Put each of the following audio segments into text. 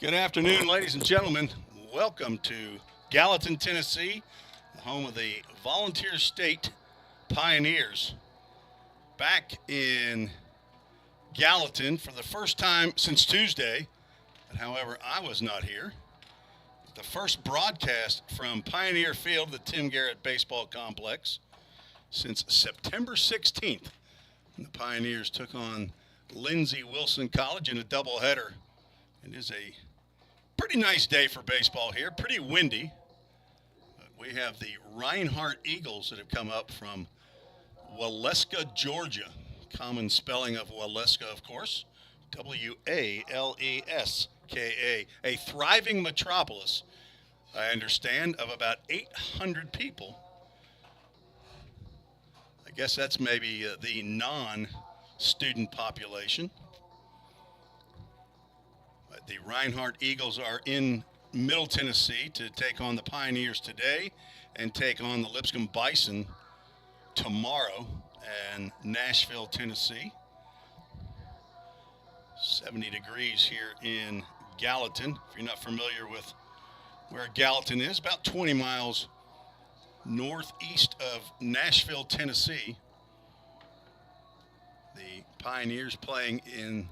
Good afternoon, ladies and gentlemen. Welcome to Gallatin, Tennessee, the home of the Volunteer State Pioneers. Back in Gallatin for the first time since Tuesday, but however, I was not here. The first broadcast from Pioneer Field, the Tim Garrett Baseball Complex, since September 16th. And the Pioneers took on Lindsey Wilson College in a doubleheader. It is a pretty nice day for baseball here, pretty windy. But we have the Reinhardt Eagles that have come up from Waleska, Georgia. Common spelling of Waleska, of course. Waleska, a thriving metropolis, I understand, of about 800 people. I guess that's maybe the non-student population. But the Reinhardt Eagles are in Middle Tennessee to take on the Pioneers today and take on the Lipscomb Bison tomorrow in Nashville, Tennessee. 70 degrees here in Gallatin. If you're not familiar with where Gallatin is, about 20 miles northeast of Nashville, Tennessee. The Pioneers playing in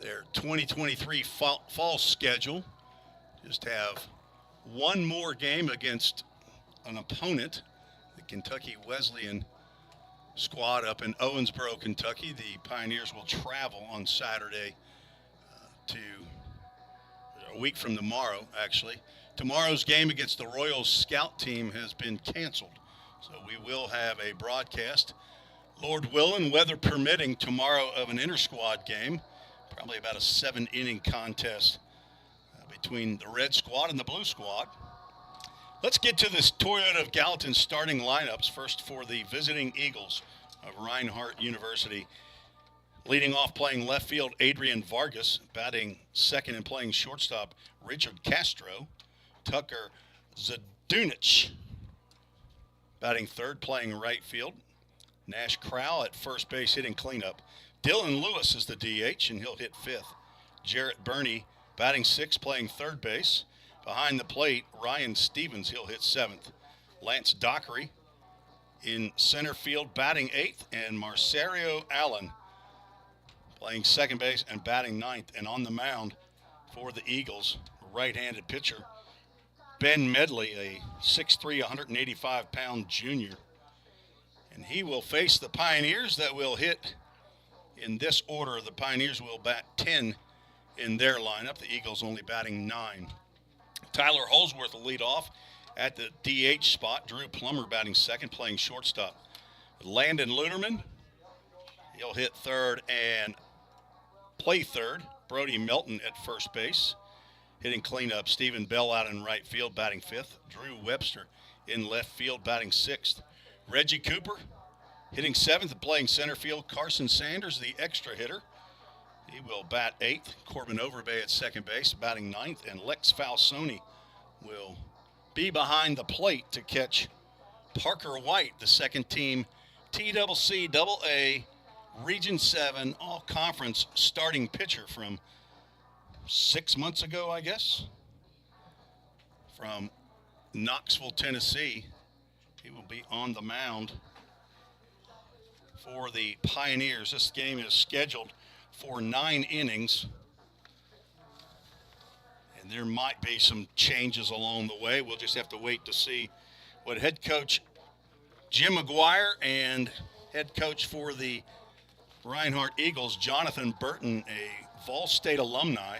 their 2023 fall schedule. Just have one more game against an opponent, the Kentucky Wesleyan squad up in Owensboro, Kentucky. The Pioneers will travel on Saturday to a week from tomorrow, actually. Tomorrow's game against the Royals scout team has been canceled, so we will have a broadcast, Lord willing, weather permitting, tomorrow of an inter-squad game. Probably about a 7-inning contest between the red squad and the blue squad. Let's get to this Toyota of Gallatin starting lineups. First for the visiting Eagles of Reinhardt University. Leading off playing left field, Adrian Vargas. Batting second and playing shortstop, Richard Castro. Tucker Zadunich. Batting third, playing right field, Nash Crowell at first base hitting cleanup. Dylan Lewis is the DH, and he'll hit fifth. Jarrett Burney batting sixth, playing third base. Behind the plate, Ryan Stevens, he'll hit seventh. Lance Dockery in center field, batting eighth, and Marcerio Allen playing second base and batting ninth. And on the mound for the Eagles, right-handed pitcher, Ben Medley, a 6'3", 185-pound junior. And he will face the Pioneers that will hit in this order. The Pioneers will bat 10 in their lineup. The Eagles only batting 9. Tyler Holsworth will lead off at the DH spot. Drew Plummer batting second, playing shortstop. Landon Luderman, he'll hit third and play third. Brody Melton at first base. Hitting cleanup, Stephen Bell out in right field, batting fifth. Drew Webster in left field, batting sixth. Reggie Cooper hitting seventh and playing center field. Carson Sanders, the extra hitter, he will bat eighth. Corbin Overbay at second base, batting ninth. And Lex Falsoni will be behind the plate to catch Parker White, the second team TCC AA Region 7 All-Conference starting pitcher from 6 months ago, I guess, from Knoxville, Tennessee. He will be on the mound for the Pioneers. This game is scheduled for 9 innings, and there might be some changes along the way. We'll just have to wait to see what head coach Jim McGuire and head coach for the Reinhardt Eagles, Jonathan Burton, a Vol State alumni,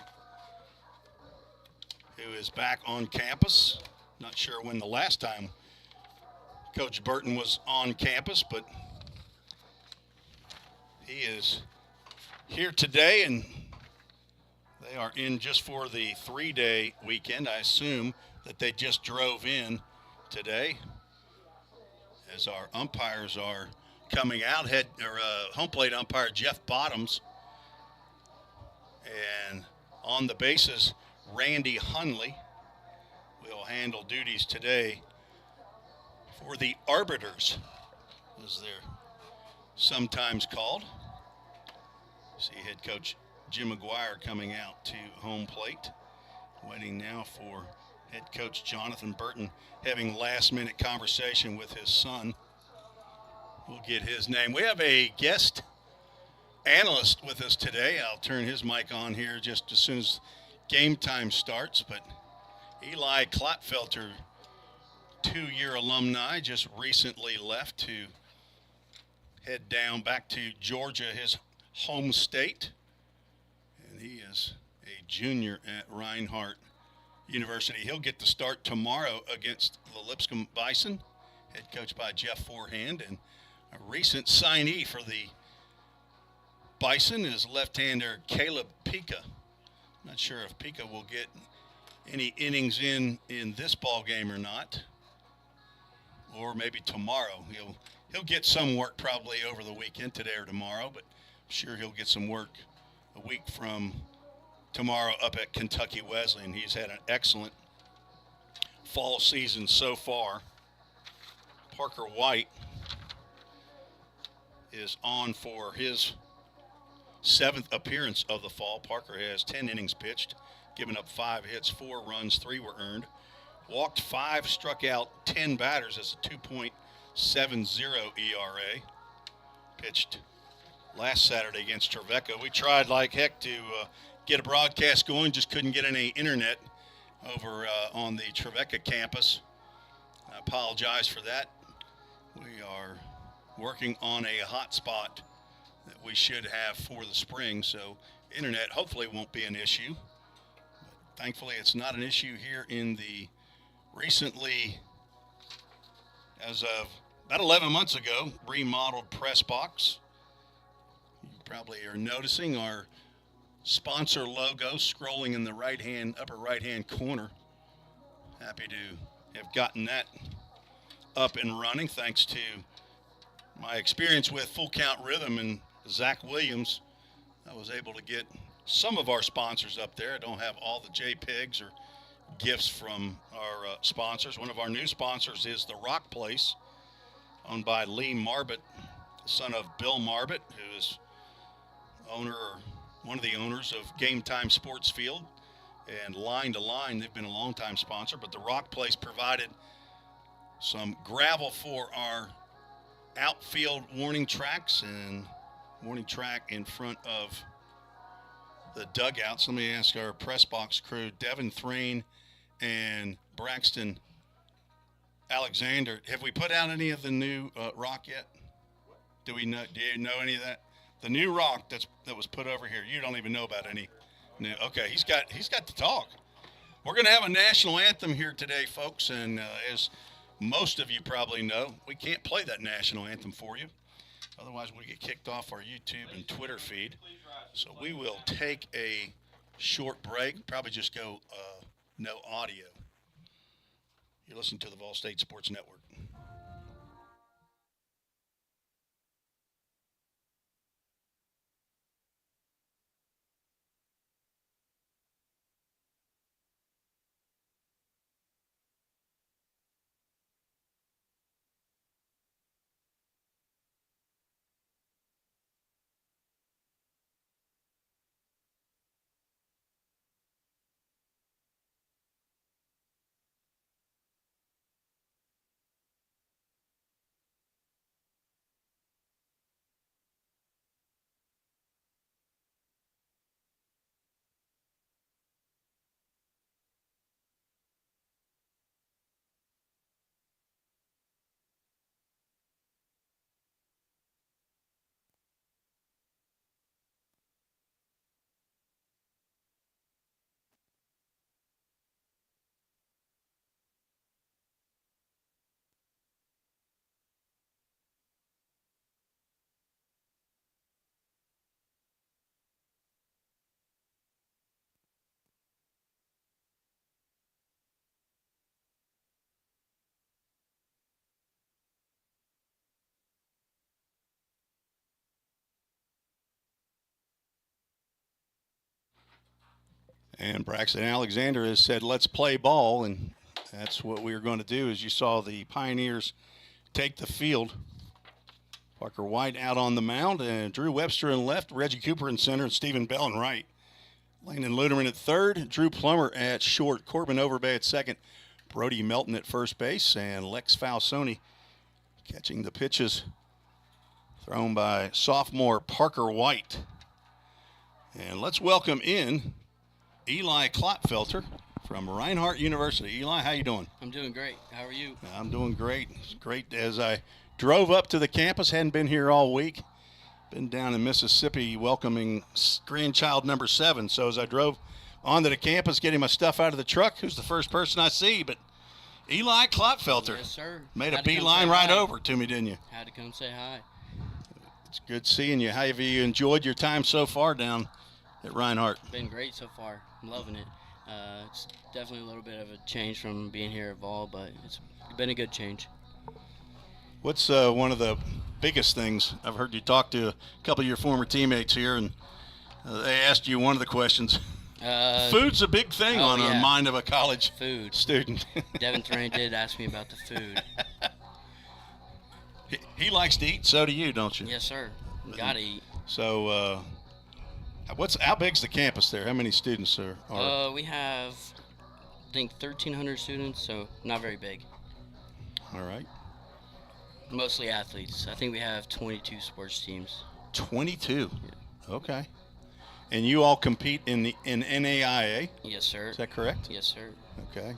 who is back on campus. Not sure when the last time Coach Burton was on campus, but he is here today, and they are in just for the 3-day weekend. I assume that they just drove in today as our umpires are coming out. Home plate umpire Jeff Bottoms, and on the bases, Randy Hunley will handle duties today for the arbiters, as they're sometimes called. See head coach Jim McGuire coming out to home plate. Waiting now for head coach Jonathan Burton having last-minute conversation with his son. We'll get his name. We have a guest analyst with us today. I'll turn his mic on here just as soon as game time starts. But Eli Klotfelter, 2-year alumni, just recently left to head down back to Georgia, his home state. And he is a junior at Reinhardt University. He'll get the start tomorrow against the Lipscomb Bison, head coached by Jeff Forehand. And a recent signee for the Bison is left-hander Caleb Pika. Not sure if Pika will get any innings in this ball game or not, or maybe tomorrow. He'll get some work probably over the weekend, today or tomorrow, but I'm sure he'll get some work a week from tomorrow up at Kentucky Wesleyan. He's had an excellent fall season so far. Parker White is on for his 7th appearance of the fall. Parker has 10 innings pitched, given up 5 hits, 4 runs, 3 were earned. Walked 5, struck out 10 batters as a 2.70 ERA. Pitched last Saturday against Trevecca. We tried like heck to get a broadcast going, just couldn't get any internet over on the Trevecca campus. I apologize for that. We are working on a hotspot that we should have for the spring, so internet hopefully won't be an issue. But thankfully, it's not an issue here in the recently, as of about 11 months ago, remodeled press box. You probably are noticing our sponsor logo scrolling in the upper right-hand corner. Happy to have gotten that up and running thanks to my experience with Full Count Rhythm and Zach Williams. I was able to get some of our sponsors up there. I don't have all the JPEGs or gifts from our sponsors. One of our new sponsors is the Rock Place, owned by Lee Marbett, the son of Bill Marbett, who is one of the owners of Game Time Sports Field. And Line to Line, they've been a long-time sponsor, but the Rock Place provided some gravel for our outfield warning tracks and warning track in front of the dugouts. Let me ask our press box crew, Devin Thrain and Braxton Alexander, have we put out any of the new rock yet? Do you know any of that? The new rock that was put over here. You don't even know about any new. Okay, he's got to talk. We're going to have a national anthem here today, folks, and as most of you probably know, we can't play that national anthem for you. Otherwise, we get kicked off our YouTube and Twitter feed. So we will take a short break, probably just go no audio. You're listening to the Vol State Sports Network. And Braxton Alexander has said, let's play ball, and that's what we're going to do. As you saw the Pioneers take the field. Parker White out on the mound, and Drew Webster in left, Reggie Cooper in center, and Stephen Bell in right. Landon Luderman at third, Drew Plummer at short, Corbin Overbay at second, Brody Melton at first base, and Lex Falsoni catching the pitches thrown by sophomore Parker White. And let's welcome in Eli Klotfelter from Reinhardt University. Eli, how you doing? I'm doing great. How are you? I'm doing great. It's great. As I drove up to the campus, hadn't been here all week. Been down in Mississippi welcoming grandchild number 7. So as I drove onto the campus getting my stuff out of the truck, who's the first person I see but Eli Klotfelter. Yes, sir. Made a beeline right over to me, didn't you? Had to come say hi. It's good seeing you. How have you enjoyed your time so far down at Reinhardt? Been great so far. I'm loving it. It's definitely a little bit of a change from being here at Vol, but it's been a good change. What's one of the biggest things? I've heard you talk to a couple of your former teammates here, and they asked you one of the questions. Food's a big thing on the mind of a college student. Devin Terrain did ask me about the food. He likes to eat, so do you, don't you? Yes, sir. Gotta eat. So, how big's the campus there? How many students are? We have, I think, 1,300 students, so not very big. All right. Mostly athletes. I think we have 22 sports teams. 22? Yeah. Okay. And you all compete in NAIA? Yes, sir. Is that correct? Yes, sir. Okay.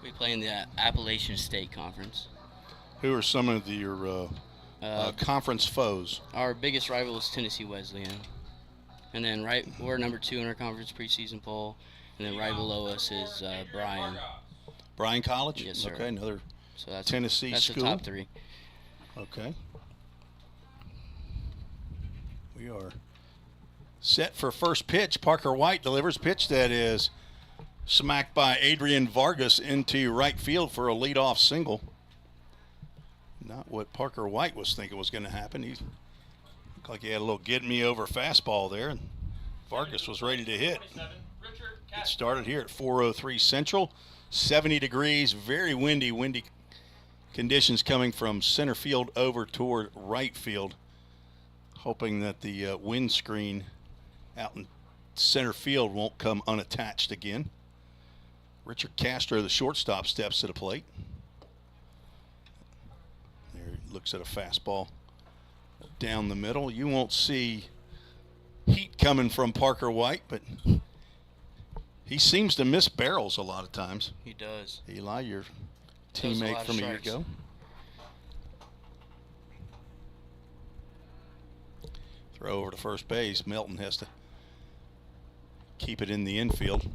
We play in the Appalachian State Conference. Who are some of your conference foes? Our biggest rival is Tennessee Wesleyan. And then we're number 2 in our conference preseason poll. And then right below us is Bryan. Bryan College? Yes, sir. Okay, another that's Tennessee school. That's the top 3. Okay. We are set for first pitch. Parker White delivers pitch that is smacked by Adrian Vargas into right field for a leadoff single. Not what Parker White was thinking was going to happen. He looked like he had a little get-me-over fastball there, and Vargas was ready to hit. It started here at 403 Central, 70 degrees, very windy conditions coming from center field over toward right field. Hoping that the windscreen out in center field won't come unattached again. Richard Castro, the shortstop, steps to the plate. There he looks at a fastball down the middle. You won't see heat coming from Parker White, but he seems to miss barrels a lot of times. He does. Eli, your teammate from a year ago. Throw over to first base. Melton has to keep it in the infield.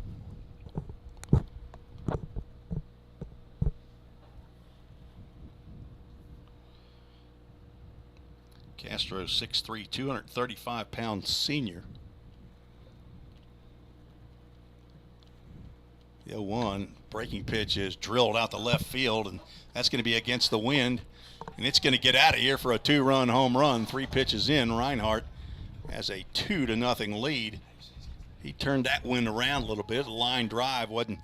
Castro, 6'3", 235-pound senior. The 0-1 breaking pitch is drilled out the left field, and that's going to be against the wind, and it's going to get out of here for a 2-run home run. 3 pitches in, Reinhardt has a 2-0 lead. He turned that wind around a little bit. The line drive wasn't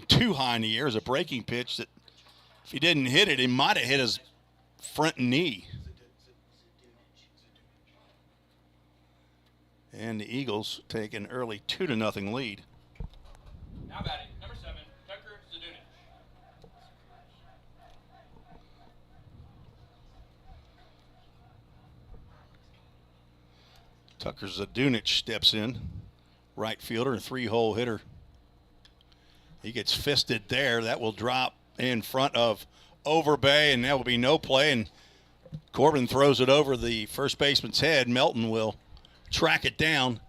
too high in the air. It was a breaking pitch that if he didn't hit it, he might have hit his front knee. And the Eagles take an early 2-0 lead. Now batting, number 7, Tucker Zadunich. Tucker Zadunich steps in. Right fielder, a 3-hole hitter. He gets fisted there. That will drop in front of Overbay, and that will be no play. And Corbin throws it over the first baseman's head. Melton will track it down.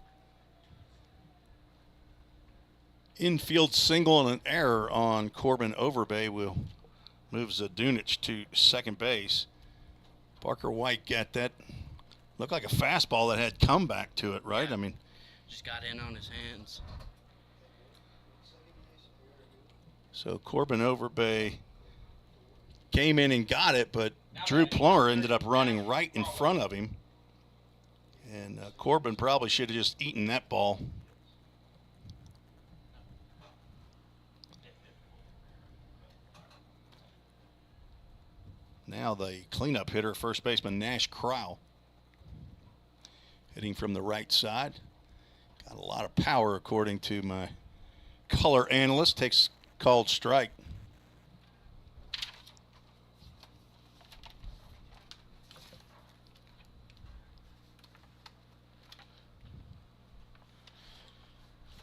Infield single and an error on Corbin Overbay will move Zadunich to second base. Parker White got that. Looked like a fastball that had comeback to it, right? Yeah. I mean, just got in on his hands. So Corbin Overbay came in and got it, but Drew Plummer ended up running right in front of him. And Corbin probably should have just eaten that ball. Now the cleanup hitter, first baseman Nash Crowell, hitting from the right side. Got a lot of power, according to my color analyst. Takes called strike.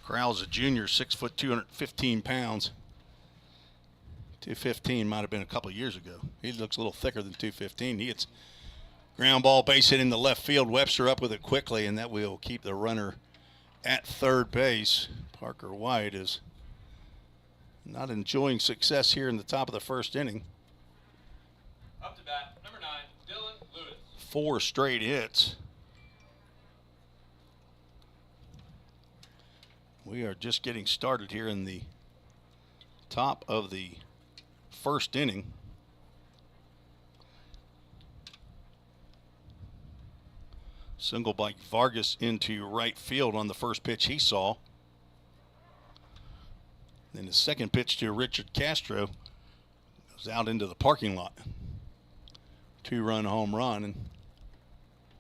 Corral's a junior, 6 foot, 215 pounds. 215 might have been a couple of years ago. He looks a little thicker than 215. He gets ground ball base hit in the left field. Webster up with it quickly, and that will keep the runner at third base. Parker White is not enjoying success here in the top of the first inning. Up to bat, number 9, Dylan Lewis. 4 straight hits. We are just getting started here in the top of the first inning. Single by Vargas into right field on the first pitch he saw. Then the second pitch to Richard Castro goes out into the parking lot. 2-run home run, and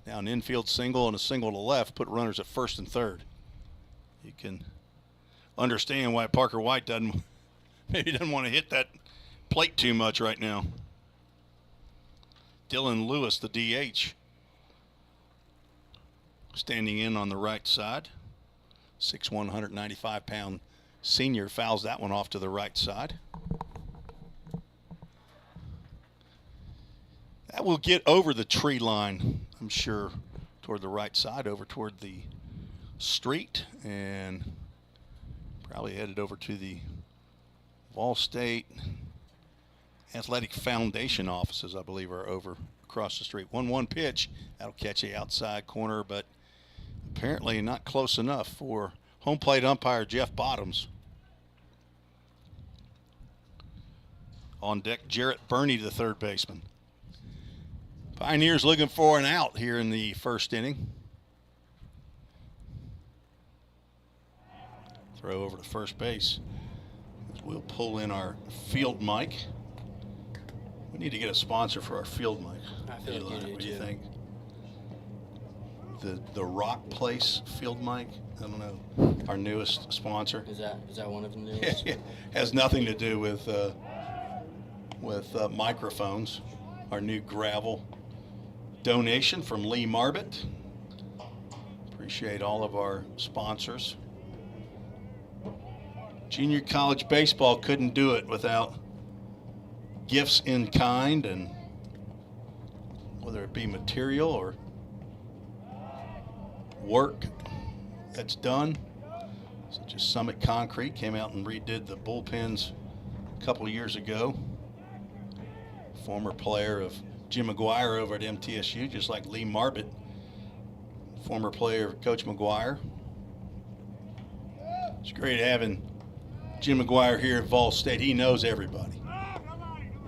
now an infield single and a single to left put runners at first and third. You can understand why Parker White maybe doesn't want to hit that plate too much right now. Dylan Lewis, the DH, standing in on the right side. 6'1", 195-pound senior fouls that one off to the right side. That will get over the tree line, I'm sure, toward the right side, over toward the street, and probably headed over to the Vol State Athletic Foundation offices, I believe, are over across the street. 1-1 pitch. That'll catch the outside corner, but apparently not close enough for home plate umpire Jeff Bottoms. On deck, Jarrett Burney, the third baseman. Pioneers looking for an out here in the first inning. Throw over to first base. We'll pull in our field mic. We need to get a sponsor for our field mic. I feel like What do you think? The Rock Place field mic. I don't know. Our newest sponsor. Is that one of the newest? Has nothing to do with microphones. Our new gravel donation from Lee Marbett. Appreciate all of our sponsors. Junior college baseball couldn't do it without gifts in kind, and whether it be material or work that's done, such as Summit Concrete came out and redid the bullpens a couple of years ago. Former player of Jim McGuire over at MTSU, just like Lee Marbett, former player of Coach McGuire. It's great having Jim McGuire here at Vol State. He knows everybody.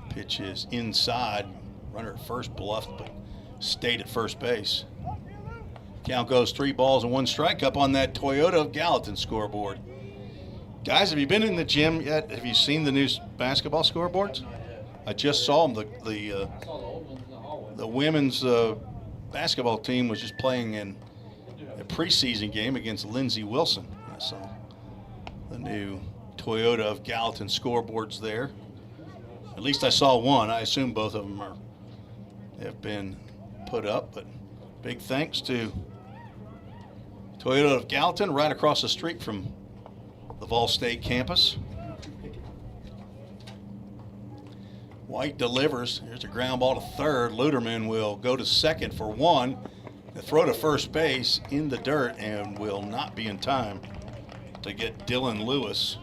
Pitch is inside. Runner at first bluffed, but stayed at first base. Count goes 3 balls and 1 strike up on that Toyota of Gallatin scoreboard. Guys, have you been in the gym yet? Have you seen the new basketball scoreboards? I just saw them. The women's basketball team was just playing in a preseason game against Lindsey Wilson. I saw the new Toyota of Gallatin scoreboards there. At least I saw one. I assume both of them have been put up, but big thanks to Toyota of Gallatin, right across the street from the Vol State campus. White delivers. Here's a ground ball to third. Luderman will go to second for 1. The throw to first base in the dirt and will not be in time to get Dylan Lewis.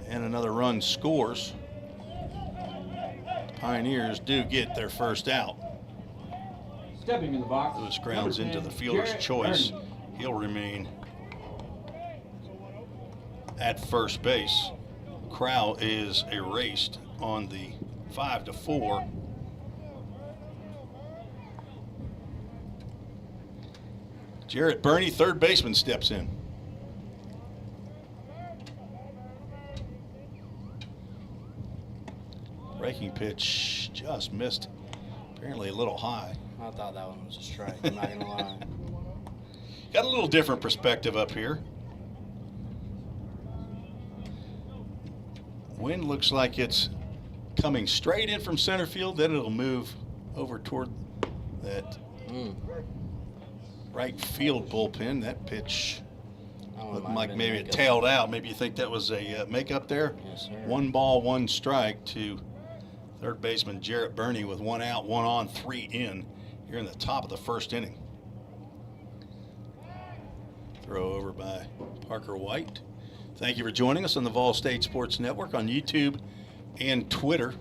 And another run scores. Pioneers do get their first out. Stepping in the box. Lewis grounds into the fielder's choice. He'll remain at first base. Crow is erased on the 5-4. Jarrett Burney, third baseman, steps in. Breaking pitch just missed. Apparently a little high. I thought that one was a strike. I'm not gonna lie. Got a little different perspective up here. Wind looks like it's coming straight in from center field, then it'll move over toward that right field bullpen. That pitch looked like maybe it tailed out. Maybe you think that was a makeup there? Yes, sir. 1 ball, 1 strike to third baseman Jarrett Burney with 1 out, 1 on, 3 in here in the top of the first inning. Throw over by Parker White. Thank you for joining us on the Vol State Sports Network on YouTube and Twitter.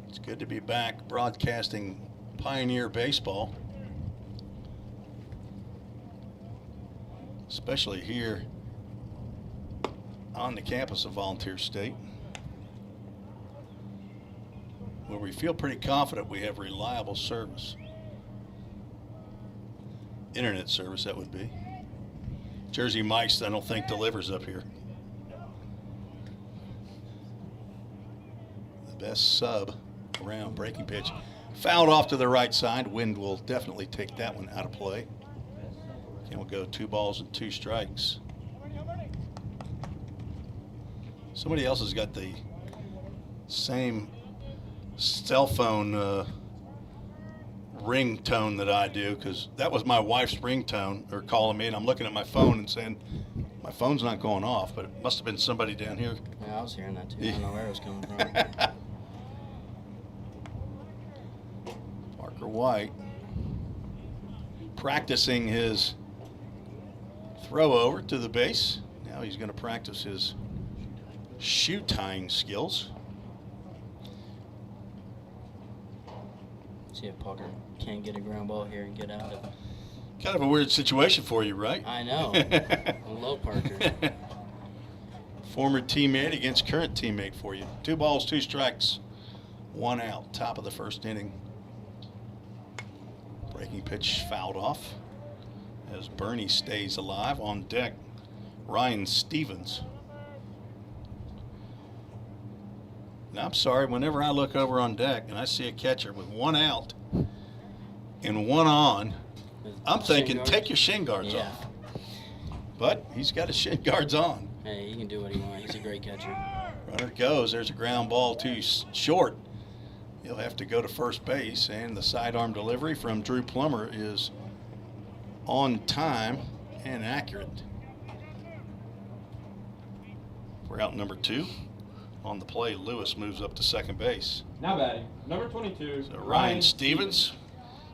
It's good to be back broadcasting Pioneer baseball, especially here on the campus of Volunteer State, where we feel pretty confident we have reliable service. Internet service, that would be. Jersey Mike's, I don't think, delivers up here. The best sub around. Breaking pitch. Fouled off to the right side. Wind will definitely take that one out of play. And we'll go 2 balls and 2 strikes. Somebody else has got the same cell phone ringtone that I do, because that was my wife's ringtone, or calling me, and I'm looking at my phone and saying, my phone's not going off, but it must have been somebody down here. Yeah, I was hearing that too. I don't know where it was coming from. Parker White practicing his throw over to the base. Now he's going to practice his shoe tying skills. See if Parker can't get a ground ball here and get out of it. Kind of a weird situation for you, right? I know. I love Parker. Former teammate against current teammate for you. 2 balls, 2 strikes, 1 out. Top of the first inning. Breaking pitch fouled off as Burney stays alive. On deck, Ryan Stevens. Now, I'm sorry, whenever I look over on deck and I see a catcher with 1 out and 1 on, I'm thinking, take your shin guards off. But he's got his shin guards on. Hey, he can do what he wants. He's a great catcher. Runner goes. There's a ground ball too short. He'll have to go to first base, and the sidearm delivery from Drew Plummer is on time and accurate. For out number 2. On the play, Lewis moves up to second base. Now batting, number 22. So Ryan Stevens,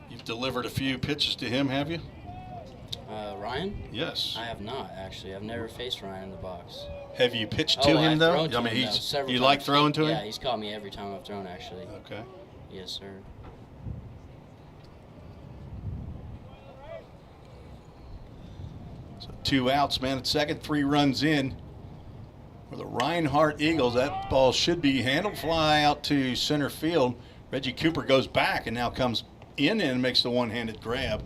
you've delivered a few pitches to him, have you? Ryan? Yes. I have not, actually. I've never faced Ryan in the box. Have you pitched to him, though? I mean, you like throwing to him? Yeah, he's caught me every time I've thrown, actually. Okay. Yes, sir. So 2 outs, man at second, 3 runs in. For the Reinhardt Eagles, that ball should be handled. Fly out to center field. Reggie Cooper goes back and now comes in and makes the one-handed grab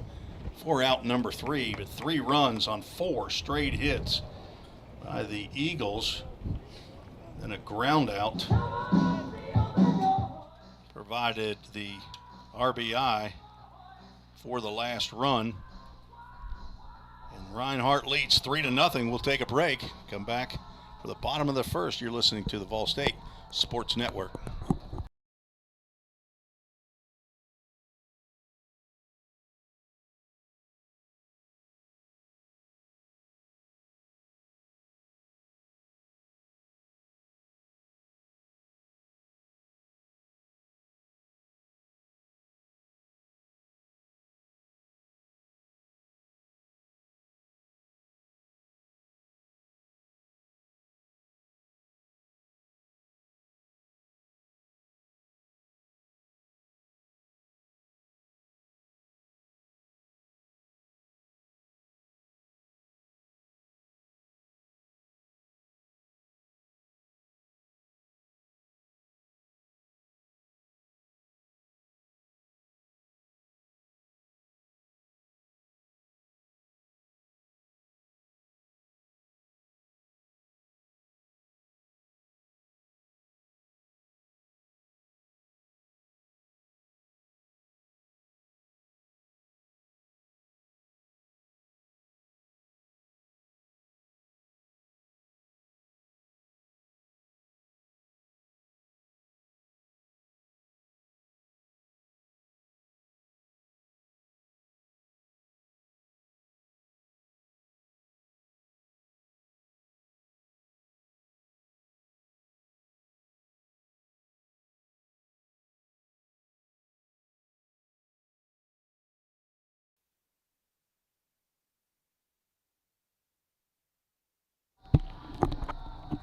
for out number 3. But 3 runs on 4 straight hits by the Eagles. And a ground out provided the RBI for the last run. And Reinhardt leads 3-0. We'll take a break. Come back for the bottom of the first. You're listening to the Vol State Sports Network.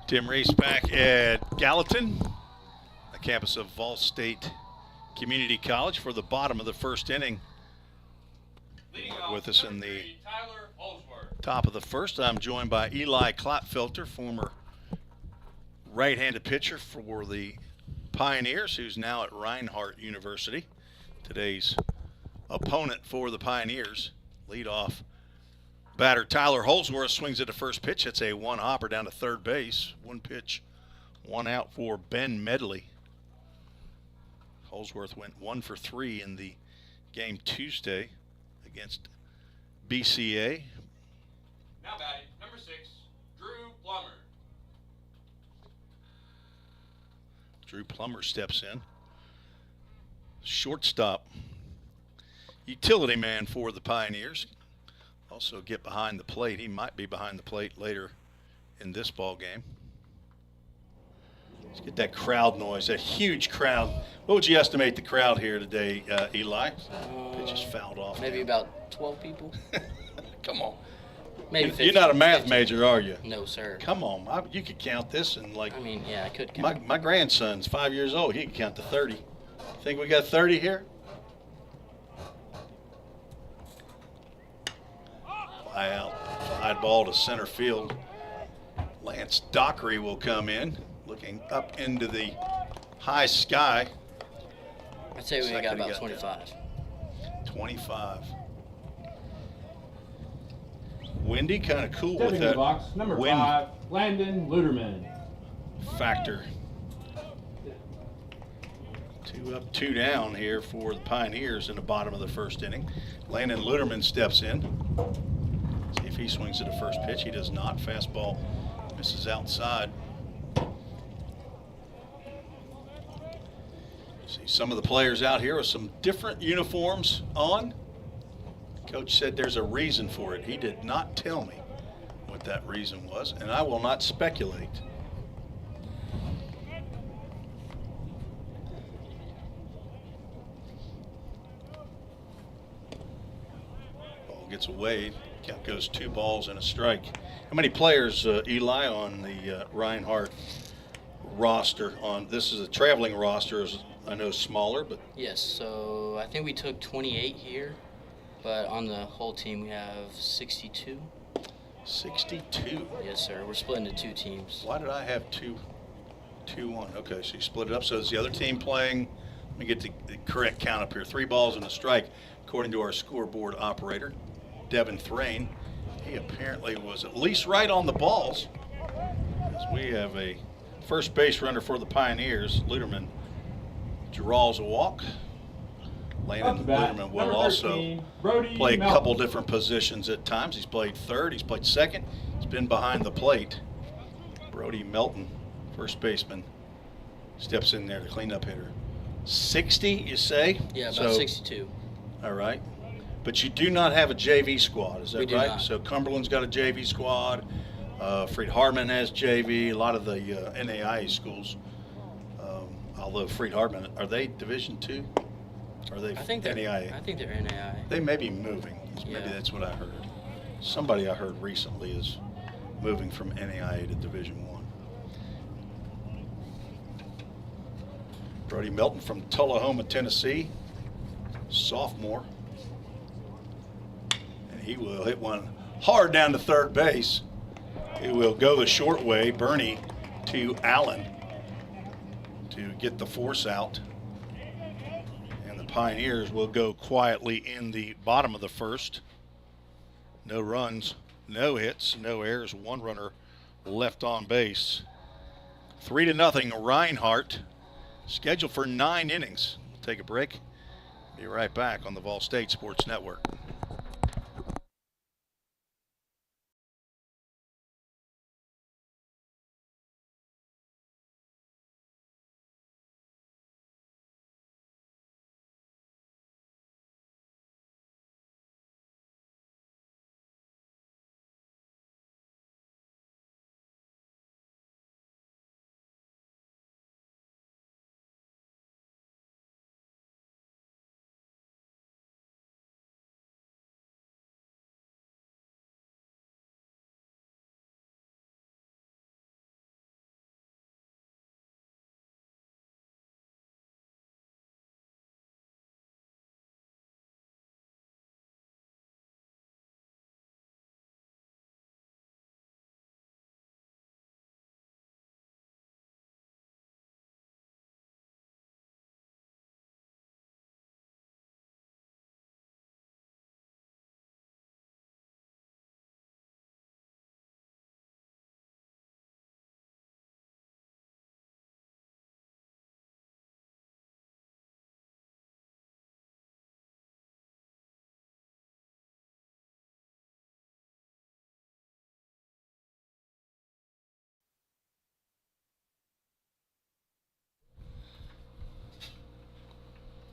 Tim Reese back at Gallatin, the campus of Vol State Community College, for the bottom of the first inning. With us in the top of the first, I'm joined by Eli Klopfelter, former right-handed pitcher for the Pioneers, who's now at Reinhardt University. Today's opponent for the Pioneers, leadoff batter Tyler Holsworth swings at the first pitch. It's a one-hopper down to third base. One pitch, one out for Ben Medley. Holsworth went 1 for 3 in the game Tuesday against BCA. Now batting, number 6, Drew Plummer. Drew Plummer steps in. Shortstop, utility man for the Pioneers. Also get behind the plate. He might be behind the plate later in this ball game. Let's get that crowd noise, that huge crowd. What would you estimate the crowd here today, Eli? They just fouled off. Maybe about 12 people. Come on. Maybe 50. You're not a math 50. major, are you? No, sir. Come on. You could count this and like. I mean, yeah, I could count. My grandson's 5 years old. He can count to 30. Think we got 30 here? Fly out. Fly ball to center field. Lance Dockery will come in, looking up into the high sky. I'd say we got about 25. 25. Windy, kind of cool Stepping with in the that box, number wind 5, Landon Luderman. factor. 2 up, 2 down here for the Pioneers in the bottom of the first inning. Landon Luderman steps in. See if he swings at the first pitch. He does not. Fastball misses outside. See some of the players out here with some different uniforms on. Coach said there's a reason for it. He did not tell me what that reason was, and I will not speculate. Ball gets away. Count goes 2 balls and a strike. How many players, Eli, on the Reinhardt roster? This is a traveling roster, as I know, smaller, but Yes, so I think we took 28 here, but on the whole team we have 62. 62. Yes, sir. We're split into 2 teams. Why did I have 2-1? Okay, so you split it up. So is the other team playing? Let me get the correct count up here. 3 balls and a strike, according to our scoreboard operator, Devin Thrain. He apparently was at least right on the balls, as we have a first base runner for the Pioneers. Luderman draws a walk. Landon Luderman will also play a couple different positions at times. He's played third, he's played second, he's been behind the plate. Brody Melton, first baseman, steps in there to clean up hitter. 60, you say? Yeah, about 62. All right. But you do not have a JV squad, is that We do right? not. So Cumberland's got a JV squad. Freed Hardeman has JV. A lot of the NAIA schools, although Freed Hardeman, are they Division II? Are they I think they're NAIA? I think they're NAIA. They may be moving. Maybe Yeah. that's what I heard. Somebody I heard recently is moving from NAIA to Division I. Brody Melton from Tullahoma, Tennessee, sophomore. And he will hit one hard down to third base. He will go the short way, Bernie to Allen to get the force out. And the Pioneers will go quietly in the bottom of the first. No runs, no hits, no errors, 1 runner left on base. 3-0 Reinhardt, scheduled for 9 innings. We'll take a break. Be right back on the Vol State Sports Network.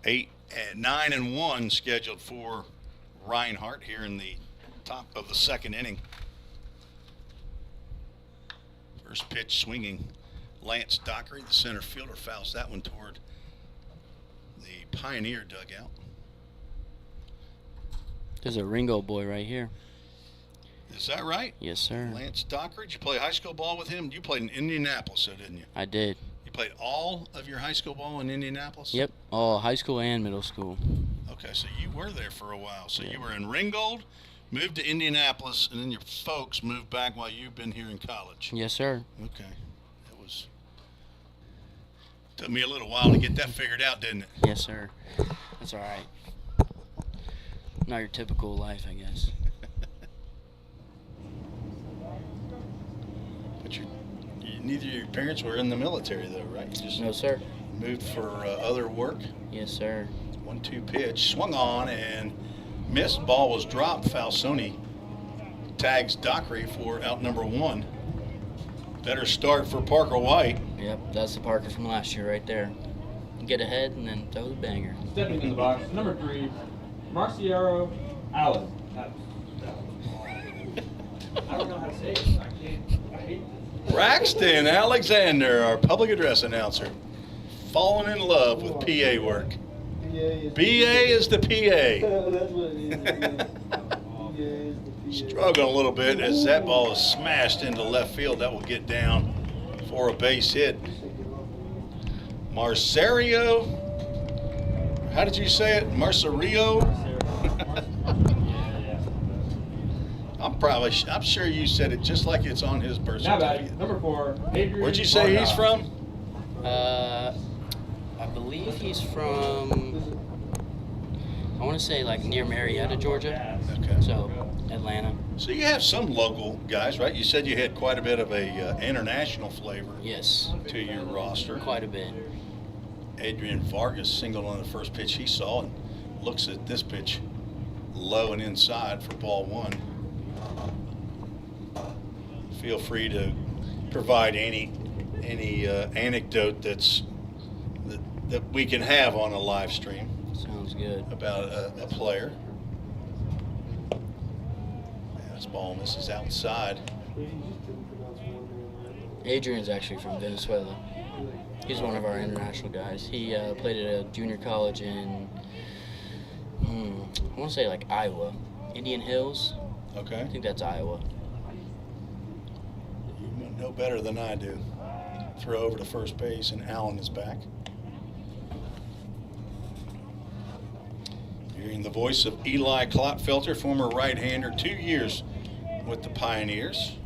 9-1 scheduled for Reinhardt here in the top of the second inning. First pitch swinging. Lance Dockery, the center fielder, fouls that one toward the Pioneer dugout. There's a Ringo boy right here. Is that right? Yes, sir. Lance Dockery, did you play high school ball with him? You played in Indianapolis, didn't you? I did. You played all of your high school ball in Indianapolis? Yep. Oh, high school and middle school. Okay, so you were there for a while. So Yeah. you were in Ringgold, moved to Indianapolis, and then your folks moved back while you've been here in college. Yes, sir. Okay. Took me a little while to get that figured out, didn't it? Yes, sir. That's all right. Not your typical life, I guess. But neither of your parents were in the military, though, right? You just No, sir. moved for other work. Yes, sir. 1-2 pitch, swung on and missed. Ball was dropped. Falsoni tags Dockery for out number 1. Better start for Parker White. Yep, that's the Parker from last year right there. Get ahead and then throw the banger. Stepping in the box, number 3, Marciero Allen. I don't know how to say it. I hate this. Braxton Alexander, our public address announcer, fallen in love with PA work. BA is the PA. That's what it is. Struggling a little bit as that ball is smashed into left field. That will get down for a base hit. Marcerio, how did you say it? Marcerio? I'm sure you said it just like it's on his birth Now certificate. batting, number 4, Adrian. Where'd you say he's from? I believe he's from, I want to say like near Marietta, Georgia. Okay. So, Atlanta. So you have some local guys, right? You said you had quite a bit of a international flavor Yes, to your roster. quite a bit. Adrian Vargas singled on the first pitch he saw and looks at this pitch low and inside for ball 1. Feel free to provide any anecdote that we can have on a live stream Sounds good. about a player. This ball misses outside. Adrian's actually from Venezuela. He's one of our international guys. He played at a junior college in, I want to say like Iowa. Indian Hills. Okay. I think that's Iowa. You know better than I do. Throw over to first base, and Allen is back. Hearing the voice of Eli Klotfelter, former right-hander, 2 years with the Pioneers.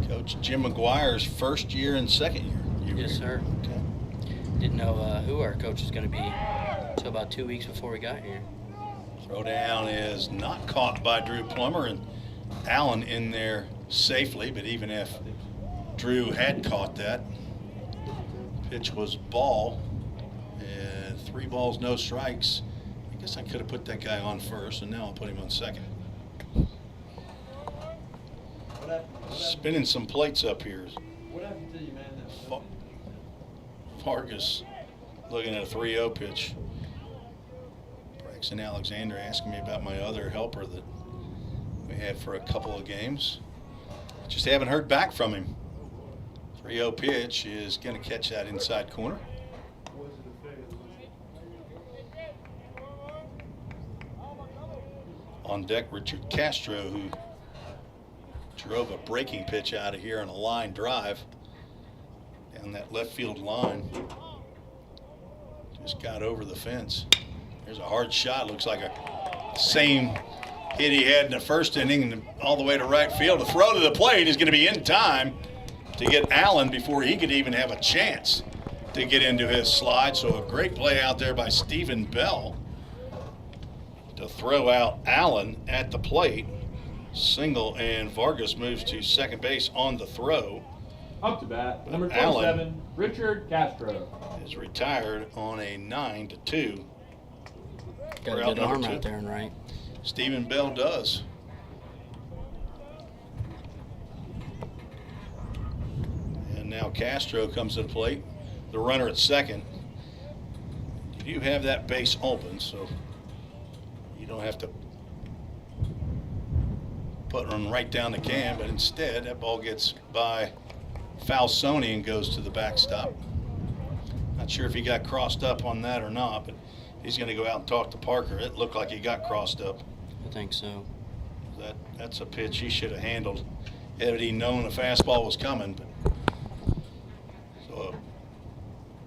Coach Jim McGuire's first year and second year. You were Yes, here. sir. Okay. Didn't know who our coach was going to be until about 2 weeks before we got here. Throwdown is not caught by Drew Plummer, and Allen in there safely, but even if Drew had caught that, pitch was ball, and 3 balls, no strikes. I guess I could have put that guy on first, and now I'll put him on second. Spinning some plates up here. What happened to you, man? Vargas looking at a 3-0 pitch. Braxton Alexander asking me about my other helper that we had for a couple of games. Just haven't heard back from him. 3-0 pitch is going to catch that inside corner. On deck, Richard Castro, who drove a breaking pitch out of here on a line drive down that left field line. Just got over the fence. There's a hard shot. Looks like a same hit he had in the first inning, and all the way to right field. The throw to the plate is going to be in time to get Allen before he could even have a chance to get into his slide. So a great play out there by Stephen Bell to throw out Allen at the plate. Single, and Vargas moves to second base on the throw. Up to bat, number Allen 27, Richard Castro. is retired on a 9-2. Got We're a out good arm number 2. out there and right. Stephen Bell does. And now Castro comes to the plate the runner at second, you do have that base open, so you don't have to put one right down the can, but instead that ball gets by Falsoni and goes to the backstop. Not sure if he got crossed up on that or not, but he's going to go out and talk to Parker. It looked like he got crossed up. I think so. That's a pitch he should have handled had he known a fastball was coming. But, so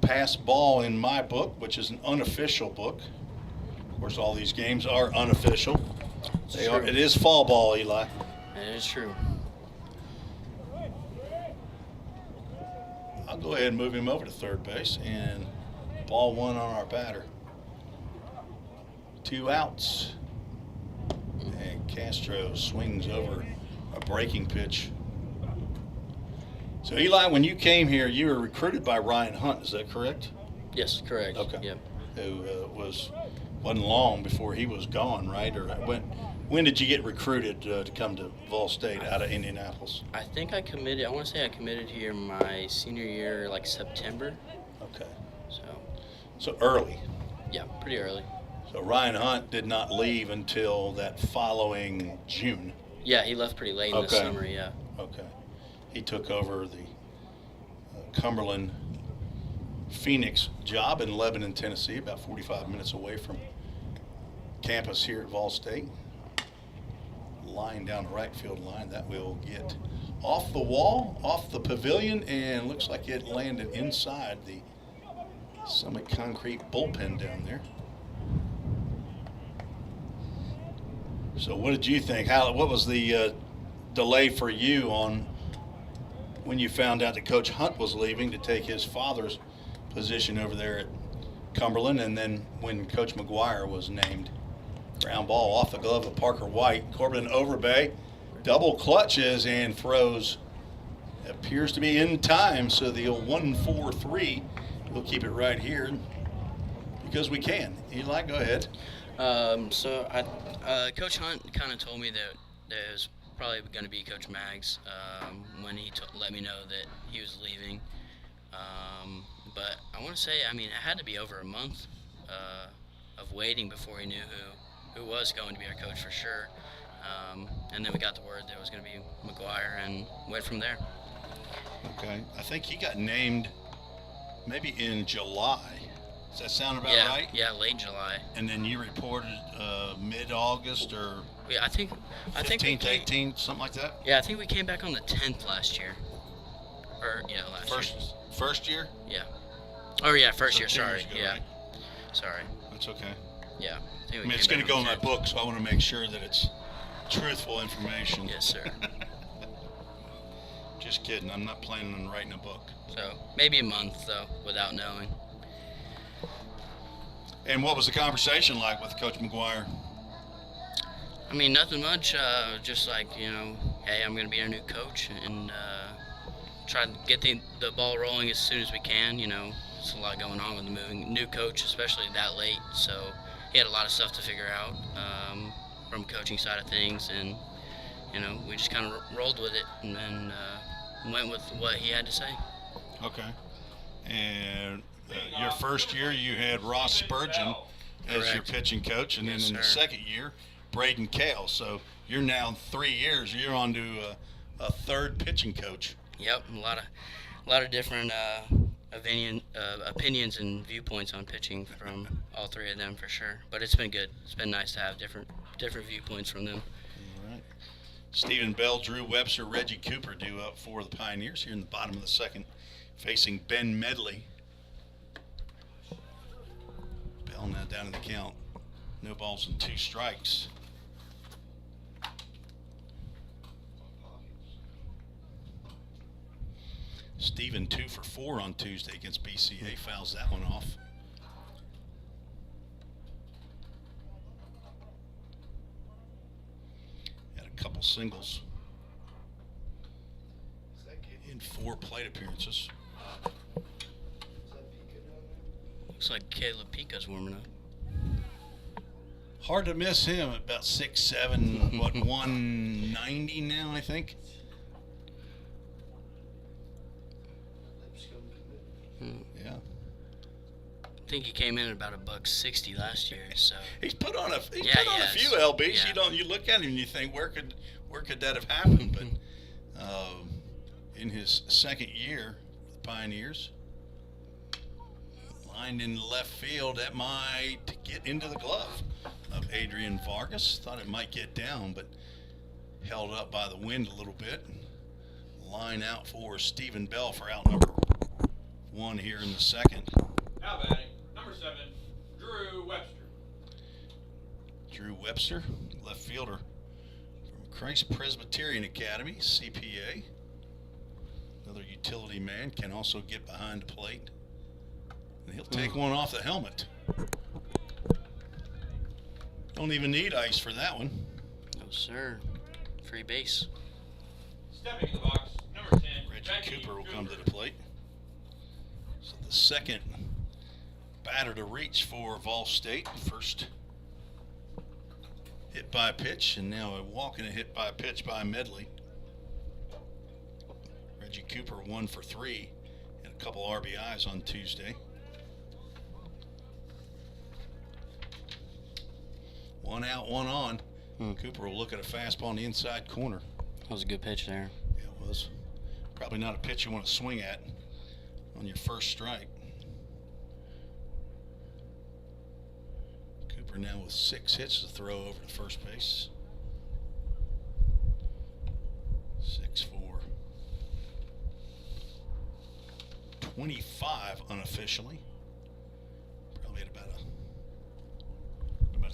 a pass ball in my book, which is an unofficial book. Of course, all these games are unofficial. It is fall ball, Eli. That is true. I'll go ahead and move him over to third base, and ball one on our batter. 2 outs. And Castro swings over a breaking pitch. So, Eli, when you came here, you were recruited by Reinhardt, is that correct? Yes, correct. Okay. Yep. Who wasn't long before he was gone, right? Or when did you get recruited to come to Vol State out of Indianapolis? I think I committed. I want to say I committed here my senior year, like September. Okay. So early. yeah, pretty early. So Ryan Hunt did not leave until that following June. Yeah, he left pretty late in the summer. Yeah. Okay. He took over the Cumberland Phoenix job in Lebanon, Tennessee, about 45 minutes away from campus here at Vol State. Line down the right field line that will get off the wall, off the pavilion, and looks like it landed inside the Summit Concrete bullpen down there. So what did you think? What was the delay for you on when you found out that Coach Hunt was leaving to take his father's position over there at Cumberland, and then when Coach McGuire was named? Ground ball off the glove of Parker White. Corbin Overbay double clutches and throws. Appears to be in time, so the 1-4-3. We'll keep it right here because we can. Eli, go ahead. So Coach Hunt kind of told me that it was probably going to be Coach Maggs when he let me know that he was leaving. But I want to say, I mean, it had to be over a month of waiting before he knew who was going to be our coach for sure. And then we got the word that it was going to be McGuire and went from there. Okay. I think he got named maybe in July. Does that sound about right? Yeah, late July. And then you reported mid-August or Yeah, I think 15th, 18th, something like that? Yeah, I think we came back on the 10th last year. Or, yeah, last year. First year? Yeah. Oh, yeah, first year, 2 sorry. years ago, Yeah. right? Sorry. That's okay. Yeah. I mean, it's going to go in my book, so I want to make sure that it's truthful information. Yes, sir. Just kidding. I'm not planning on writing a book. So, maybe a month, though, without knowing. And what was the conversation like with Coach McGuire? I mean, nothing much. Just like, hey, I'm going to be our new coach and try to get the ball rolling as soon as we can. There's a lot going on with the new coach, especially that late. So he had a lot of stuff to figure out from coaching side of things. And, we just kind of rolled with it and then went with what he had to say. Okay. And your first year, you had Ross Spurgeon as Correct. your pitching coach, and Yes, then in the sir. second year, Braden Kale. So you're now 3 years. You're on to a third pitching coach. Yep, a lot of different opinions and viewpoints on pitching from all three of them for sure. But it's been good. It's been nice to have different viewpoints from them. All right. Stephen Bell, Drew Webster, Reggie Cooper due up for the Pioneers here in the bottom of the second, facing Ben Medley. Bell now down in the count. No balls and 2 strikes. Stephen 2 for 4 on Tuesday against BCA, fouls that one off. Had a couple singles in 4 plate appearances. Looks like Caleb Pica's warming up. Hard to miss him at about 6'7", 190 now, I think. Yeah, think he came in at about $1.60 last year. So He's put on a Yeah, put on a yes. few lbs. Yeah. You look at him and you think where could that have happened? But in his second year with the Pioneers, lined in left field, that might get into the glove of Adrian Vargas. Thought it might get down, but held up by the wind a little bit. Line out for Stephen Bell for out number 1 here in the second. Now batting, number 7, Drew Webster. Drew Webster, left fielder from Christ Presbyterian Academy, CPA. Another utility man, can also get behind the plate. And he'll take one off the helmet. Don't even need ice for that one. no sir, free base. Stepping in the box, number 10, Reggie Cooper will come to the plate. So the second batter to reach for Vol State. First hit by pitch, and now a walk and a hit by pitch by Medley. Reggie Cooper 1 for 3 and a couple RBIs on Tuesday. 1 out, 1 on. Cooper will look at a fastball in the inside corner. That was a good pitch there. It was probably not a pitch you want to swing at on your first strike. Cooper now with 6 hits to throw over to first base. 6 for 25 unofficially. Probably at about a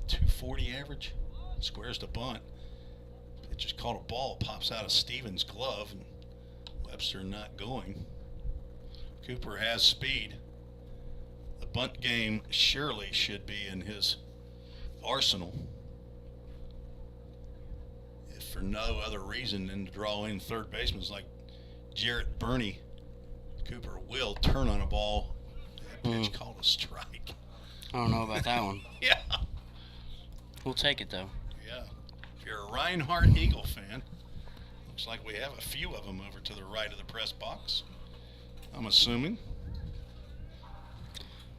240 average. Squares the bunt. It just caught a ball, pops out of Stevens' glove, and Webster not going. Cooper has speed. The bunt game surely should be in his arsenal, if for no other reason than to draw in third basemen like Jarrett Burney. Cooper will turn on a ball. That pitch called a strike. I don't know about that one. Yeah. We'll take it though. Yeah. If you're a Reinhardt Eagle fan, looks like we have a few of them over to the right of the press box, I'm assuming.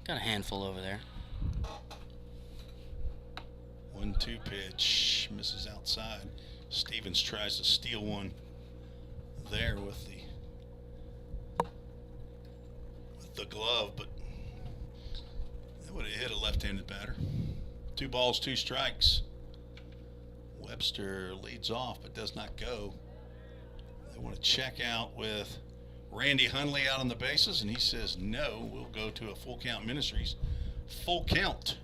Got a handful over there. 1-2 pitch, misses outside. Stevens tries to steal one there with the glove, but that would have hit a left-handed batter. 2 balls, 2 strikes. Webster leads off but does not go. They want to check out with Randy Hundley out on the bases, and he says no. We'll go to a Full Count Ministries. Full count.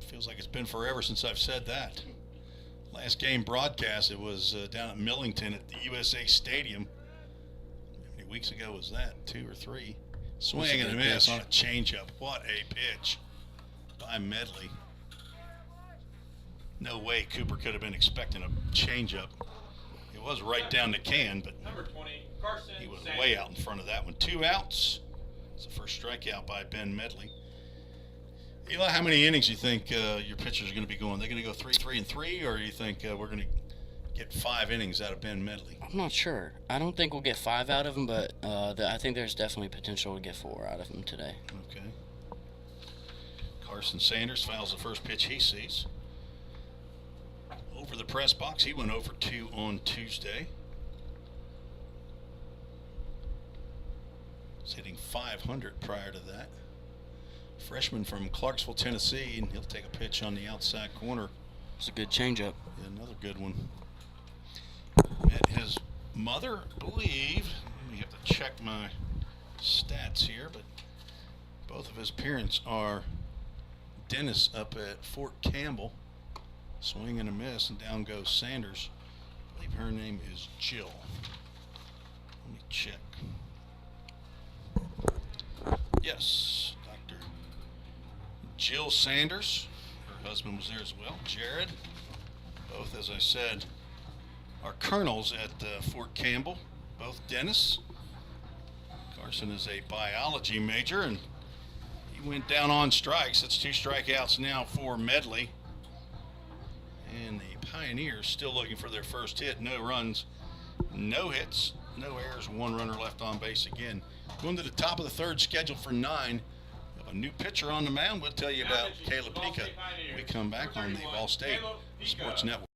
Feels like it's been forever since I've said that. Last game broadcast, it was down at Millington at the USA Stadium. How many weeks ago was that? 2 or 3. Swing and a miss on a changeup. What a pitch by Medley. No way Cooper could have been expecting a changeup. It was right down the can, but Number 20, Carson he was Sanders. way out in front of that one. 2 outs. It's the first strikeout by Ben Medley. Eli, how many innings do you think your pitchers are going to be going? They're going to go 3-3-3, or do you think we're going to get 5 innings out of Ben Medley? I'm not sure. I don't think we'll get 5 out of him, but I think there's definitely potential to get 4 out of him today. Okay. Carson Sanders fouls the first pitch he sees. Over the press box, he went over 2 on Tuesday. He's hitting .500 prior to that. Freshman from Clarksville, Tennessee, and he'll take a pitch on the outside corner. It's a good changeup. Yeah, another good one. Met his mother, I believe. Let me have to check my stats here, but both of his parents are dentists up at Fort Campbell. Swing and a miss, and down goes Sanders. I believe her name is Jill. Let me check. Yes, Dr. Jill Sanders. Her husband was there as well. Jared. Both, as I said, are colonels at Fort Campbell. Both dentists. Carson is a biology major, and he went down on strikes. That's 2 strikeouts now for Medley. And the Pioneers still looking for their first hit. No runs, no hits, no errors, 1 runner left on base again. Going to the top of the third, scheduled for 9. We have a new pitcher on the mound. We'll tell you about Caleb Pica when we come back on the Ball State Sports Network.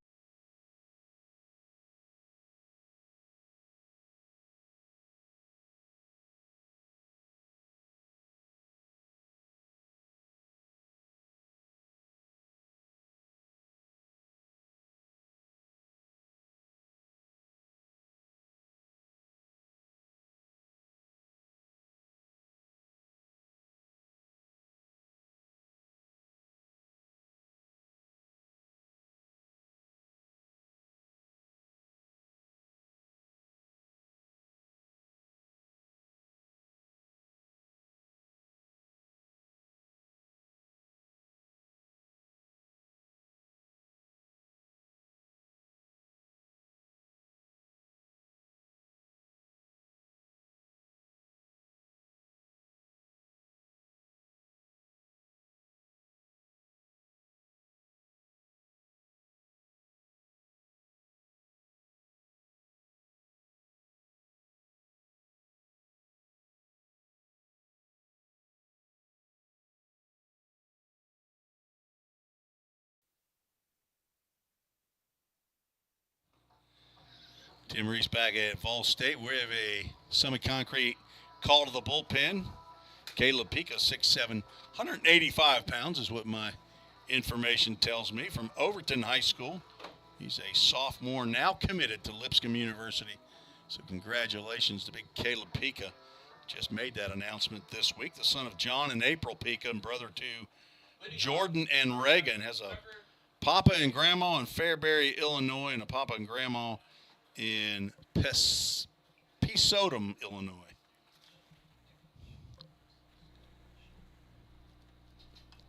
Tim Reese back at Vol State. We have a semi-concrete call to the bullpen. Caleb Pica, 6'7", 185 pounds is what my information tells me, from Overton High School. He's a sophomore, now committed to Lipscomb University. So congratulations to big Caleb Pica. Just made that announcement this week. The son of John and April Pica and brother to Jordan and Reagan. Has a papa and grandma in Fairbury, Illinois, and a papa and grandma in Peaceotum, Illinois.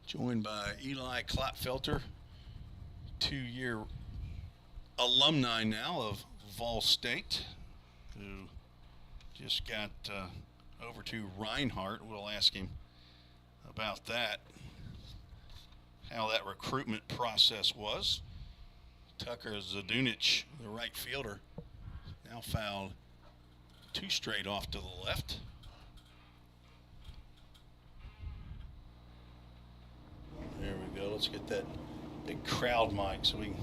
Joined by Eli Klotfelter, 2-year alumni now of Vol State, who just got over to Reinhardt. We'll ask him about that, how that recruitment process was. Tucker Zadunich, the right fielder, now fouled 2 straight off to the left. There we go. Let's get that big crowd mic so we can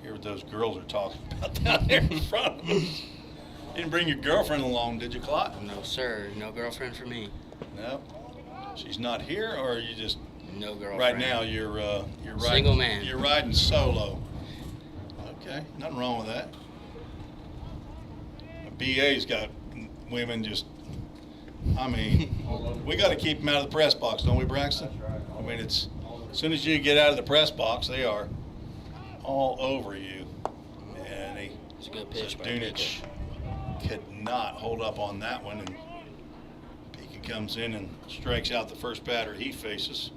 hear what those girls are talking about down there in front of us. You didn't bring your girlfriend along, did you, Clot? No, sir. No girlfriend for me. No. She's not here, or are you just No girlfriend. right now? You're riding, single man. You're riding solo. Okay, nothing wrong with that. BA's got women just. I mean, we got to keep them out of the press box, don't we, Braxton? I mean, it's as soon as you get out of the press box, they are all over you. And It's a good pitch. Dunich could not hold up on that one, and Pica comes in and strikes out the first batter he faces.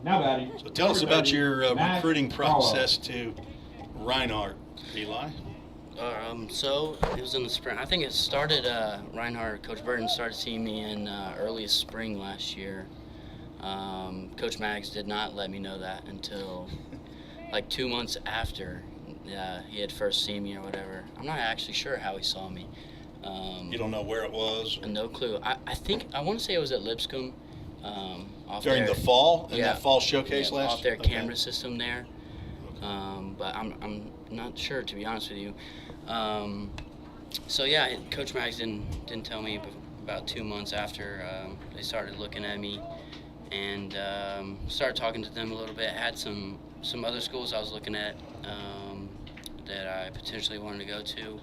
Now batting. So tell us about your Matt recruiting Harlow. process to Reinhardt, Eli. So it was in the spring. I think it started, Reinhardt, Coach Burton started seeing me in early spring last year. Coach Maggs did not let me know that until like 2 months after he had first seen me or whatever. I'm not actually sure how he saw me. You don't know where it was? No clue. I want to say it was at Lipscomb. Off During there. the fall? In Yeah. that fall showcase Yeah, last off their okay. camera system there. But I'm not sure, to be honest with you. So yeah, Coach Maggs didn't tell me about 2 months after they started looking at me, and started talking to them a little bit. Had some other schools I was looking at that I potentially wanted to go to.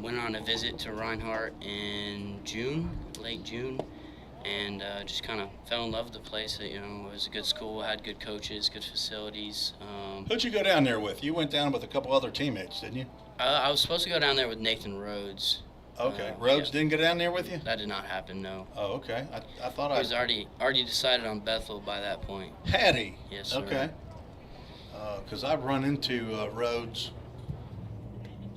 Went on a visit to Reinhardt in June, late June, and just kind of fell in love with the place. It was a good school, had good coaches, good facilities. Who'd you go down there with? You went down with a couple other teammates, didn't you? I was supposed to go down there with Nathan Rhodes. Okay. Rhodes yeah. didn't go down there with you? That did not happen, no. Oh, okay. I thought He was already decided on Bethel by that point. Had he? Yes, sir. Okay. Because I've run into Rhodes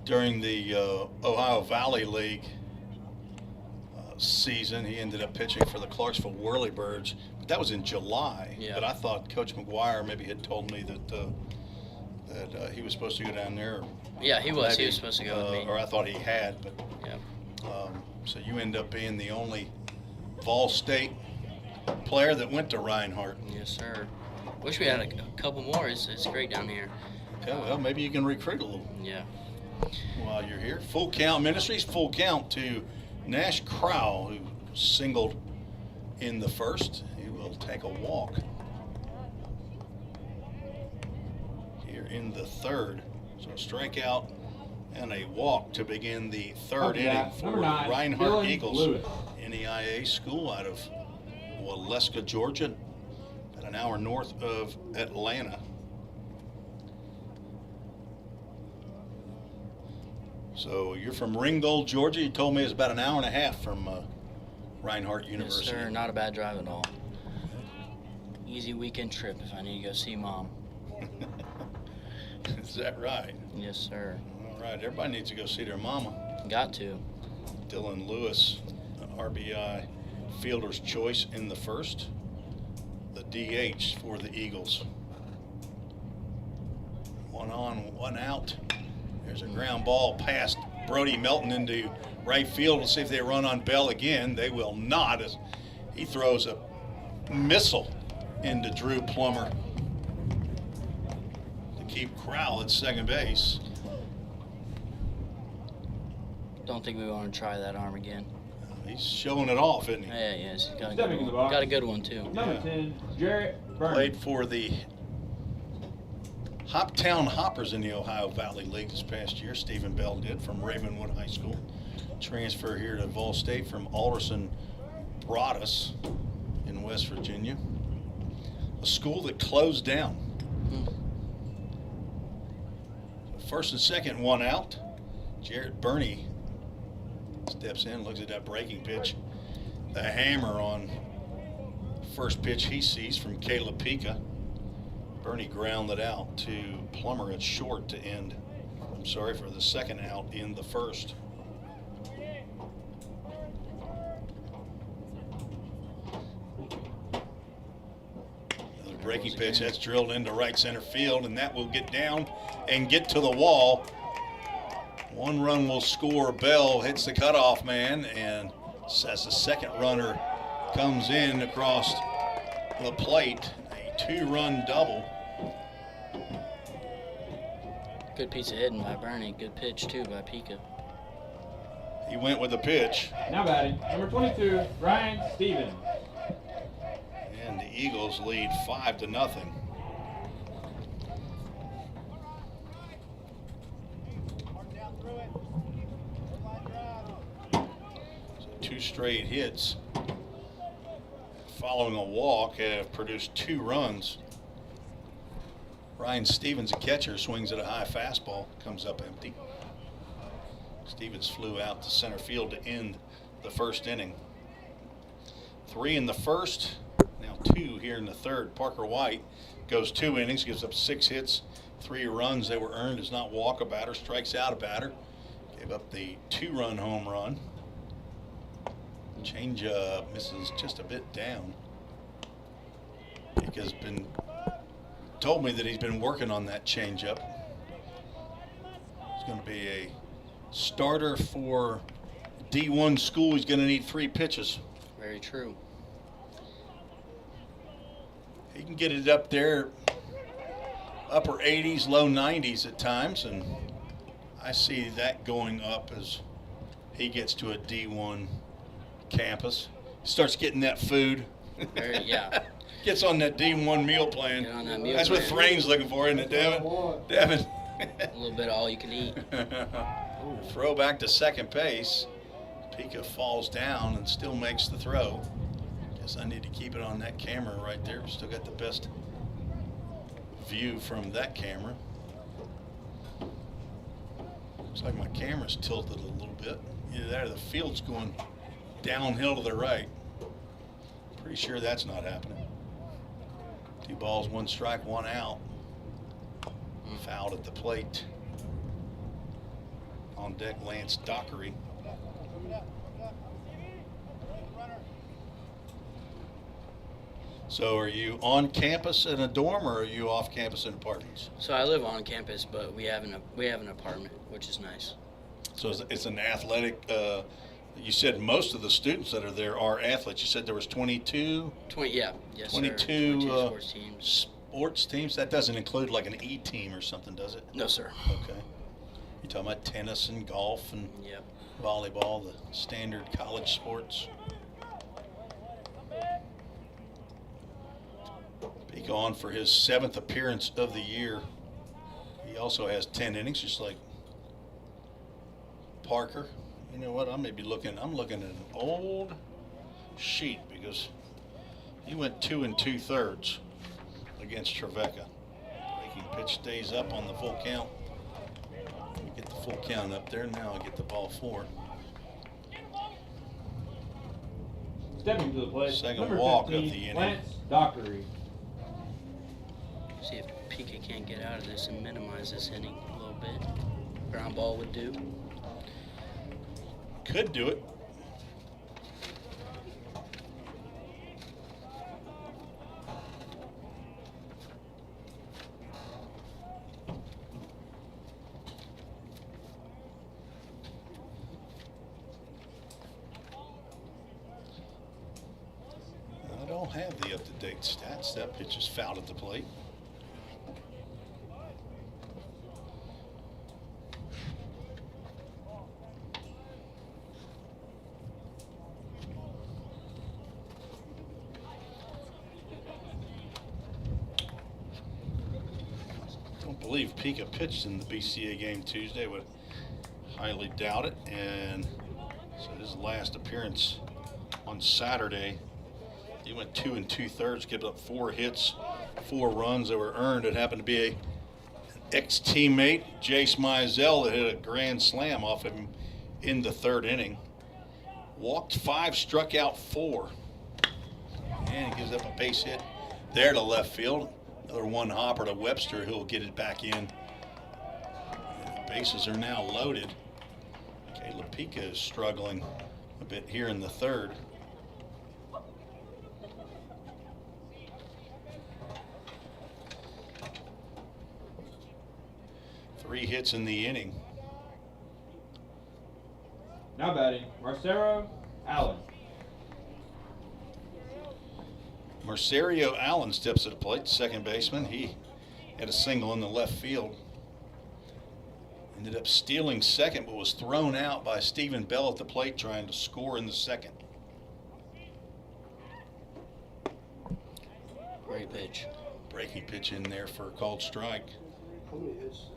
during the Ohio Valley League season. He ended up pitching for the Clarksville Whirlybirds, but that was in July. Yeah. But I thought Coach McGuire maybe had told me that that he was supposed to go down there. Yeah, he was. Maybe, He was supposed to go with me. Or I thought he had, but Yeah. so you end up being the only Vol State player that went to Reinhardt. Yes, sir. Wish we had a couple more. It's great down here. Yeah, well, maybe you can recruit a little Yeah. while you're here. Full Count Ministries, full count to Nash Crowell, who singled in the first. He will take a walk here in the third. So a strikeout and a walk to begin the third inning for Number 9, Reinhardt Dylan Eagles. Lewis. NEIA school out of Waleska, Georgia, about an hour north of Atlanta. So you're from Ringgold, Georgia. You told me it's about an hour and a half from Reinhardt University. Yes, sir. Not a bad drive at all. Easy weekend trip if I need to go see Mom. Is that right? Yes, sir. All right. Everybody needs to go see their mama. Got to. Dylan Lewis, RBI fielder's choice in the first. The DH for the Eagles. 1 on, 1 out. There's a ground ball past Brody Melton into right field. We'll see if they run on Bell again. They will not, as he throws a missile into Drew Plummer to keep Crowell at second base. Don't think we want to try that arm again. He's showing it off, isn't he? Yeah, he is. Got a Stepping good in the one. box. Got a good one too. Number Yeah. 10, Jarrett Burns. Played for the Hoptown Hoppers in the Ohio Valley League this past year. Stephen Bell did, from Ravenwood High School. Transfer here to Vol State from Alderson Broadus in West Virginia. A school that closed down. First and second, 1 out. Jarrett Burney steps in, looks at that breaking pitch. The hammer on first pitch he sees from Caleb Pika. Burney grounded out to Plummer at short to end. I'm sorry, for the second out in the first. Another breaking pitch that's drilled into right center field, and that will get down and get to the wall. 1 run will score. Bell hits the cutoff man, and as the second runner comes in across the plate, a 2-run double. Good piece of hitting by Bernie. Good pitch too by Pika. He went with the pitch, Now batting, number 22, Ryan Stevens. and the Eagles lead 5-0. So 2 straight hits following a walk have produced 2 runs. Ryan Stevens, a catcher, swings at a high fastball, comes up empty. Stevens flew out to center field to end the first inning. 3 in the first, now 2 here in the third. Parker White goes 2 innings, gives up 6 hits, 3 runs. They were earned, does not walk a batter, strikes out a batter. Gave up the 2-run home run. Changeup misses just a bit down. Pika's been told me that he's been working on that changeup. He's going to be a starter for D1 school. He's going to need 3 pitches. Very true. He can get it up there, upper 80s, low 90s at times, and I see that going up as he gets to a D1 campus. He starts getting that food. Very, yeah. Gets on that D1 meal plan. Get on that meal That's what plan. Thrain's looking for, isn't it, Devin? Devin. A little bit of all you can eat. Throw back to second base. Pika falls down and still makes the throw. Guess I need to keep it on that camera right there. We still got the best view from that camera. Looks like my camera's tilted a little bit. Either that or the field's going downhill to the right. Pretty sure that's not happening. 2 balls, 1 strike, 1 out. Fouled at the plate. On deck, Lance Dockery. So are you on campus in a dorm or are you off campus in apartments? So I live on campus, but we have an apartment, which is nice. So it's an athletic, you said most of the students that are there are athletes. You said there was 22 Yeah, yes, 22, sir. 22 sports teams. sports teams? That doesn't include like an E team or something, does it? No, sir. Okay. You're talking about tennis and golf and Yep. volleyball, the standard college sports. Peak on for his 7th appearance of the year. He also has 10 innings, just like Parker. You know what? I'm looking at an old sheet because he went 2 2/3 against Trevecca. Breaking pitch stays up on the full count. We get the full count up there. Now I get the ball 4. Stepping to the plate, Second number walk of 15, the inning. Lance Dockery. See if Pika can't get out of this and minimize this inning a little bit. Ground ball would do. Could do it. I don't have the up-to-date stats. That pitch is fouled at the plate. Don't believe Pika pitched in the BCA game Tuesday. Would highly doubt it. And so his last appearance on Saturday, he went 2 2/3, gave up 4 hits, 4 runs that were earned. It happened to be an ex-teammate, Jace Mizell, that hit a grand slam off him in the 3rd inning. Walked 5, struck out 4. And he gives up a base hit there to left field. Another one hopper to Webster, who will get it back in. And the bases are now loaded. Caleb Pika is struggling a bit here in the 3rd. Three hits in the inning. Now batting, Marcelo Allen. Mercerio Allen steps to the plate, second baseman. He had a single in the left field. Ended up stealing second, but was thrown out by Stephen Bell at the plate trying to score in the 2nd. Great pitch. Breaking pitch in there for a called strike. How many hits?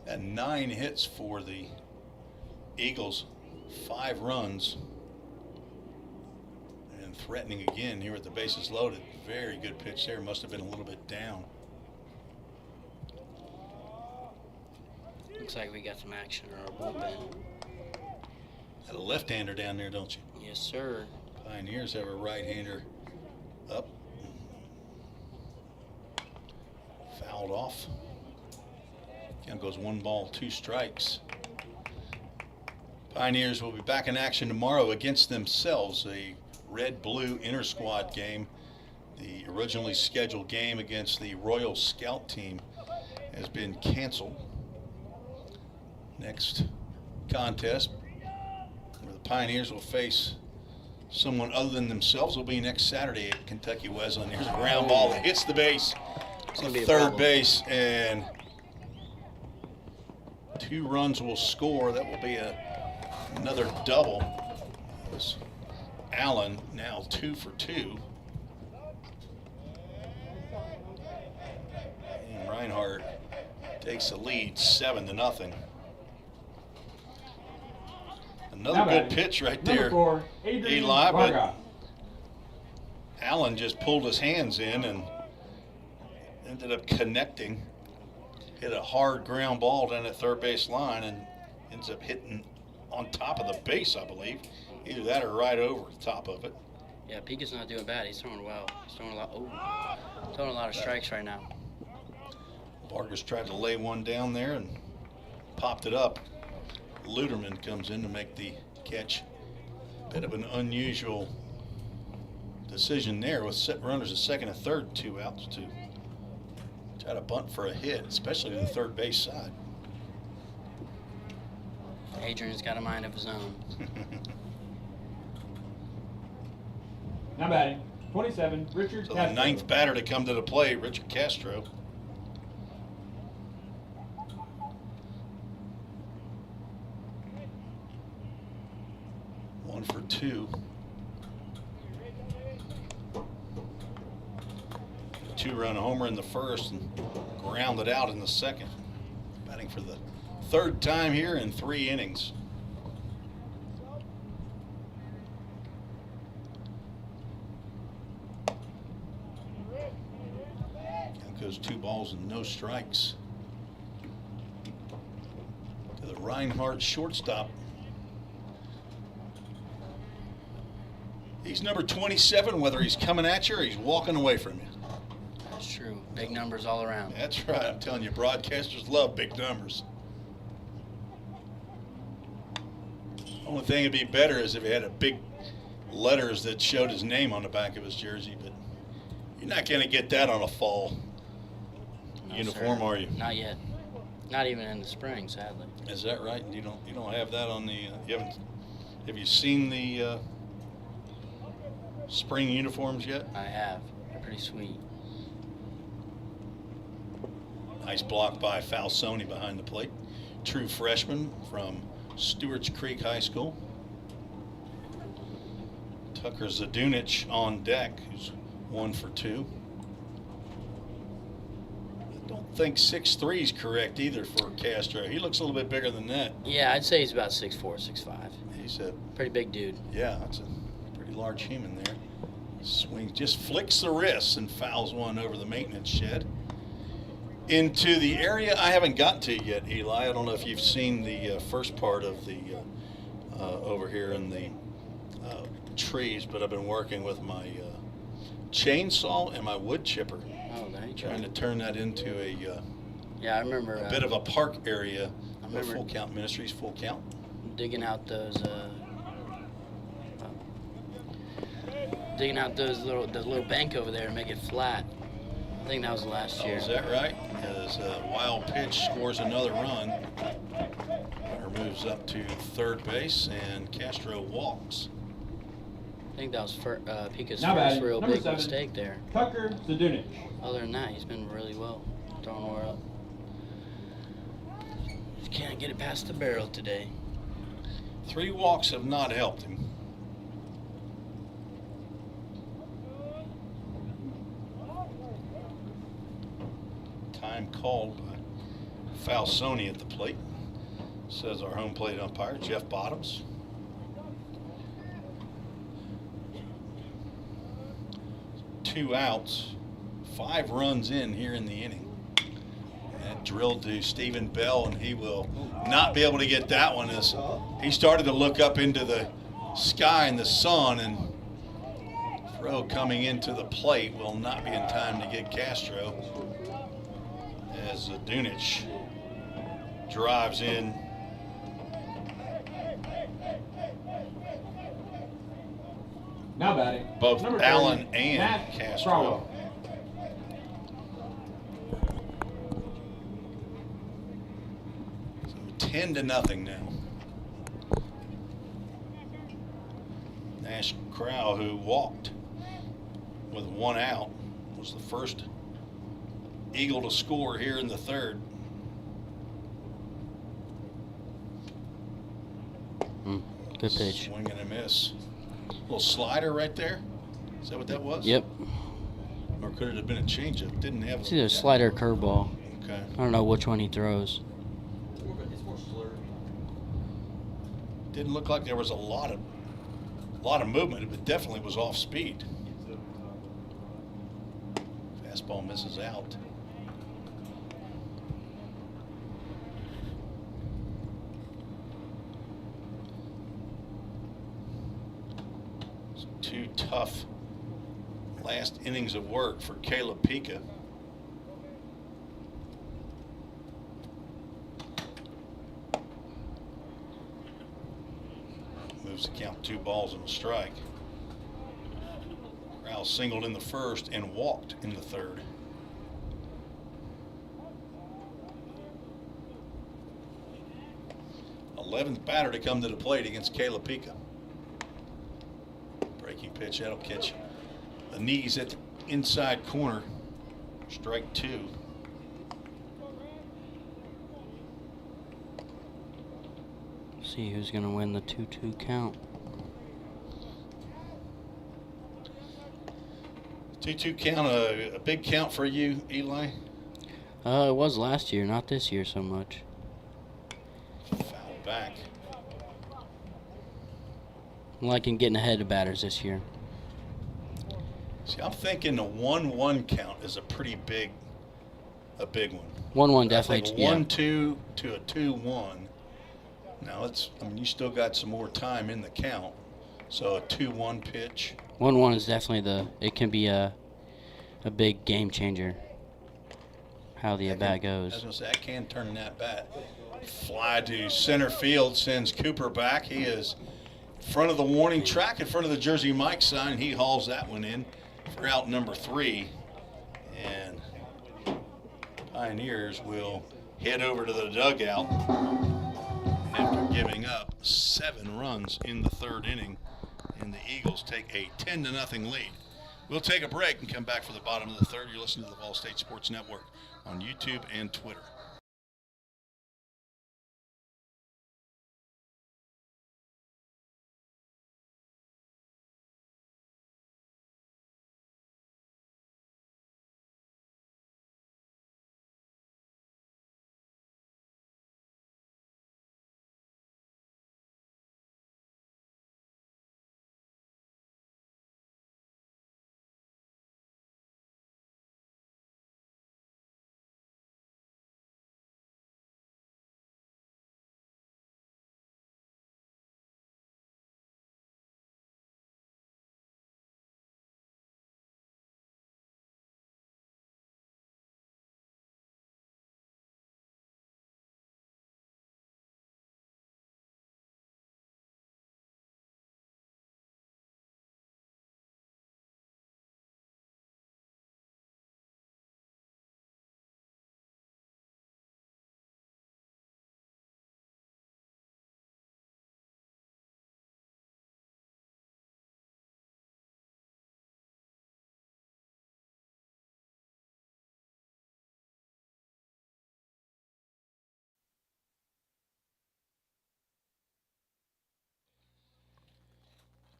Had 9 hits for the Eagles, 5 runs. And threatening again here with the bases loaded. Very good pitch there. Must have been a little bit down. Looks like we got some action in our bullpen. Had a left-hander down there, don't you? Yes, sir. Pioneers have a right-hander up. Fouled off. Count goes 1 ball, 2 strikes. Pioneers will be back in action tomorrow against themselves. A red-blue inter-squad game. The originally scheduled game against the Royal Scout team has been canceled. Next contest, where the Pioneers will face someone other than themselves, will be next Saturday at Kentucky Wesleyan. Here's a ground ball that hits the base. It's gonna be a Third problem. base, and 2 runs will score. That will be another double. This Allen now 2 for 2. And Reinhardt takes the lead 7-0. Another Now good batting, pitch right number there, 4, Adrian Eli, but Varga. Allen just pulled his hands in and ended up connecting. Hit a hard ground ball down at third base line and ends up hitting on top of the base, I believe. Either that or right over the top of it. Yeah, Pika's not doing bad. He's throwing well. He's throwing a lot. Throwing a lot of strikes right now. Vargas tried to lay one down there and popped it up. Luderman comes in to make the catch Bit of an unusual decision there with runners at second and third, 2 outs to try to bunt for a hit, especially to the third base side. Adrian's got a mind of his own. Now batting, 27, Richard So Castro. the ninth batter to come to the plate, Richard Castro. One for 2. 2-run homer in the first and grounded out in the second. Batting for the third time here in 3 innings. Now goes 2 balls and no strikes to the Reinhardt shortstop. He's number 27, whether he's coming at you or he's walking away from you. That's true. Big numbers all around. That's right. I'm telling you, broadcasters love big numbers. Only thing it'd be better is if he had a big letters that showed his name on the back of his jersey, but you're not going to get that on a fall No, uniform, sir. are you? Not yet. Not even in the spring, sadly. Is that right? You don't have that on the. Have you seen the spring uniforms yet? I have. They're pretty sweet. Nice block by Falsoni behind the plate. True freshman from Stewart's Creek High School. Tucker Zadunich on deck, who's 1 for 2. I don't think 6'3" is correct either for Castro. He looks a little bit bigger than that. Yeah, I'd say he's about 6'4", 6'5". He's a Pretty big dude. Yeah, that's a pretty large human there. Swings, just flicks the wrists and fouls one over the maintenance shed. Into the area I haven't gotten to yet, Eli. I don't know if you've seen the first part of the over here in the trees, but I've been working with my chainsaw and my wood chipper, Oh, there you trying go. to turn that into a Yeah, I remember. a bit of a park area. I remember- Full Count Ministries, Full Count. digging out those the little bank over there to make it flat. I think that was last Oh, year. is that right? As Wild Pitch scores another run. Runner moves up to third base, and Castro walks. I think that was Pika's Now first batting, real number big 7. mistake there. Tucker Zadunich. Other than that, he's been really well throwing her up. Just can't get it past the barrel today. 3 walks have not helped him. Time called by Falsoni at the plate, says our home plate umpire, Jeff Bottoms. Two outs, 5 runs in here in the inning. That drilled to Stephen Bell, and he will not be able to get that one as he started to look up into the sky and the sun, and throw coming into the plate will not be in time to get Castro as Zadunich drives in. Now batting, Both number 30, Allen and Matt Castro. Crowell. So 10-0 now. Nash Crow, who walked with 1 out, was the first Eagle to score here in the third. Good pitch. Swing and a miss. Little slider right there. Is that what that was? Yep. Or could it have been a changeup? Didn't have It's either a slider or curveball. Okay. I don't know which one he throws. It's more slurred. Didn't look like there was a lot of movement, but definitely was off speed. Fastball misses out. So 2 tough last innings of work for Caleb Pika. Moves the count 2 balls and a strike. Corral singled in the first and walked in the third. Eleventh batter to come to the plate against Caleb Pika. Breaking pitch, that'll catch the knees at the inside corner. Strike 2. See who's going to win the 2-2 count. 2-2 count, a big count for you, Eli? It was last year, not this year so much. Foul back. I'm liking getting ahead of batters this year. See, I'm thinking the 1-1 count is a big one. 1-1 definitely. I think 1-2 to a 2-1. Now you still got some more time in the count. So a 2-1 pitch. 1-1 is definitely it can be a big game changer. How the at-bat I was goes. going to say, I can turn that bat. Fly to center field sends Cooper back. He is in front of the warning track, in front of the Jersey Mike sign. He hauls that one in for out number 3. And Pioneers will head over to the dugout after giving up 7 runs in the third inning. And the Eagles take a 10-0 lead. We'll take a break and come back for the bottom of the third. You're listening to the Vol State Sports Network on YouTube and Twitter.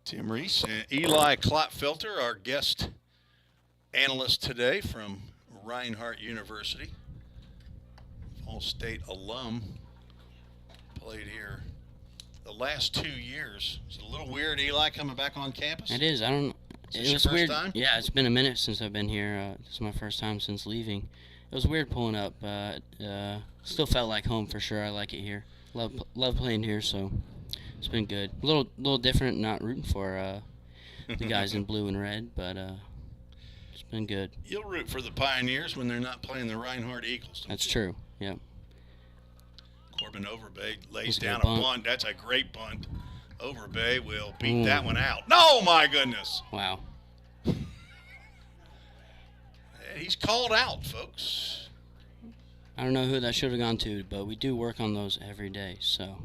Tim Reese and Eli Klotfelter, our guest analyst today from Reinhardt University. All State alum. Played here the last 2 years. It's a little weird, Eli, coming back on campus. It is. It this was your first weird. time? Yeah, it's been a minute since I've been here. This is my first time since leaving. It was weird pulling up, but still felt like home for sure. I like it here. Love playing here, so it's been good. A little different, not rooting for the guys in blue and red, but it's been good. You'll root for the Pioneers when they're not playing the Reinhardt Eagles. That's true. Yep. Corbin Overbay lays That's a down good a bunt. bunt. That's a great bunt. Overbay will beat that one out. No, my goodness. Wow. He's called out, folks. I don't know who that should have gone to, but we do work on those every day, so.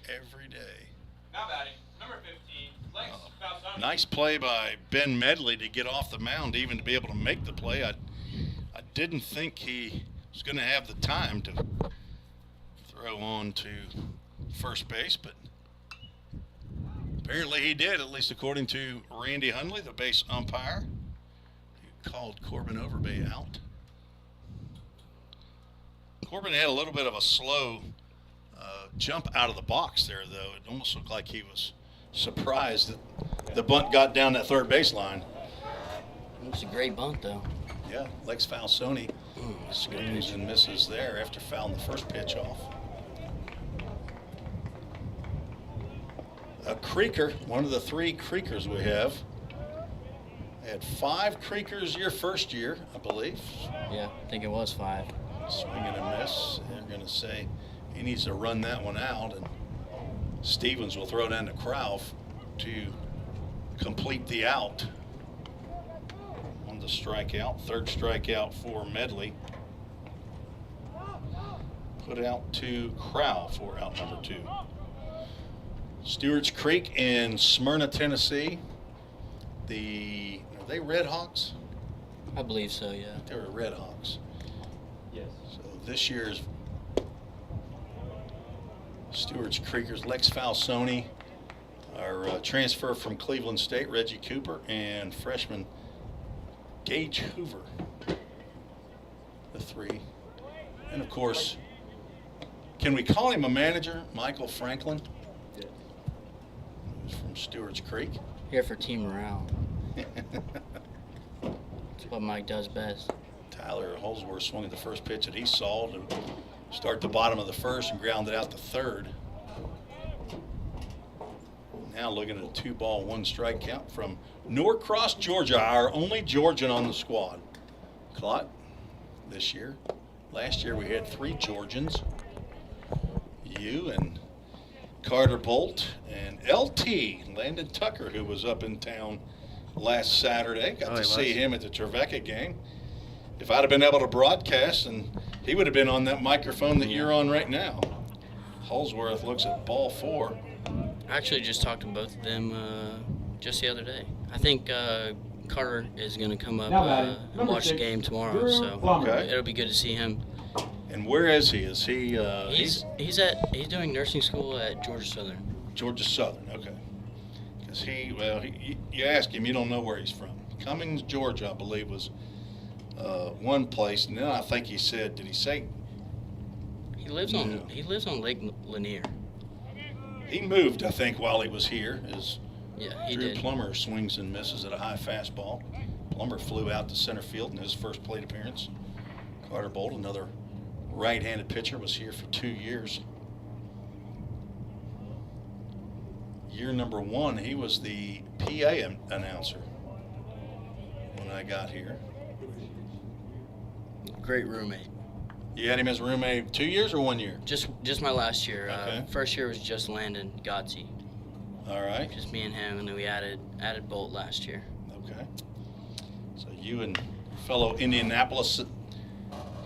Every day. Now batting, number 15, Lex Falsoni. Nice play by Ben Medley to get off the mound, even to be able to make the play. I didn't think he was going to have the time to throw on to first base, but apparently he did, at least according to Randy Hundley, the base umpire. He called Corbin Overbay out. Corbin had a little bit of a slow jump out of the box there, though. It almost looked like he was surprised that the bunt got down that third baseline. It was a great bunt, though. Yeah, Lex Falsoni swings and misses there after fouling the first pitch off. A creeker, one of the 3 creekers we have. Had 5 creekers your first year, I believe. Yeah, I think it was 5. Swing and a miss. They're going to say he needs to run that one out. And Stevens will throw down to Krauf to complete the out on the strikeout. Third strikeout for Medley. Put out to Krauf for out number 2. Stewart's Creek in Smyrna, Tennessee. Are they Red Hawks? I believe so, yeah. They were Red Hawks. Yes. So this year's Stewart's Creekers, Lex Falsoni, our transfer from Cleveland State, Reggie Cooper, and freshman Gage Hoover, the 3. And of course, can we call him a manager, Michael Franklin? Yes. Who's from Stewart's Creek. Here for team morale. That's what Mike does best. Tyler Holsworth swung at the first pitch that he saw to start the bottom of the first and grounded out the third. Now looking at a 2-ball, 1-strike count from Norcross, Georgia, our only Georgian on the squad. Clot this year. Last year we had 3 Georgians. You and Carter Bolt and LT, Landon Tucker, who was up in town last Saturday. Got to see him at the Trevecca game. If I'd have been able to broadcast, and he would have been on that microphone that you're on right now. Holsworth looks at ball 4. I actually just talked to both of them just the other day. I think Carter is going to come up and watch the game tomorrow, so it'll be good to see him. And where is he? Is he? He's doing nursing school at Georgia Southern. Georgia Southern, okay. Because you ask him, you don't know where he's from. Cummings, Georgia, I believe, was one place, and then I think he said, did he say? He lives on Lake Lanier. He moved, I think, while he was here. He Drew did. Plummer swings and misses at a high fastball. Plummer flew out to center field in his first plate appearance. Carter Bolt, another right-handed pitcher, was here for 2 years. Year number 1, he was the PA announcer when I got here. Great roommate. You had him as a roommate 2 years or 1 year? Just my last year. Okay. First year was just Landon Godsey. All right. Just me and him, and then we added Bolt last year. Okay. So you and fellow Indianapolis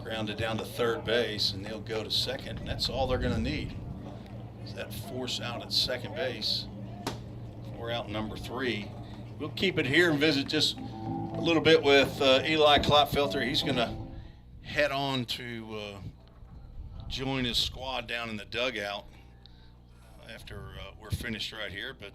grounded down to third base, and they'll go to second, and that's all they're going to need. Is that force out at second base. 4 out number 3. We'll keep it here and visit just a little bit with Eli Klopfelter. He's going to head on to join his squad down in the dugout after we're finished right here. But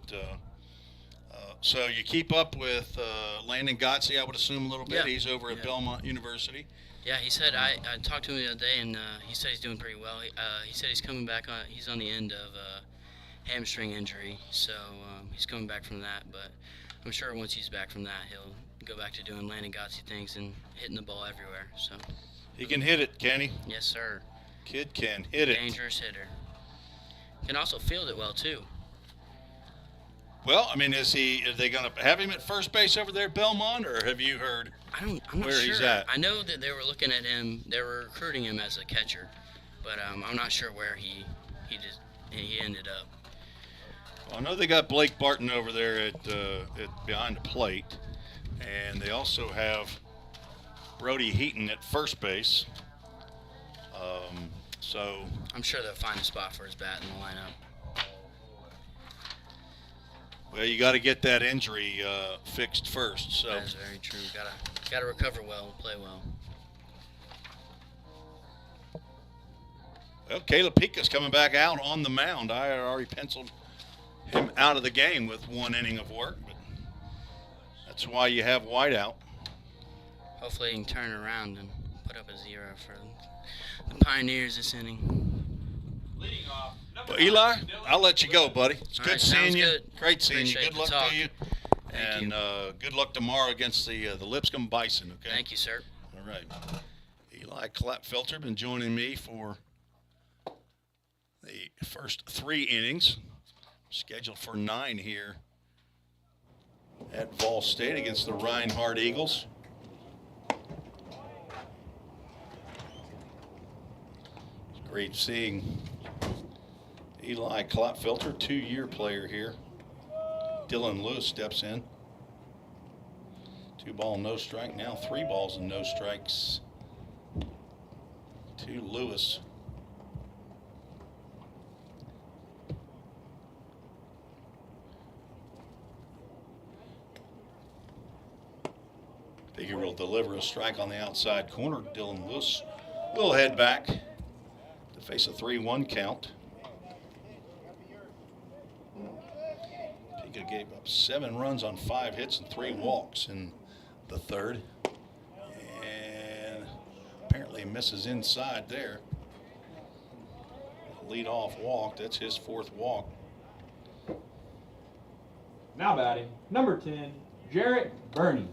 so you keep up with Landon Godsey, I would assume, a little bit. Yeah. He's over at Belmont University. Yeah, he said I talked to him the other day, and he said he's doing pretty well. He said he's coming back on. He's on the end of a hamstring injury, so he's coming back from that. But I'm sure once he's back from that, he'll go back to doing Landon Godsey things and hitting the ball everywhere. So He can hit it, can he? yes, sir. Kid can hit it. Dangerous hitter. Can also field it well too. Well, I mean, are they going to have him at first base over there at Belmont, or have you heard I'm not where sure. he's at? I know that they were looking at him. They were recruiting him as a catcher, but I'm not sure where he ended up. Well, I know they got Blake Barton over there at behind the plate, and they also have Brody Heaton at first base. So I'm sure they'll find a spot for his bat in the lineup. well, you got to get that injury fixed first. So That is very true. Gotta recover well and play well. well, Caleb Pica's coming back out on the mound. I had already penciled him out of the game with 1 inning of work, but that's why you have White out. Hopefully he can turn around and put up a 0 for the Pioneers this inning. Leading off, number Well, Eli, 9, Dylan I'll let you go, buddy. It's All good right, seeing sounds you. good. Great seeing you. Appreciate Good the luck talk. to you. Thank And good luck tomorrow against the Lipscomb Bison, okay? Thank you, sir. All right. Eli Klapfelter been joining me for the first 3 innings. Scheduled for 9 here at Vol State against the Reinhardt Eagles. It's great seeing Eli Klotfelter, 2-year player here. Dylan Lewis steps in. 2 ball, no strike. Now 3 balls and no strikes to Lewis. Figure will deliver a strike on the outside corner. Dylan Lewis will head back to face a 3-1 count. Pika gave up 7 runs on 5 hits and 3 walks in the third. And apparently misses inside there. Lead-off walk. That's his 4th walk. Now batting, number 10, Jarrett Burney.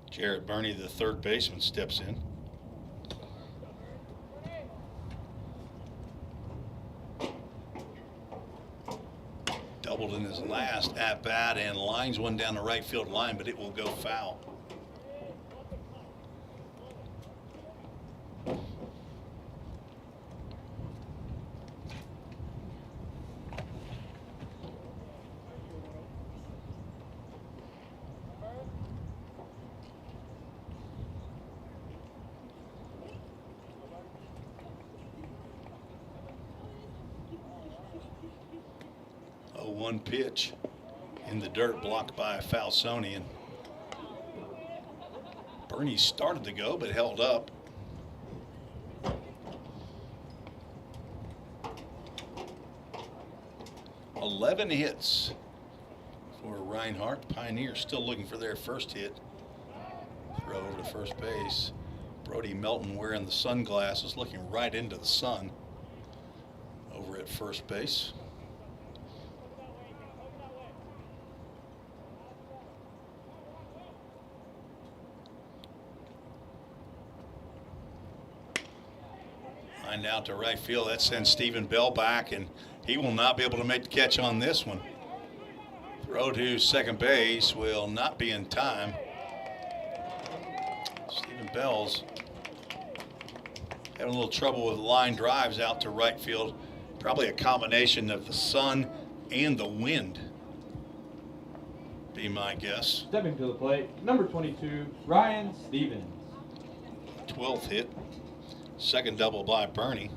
Jarrett Burney, the third baseman, steps in. Doubled in his last at-bat and lines one down the right field line, but it will go foul. One pitch in the dirt, blocked by Falsoni, and Burney started to go but held up. "11 hits for Reinhardt. Pioneers still looking for their first hit. Throw over to first base. Brody Melton wearing the sunglasses, looking right into the sun over at first base. Line out to right field. That sends Stephen Bell back, and he will not be able to make the catch on this one. Throw to second base will not be in time. Stephen Bell's having a little trouble with line drives out to right field. Probably a combination of the sun and the wind, be my guess. Stepping to the plate, number 22, Ryan Stevens. 12th hit. Second double by Burney.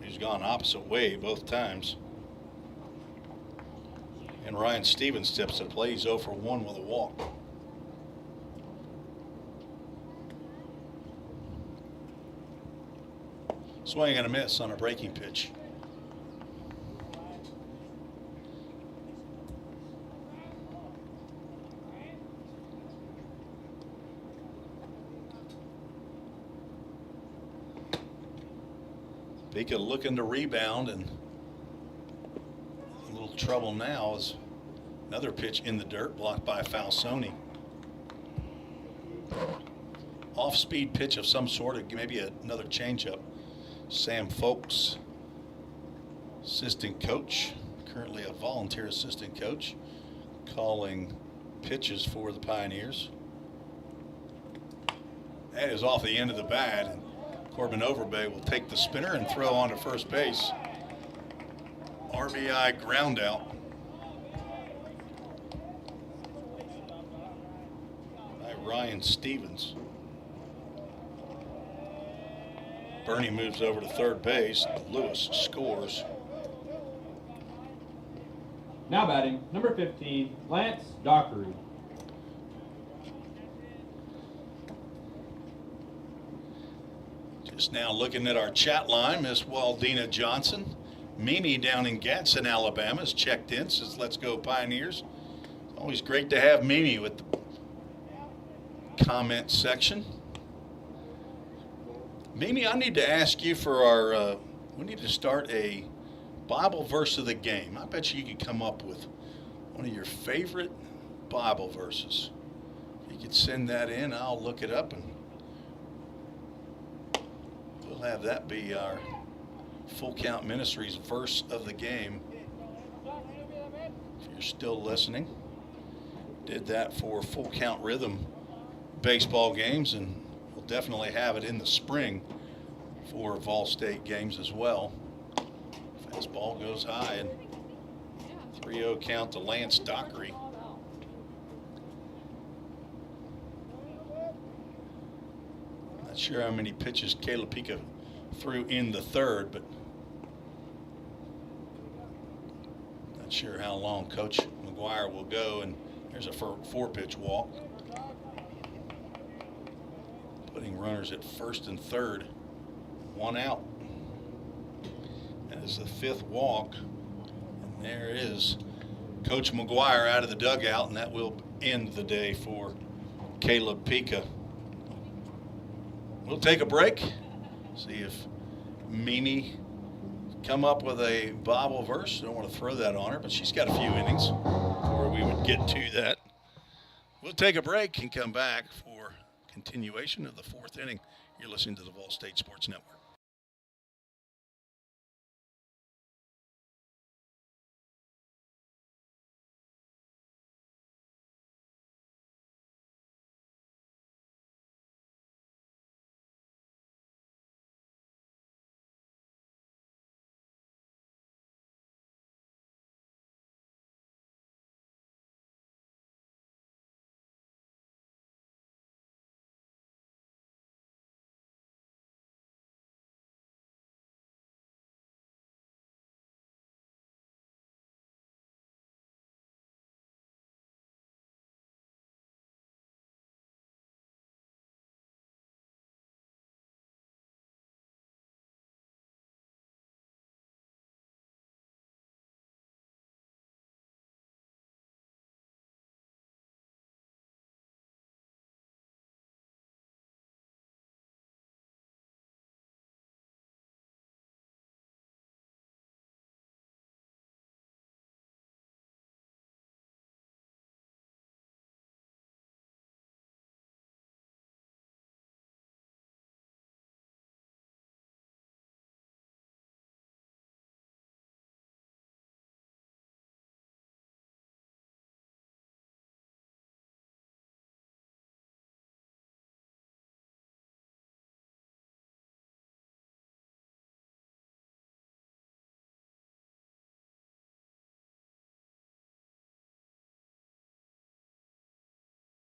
He's gone opposite way both times. And Ryan Stevens steps to play. He's 0 for 1 with a walk. Swing and a miss on a breaking pitch. Pika looking to rebound, and a little trouble now as another pitch in the dirt, blocked by Falsoni. Off-speed pitch of some sort, maybe another changeup. Sam Folks, assistant coach, currently a volunteer assistant coach, calling pitches for the Pioneers. That is off the end of the bat. And Corbin Overbay will take the spinner and throw on to first base. RBI ground out by Ryan Stevens. Burney moves over to third base. Lewis scores. Now batting, number 15, Lance Dockery. Just now looking at our chat line, Miss Waldina Johnson. Mimi down in Gadsden, Alabama, has checked in, says let's go Pioneers. It's always great to have Mimi with the comment section. Mimi, I need to ask you for our, we need to start a Bible verse of the game. I bet you could come up with one of your favorite Bible verses. If you could send that in, I'll look it up and we'll have that be our Full Count Ministries verse of the game. If you're still listening, did that for Full Count Rhythm baseball games, and we'll definitely have it in the spring for Vol State games as well. Fastball goes high, and 3-0 count to Lance Dockery. Not sure how many pitches Caleb Pica threw in the third, but not sure how long Coach McGuire will go. And there's a 4-pitch walk, putting runners at first and third, 1 out. That is the 5th walk, and there is Coach McGuire out of the dugout, and that will end the day for Caleb Pica. We'll take a break, see if Mimi come up with a Bible verse. Don't want to throw that on her, but she's got a few innings before we would get to that. We'll take a break and come back for continuation of the 4th inning. You're listening to the Vol State Sports Network.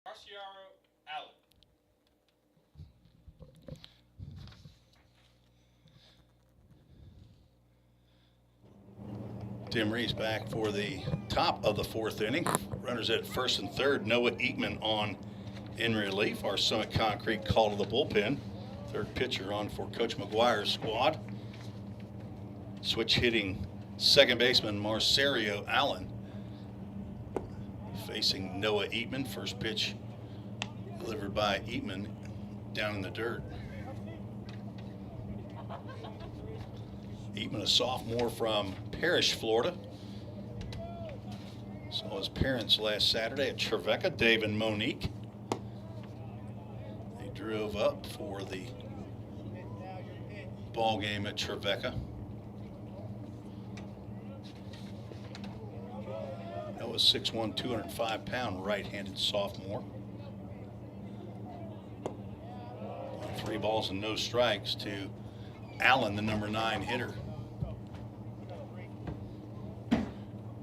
Marciaro Allen. Tim Reese back for the top of the 4th inning. Runners at first and third. Noah Eatman on in relief. Our Summit Concrete call to the bullpen. 3rd pitcher on for Coach McGuire's squad. Switch hitting 2nd baseman Marcerio Allen facing Noah Eatman. First pitch delivered by Eatman down in the dirt. Eatman, a sophomore from Parrish, Florida. Saw his parents last Saturday at Trevecca, Dave and Monique. They drove up for the ball game at Trevecca. That was 6'1", 205-pound right-handed sophomore. 3 balls and no strikes to Allen, the number 9 hitter.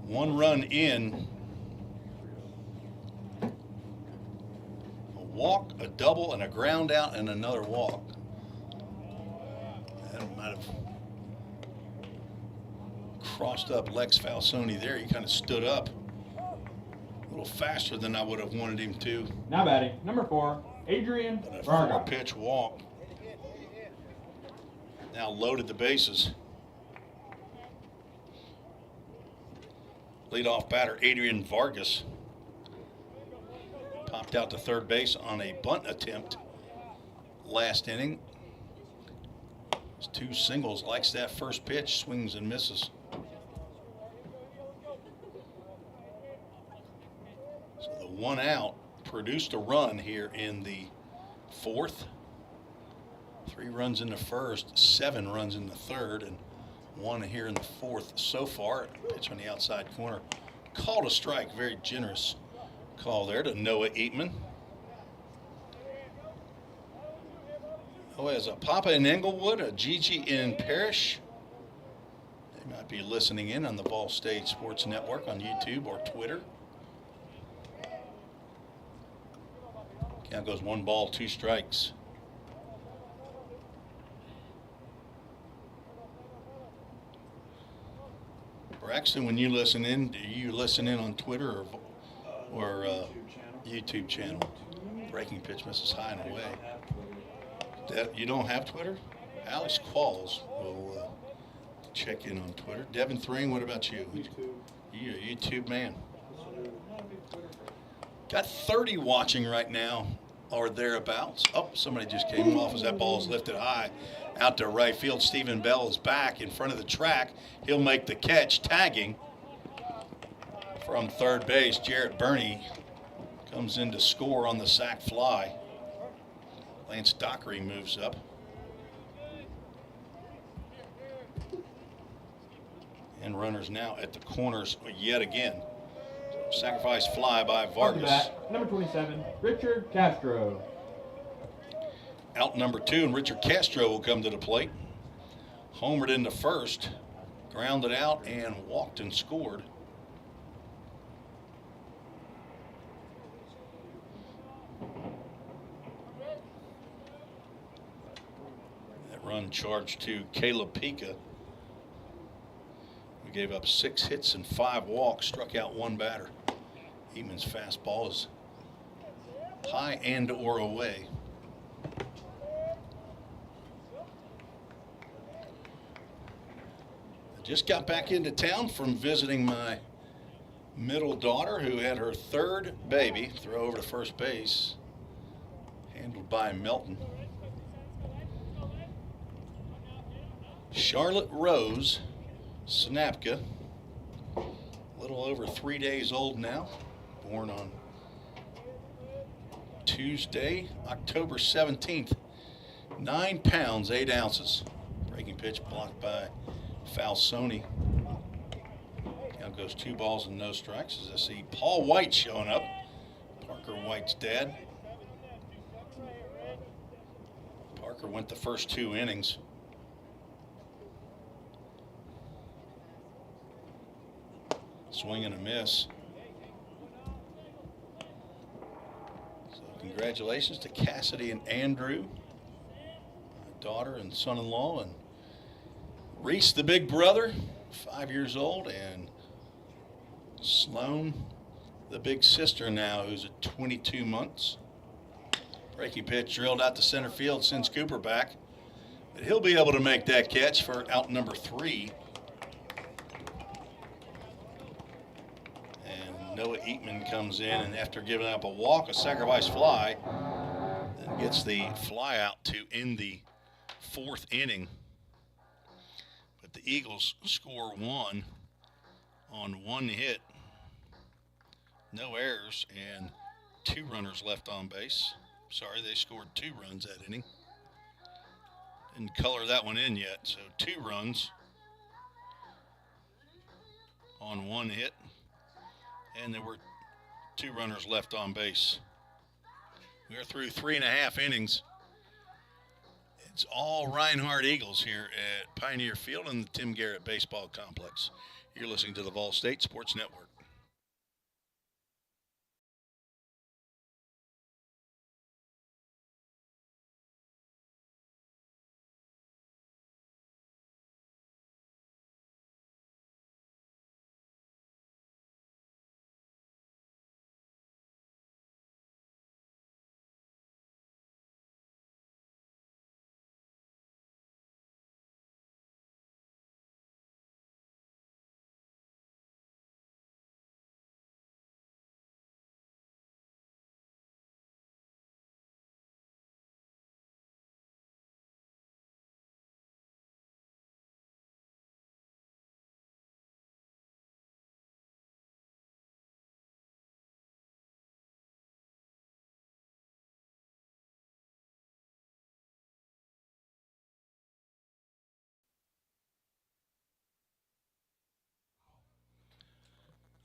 1 run in, a walk, a double, and a ground out, and another walk. That might have crossed up Lex Falsoni there. He kind of stood up a little faster than I would have wanted him to. Now batting, number 4, Adrian But a Varga. 4-pitch walk. Now loaded the bases. Leadoff batter Adrian Vargas popped out to 3rd base on a bunt attempt last inning. It's 2 singles, likes that first pitch, swings and misses. So the 1 out produced a run here in the 4th. 3 runs in the 1st, 7 runs in the 3rd, and 1 here in the 4th so far. Pitch on the outside corner. Called a strike. Very generous call there to Noah Eatman. Oh, there's a Papa in Englewood, a Gigi in Parrish. They might be listening in on the Ball State Sports Network on YouTube or Twitter. Count goes 1 ball, 2 strikes. Braxton, when you listen in, do you listen in on Twitter or YouTube channel? Breaking pitch misses high and away. You don't have Twitter? Alex Qualls will check in on Twitter. Devin Thring, what about you? You're a YouTube man. Got 30 watching right now or thereabouts. Oh, somebody just came off as that ball is lifted high out to right field. Stephen Bell is back in front of the track. He'll make the catch, tagging from third base. Jarrett Burney comes in to score on the sac fly. Lance Dockery moves up. And runners now at the corners yet again. Sacrifice fly by Vargas. Bat, number 27, Richard Castro. Out number 2, and Richard Castro will come to the plate. Homered into first, grounded out, and walked and scored. That run charged to Caleb Pika. We gave up 6 hits and 5 walks, struck out 1 batter. Eamon's fastball is high and or away. I just got back into town from visiting my middle daughter who had her 3rd baby. Throw over to first base, handled by Melton. Charlotte Rose Snapka, a little over 3 days old now. Born on Tuesday, October 17th. 9 pounds, 8 ounces. Breaking pitch blocked by Falsoni. Count goes 2 balls and no strikes as I see Paul White showing up. Parker White's dad. Parker went the first 2 innings. Swing and a miss. Congratulations to Cassidy and Andrew, my daughter and son-in-law, and Reese, the big brother, 5 years old, and Sloan, the big sister now, who's at 22 months. Breaking pitch drilled out to center field, sends Cooper back, but he'll be able to make that catch for out number 3. Noah Eatman comes in, and after giving up a walk, a sacrifice fly, then gets the fly out to end the 4th inning. But the Eagles score 1 on 1 hit, no errors, and 2 runners left on base. Sorry, they scored 2 runs that inning. Didn't color that one in yet, so 2 runs on 1 hit. And there were 2 runners left on base. We are through 3.5 innings. It's all Reinhardt Eagles here at Pioneer Field and the Tim Garrett Baseball Complex. You're listening to the Ball State Sports Network.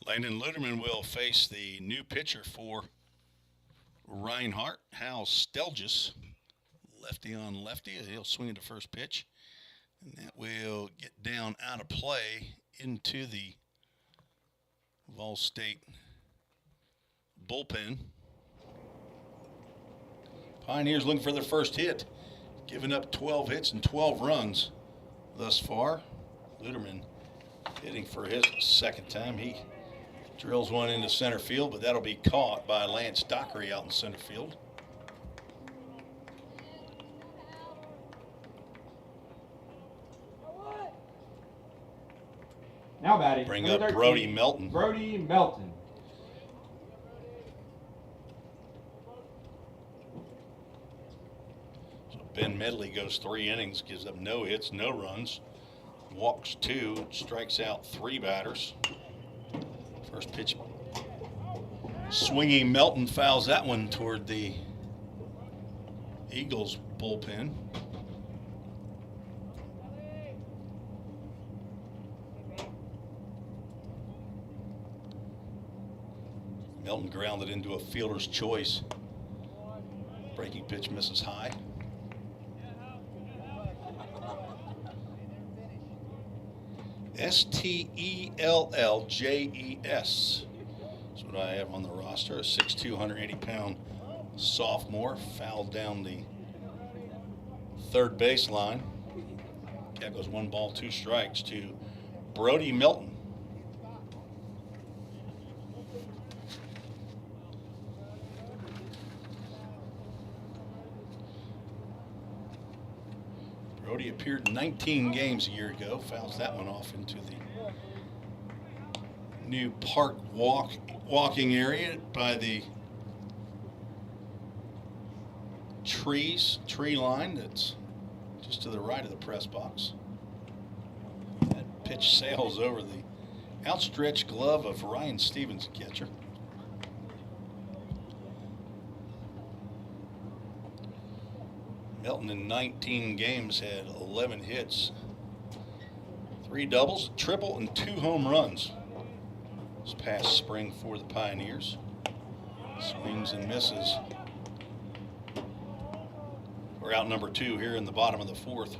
Landon Luderman will face the new pitcher for Reinhardt, Hal Stelgis, Lefty on lefty. He'll swing at the first pitch. And that will get down out of play into the Vol State bullpen. Pioneers looking for their first hit, giving up 12 hits and 12 runs thus far. Luderman hitting for his second time. He drills one into center field, but that'll be caught by Lance Dockery out in center field. Now batting. Bring number up 13, Brody Melton. Brody Melton. So Ben Medley goes 3 innings, gives up no hits, no runs, walks 2, strikes out 3 batters. First pitch, swinging Melton fouls that one toward the Eagles bullpen. Melton grounded into a fielder's choice. Breaking pitch misses high. Stelljes. That's what I have on the roster. A 6'2", 180-pound sophomore fouled down the third base line. That goes 1 ball, 2 strikes to Brody Melton. Brody appeared in 19 games a year ago. Fouls that one off into the new park walking area by the tree line that's just to the right of the press box. That pitch sails over the outstretched glove of Ryan Stevens, the catcher. Melton in 19 games had 11 hits, 3 doubles, a triple, and 2 home runs this past spring for the Pioneers. Swings and misses. We're out number 2 here in the bottom of the 4th.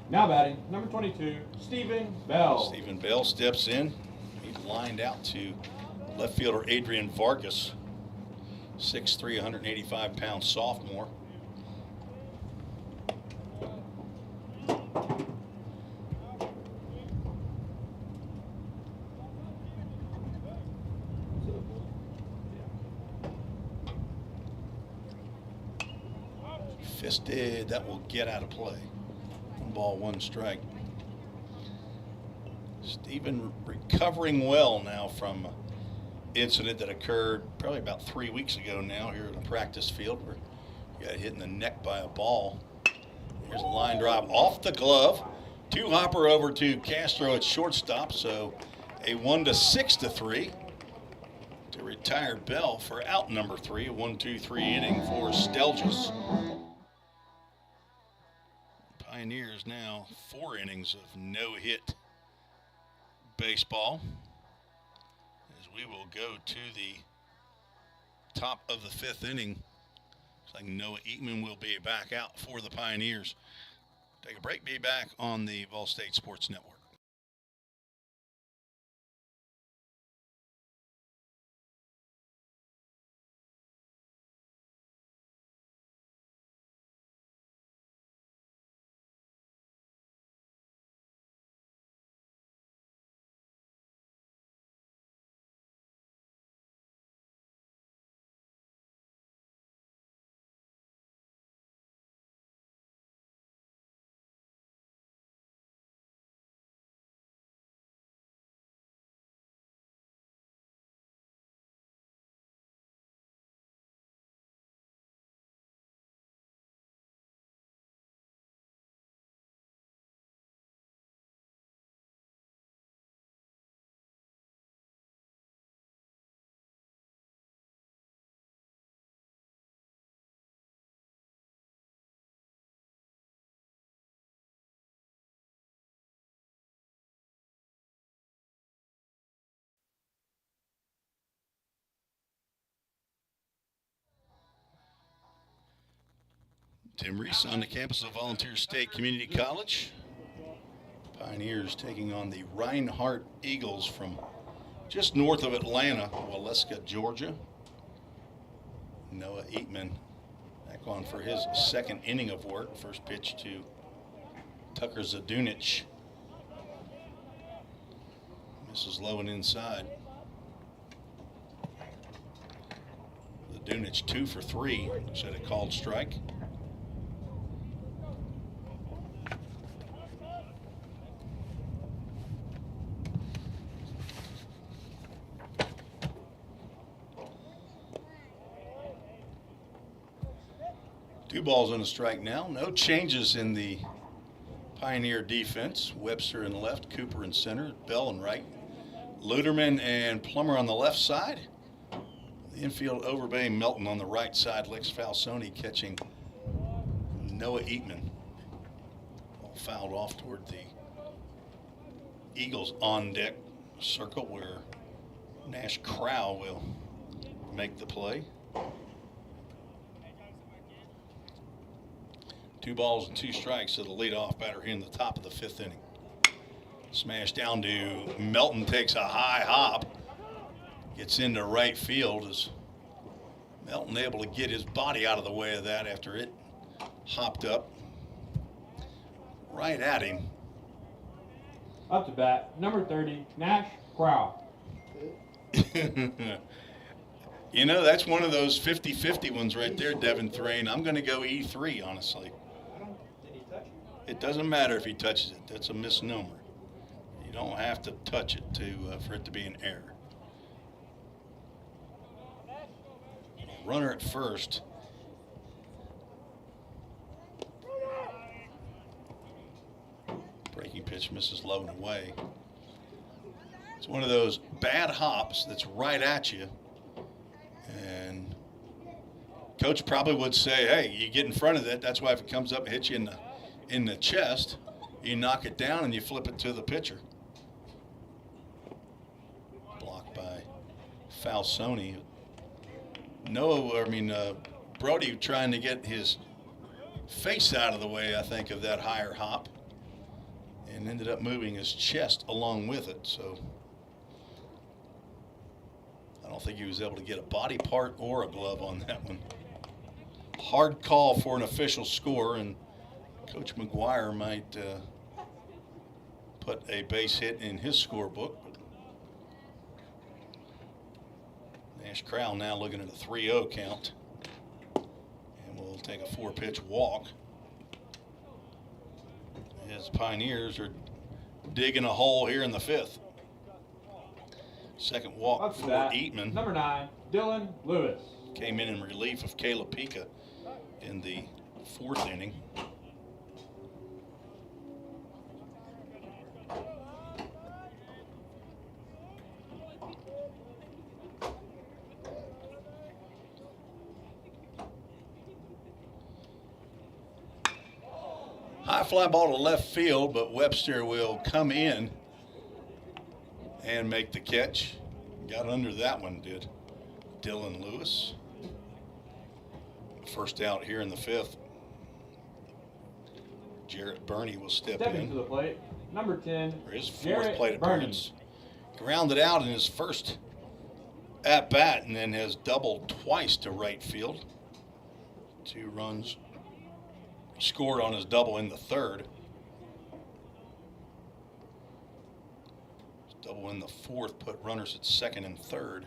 Now batting, number 22, Stephen Bell. Stephen Bell steps in. He's lined out to left fielder Adrian Vargas, 6'3", 185-pound sophomore. Fisted, that will get out of play. 1 ball, 1 strike. Stephen recovering well now from an incident that occurred probably about 3 weeks ago now here in a practice field where he got hit in the neck by a ball. Here's a line drive off the glove. 2-hopper over to Castro at shortstop, so a 1-6-3 to retire Bell for out number 3. A 1-2-3 inning for Stelljes. Pioneers now 4 innings of no-hit baseball as we will go to the top of the 5th inning. Looks like Noah Eatman will be back out for the Pioneers. Take a break, be back on the Vol State Sports Network. Tim Reese on the campus of Volunteer State Community College. Pioneers taking on the Reinhardt Eagles from just north of Atlanta, Waleska, Georgia. Noah Eatman back on for his second inning of work. First pitch to Tucker Zadunich. Misses low and inside. Zadunich 2 for 3. Set a called strike. Two balls and a strike now. No changes in the Pioneer defense. Webster in left, Cooper in center, Bell in right. Luderman and Plummer on the left side. The infield, Overbay, Melton on the right side. Lex Falsoni catching Noah Eatman. All fouled off toward the Eagles on deck circle where Nash Crow will make the play. 2 balls and 2 strikes to the leadoff batter here in the top of the 5th inning. Smash down to Melton, takes a high hop, gets into right field. Is Melton able to get his body out of the way of that after it hopped up right at him? Up to bat, number 30, Nash Crow. You know, that's one of those 50-50 ones right there, Devin Thrain. I'm going to go E3, honestly. Did he touch it? It doesn't matter if he touches it. That's a misnomer. You don't have to touch it for it to be an error. Runner at first. Breaking pitch misses low and away. It's one of those bad hops that's right at you. And coach probably would say, hey, you get in front of that. That's why if it comes up and hits you in the chest, you knock it down and you flip it to the pitcher. Blocked by Falsoni. Brody trying to get his face out of the way, I think, of that higher hop, and ended up moving his chest along with it. So I don't think he was able to get a body part or a glove on that one. Hard call for an official score, and Coach McGuire might put a base hit in his scorebook. Nash Crow now looking at a 3-0 count. And we'll take a 4-pitch walk. As Pioneers are digging a hole here in the 5th. Second walk Up to for bat, Eatman. number 9, Dylan Lewis. Came in relief of Caleb Pika in the 4th inning. High fly ball to left field, but Webster will come in and make the catch. Got under that one, did Dylan Lewis. First out here in the 5th. Jarrett Burney will step Stepping in. to the plate, number 10, For his 4th Jarrett plate Burney. appearance. Grounded out in his first at bat and then has doubled twice to right field. 2 runs scored on his double in the 3rd. His double in the 4th put runners at 2nd and 3rd.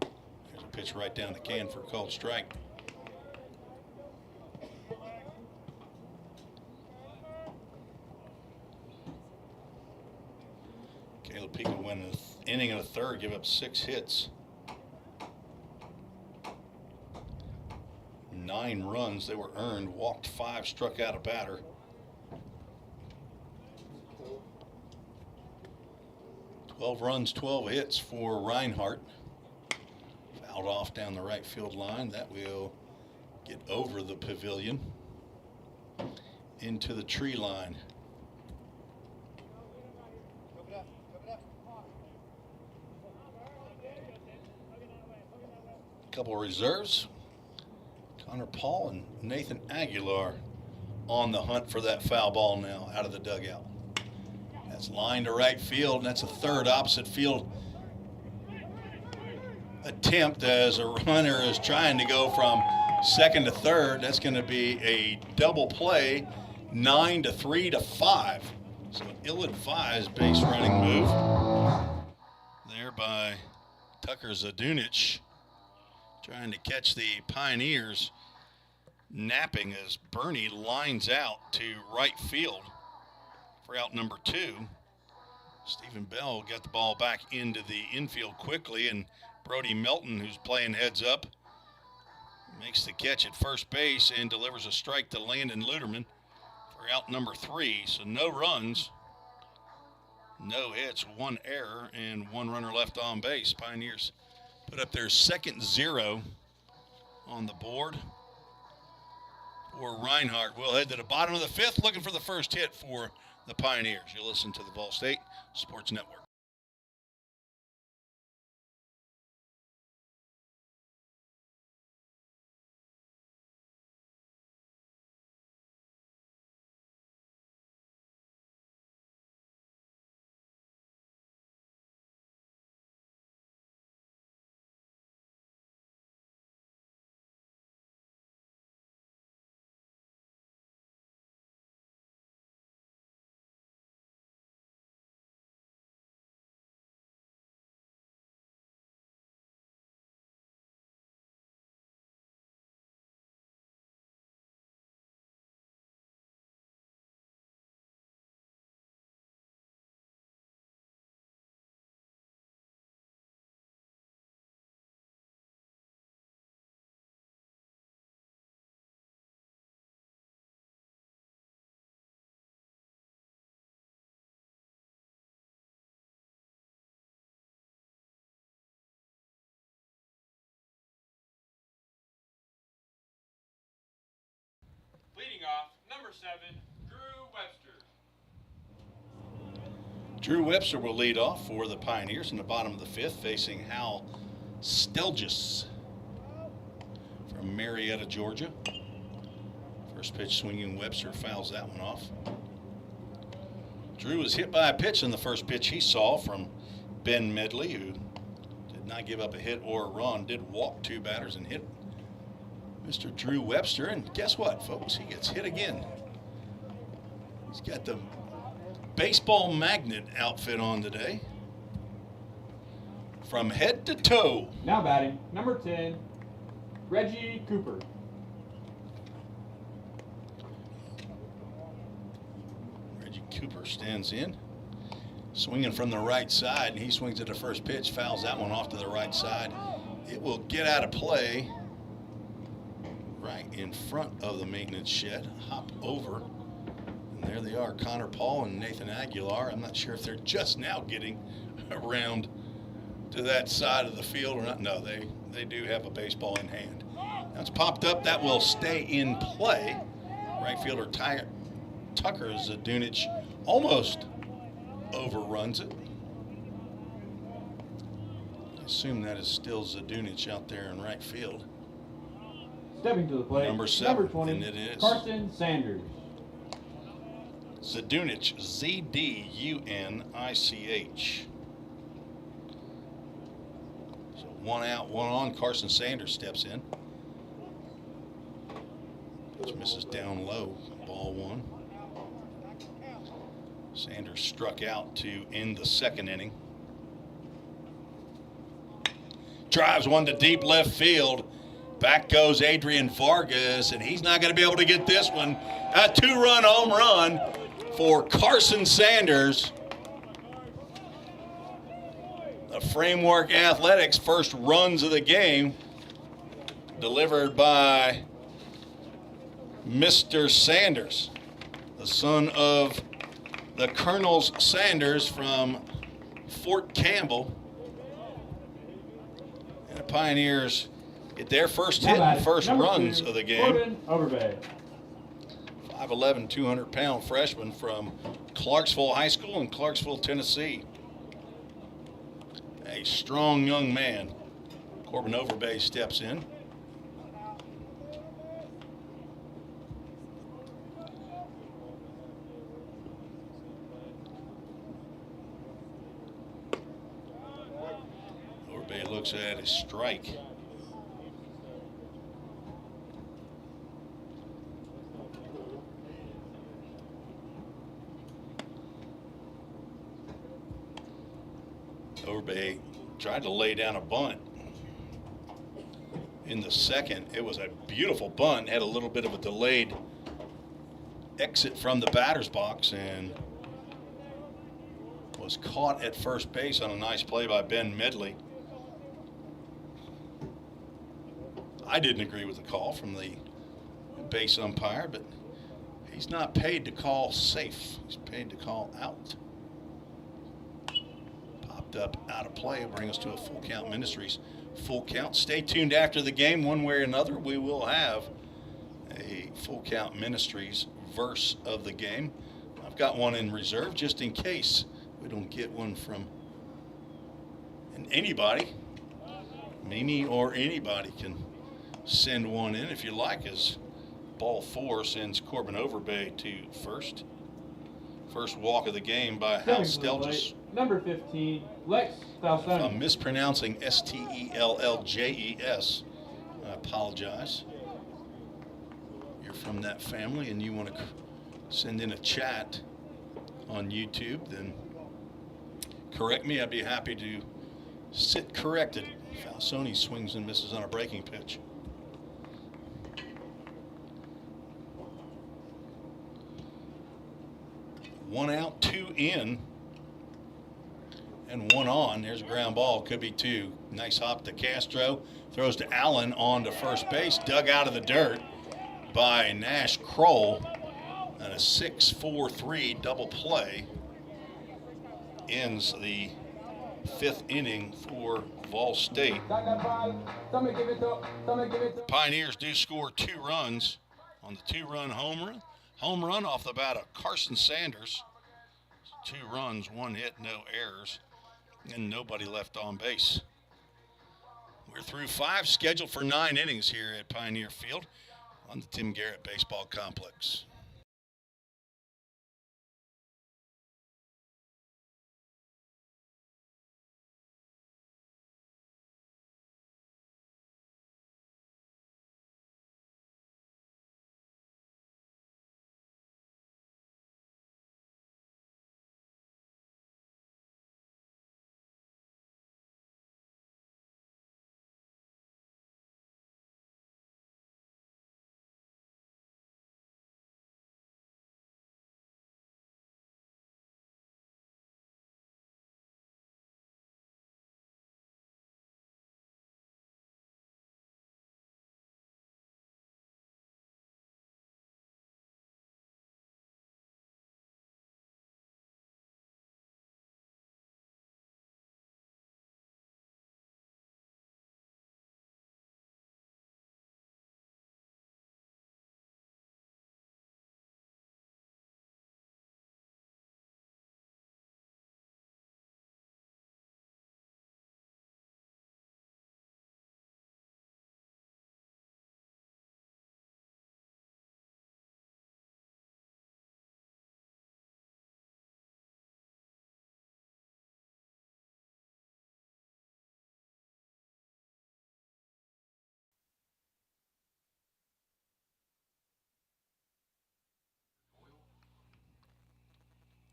There's a pitch right down the can for a called strike. Caleb Pika went an inning and a 3rd, give up 6 hits. 9 runs, they were earned, walked 5, struck out a batter. Twelve runs, 12 hits for Reinhardt. Fouled off down the right field line. That will get over the pavilion into the tree line. Couple of reserves. Connor Paul and Nathan Aguilar on the hunt for that foul ball now out of the dugout. That's line to right field, and that's a third opposite field attempt as a runner is trying to go from second to third. That's going to be a double play, 9-3 to 5. So an ill-advised base running move there by Tucker Zadunich, trying to catch the Pioneers napping as Bernie lines out to right field for out number 2. Stephen Bell got the ball back into the infield quickly, and Brody Melton, who's playing heads up, makes the catch at first base and delivers a strike to Landon Luderman for out number 3. So no runs, no hits, 1 error, and 1 runner left on base. Pioneers put up their second 0 on the board for Reinhardt. We'll head to the bottom of the 5th, looking for the first hit for the Pioneers. You'll listen to the Ball State Sports Network. Leading off, number 7, Drew Webster. Drew Webster will lead off for the Pioneers in the bottom of the 5th, facing Hal Stelgis from Marietta, Georgia. First pitch swinging, Webster fouls that one off. Drew was hit by a pitch in the first pitch he saw from Ben Medley, who did not give up a hit or a run, did walk 2 batters and hit Mr. Drew Webster. And guess what, folks? He gets hit again. He's got the baseball magnet outfit on today. From head to toe. Now batting, number 10, Reggie Cooper. Reggie Cooper stands in. Swinging from the right side, and he swings at the first pitch, fouls that one off to the right side. It will get out of play right in front of the maintenance shed, hop over, and there they are, Connor Paul and Nathan Aguilar. I'm not sure if they're just now getting around to that side of the field or not. No, they do have a baseball in hand. Now it's popped up. That will stay in play. Right fielder Tucker Zadunich almost overruns it. I assume that is still Zadunich out there in right field. Stepping to the plate, Number 7, number 20, and it is Carson Sanders. Zadunich, Z-D-U-N-I-C-H. So 1 out, 1 on. Carson Sanders steps in. Pitch misses down low, ball 1. Sanders struck out to end the 2nd inning. Drives one to deep left field. Back goes Adrian Vargas, and he's not going to be able to get this one. A 2-run home run for Carson Sanders. The Framework Athletics first runs of the game delivered by Mr. Sanders, the son of the Colonel's Sanders from Fort Campbell. And the Pioneers get their first hit and first runs of the game. 5'11", 200-pound freshman from Clarksville High School in Clarksville, Tennessee. A strong young man. Corbin Overbay steps in. looks at a strike. Overbay tried to lay down a bunt. In the second, it was a beautiful bunt, had a little bit of a delayed exit from the batter's box and was caught at first base on a nice play by Ben Medley. I didn't agree with the call from the base umpire, but he's not paid to call safe. He's paid to call out. Popped up out of play, bring us to a Full Count Ministries full count. Stay tuned after the game. One way or another, we will have a Full Count Ministries verse of the game. I've got one in reserve just in case we don't get one from anybody. Mimi or anybody can send one in if you like, as ball 4 sends Corbin Overbay to first. First walk of the game by House Stelgis. Number 15, Lex Stalsoni. If I'm mispronouncing Stelljes, I apologize. You're from that family and you want to send in a chat on YouTube, then correct me. I'd be happy to sit corrected. Falsoni swings and misses on a breaking pitch. One out, 2 in, and 1 on. There's a ground ball, could be 2. Nice hop to Castro. Throws to Allen on to first base. Dug out of the dirt by Nash Kroll. And a 6-4-3 double play ends the 5th inning for Vol State. Pioneers do score 2 runs on the 2-run home run. Home run off the bat of Carson Sanders. 2 runs, 1 hit, no errors, and nobody left on base. We're through 5, scheduled for 9 innings here at Pioneer Field on the Tim Garrett Baseball Complex.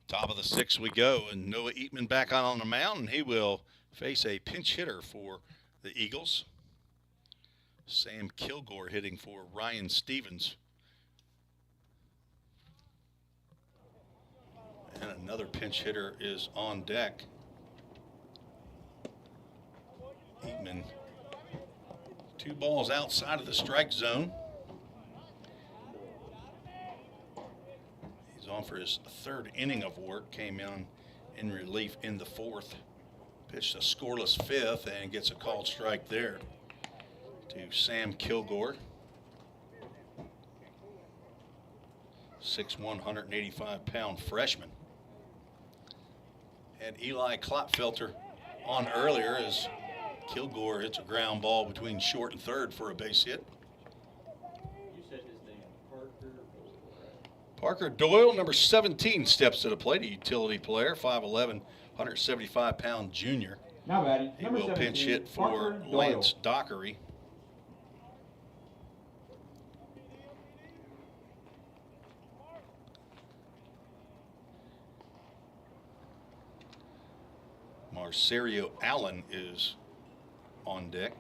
Top of the 6th we go, and Noah Eatman back on the mound, and he will face a pinch hitter for the Eagles. Sam Kilgore hitting for Ryan Stevens. And another pinch hitter is on deck. Eatman, 2 balls outside of the strike zone. On for his 3rd inning of work, came in relief in the 4th, pitched a scoreless 5th and gets a called strike there to Sam Kilgore. 6'1", 185-pound freshman. Had Eli Klopfelter on earlier as Kilgore hits a ground ball between short and third for a base hit. Parker Doyle, number 17, steps to the plate, a utility player, 5'11", 175-pound junior. Now batting, He number will 17, pinch hit for Parker Doyle. Lance Dockery. Marcerio Allen is on deck.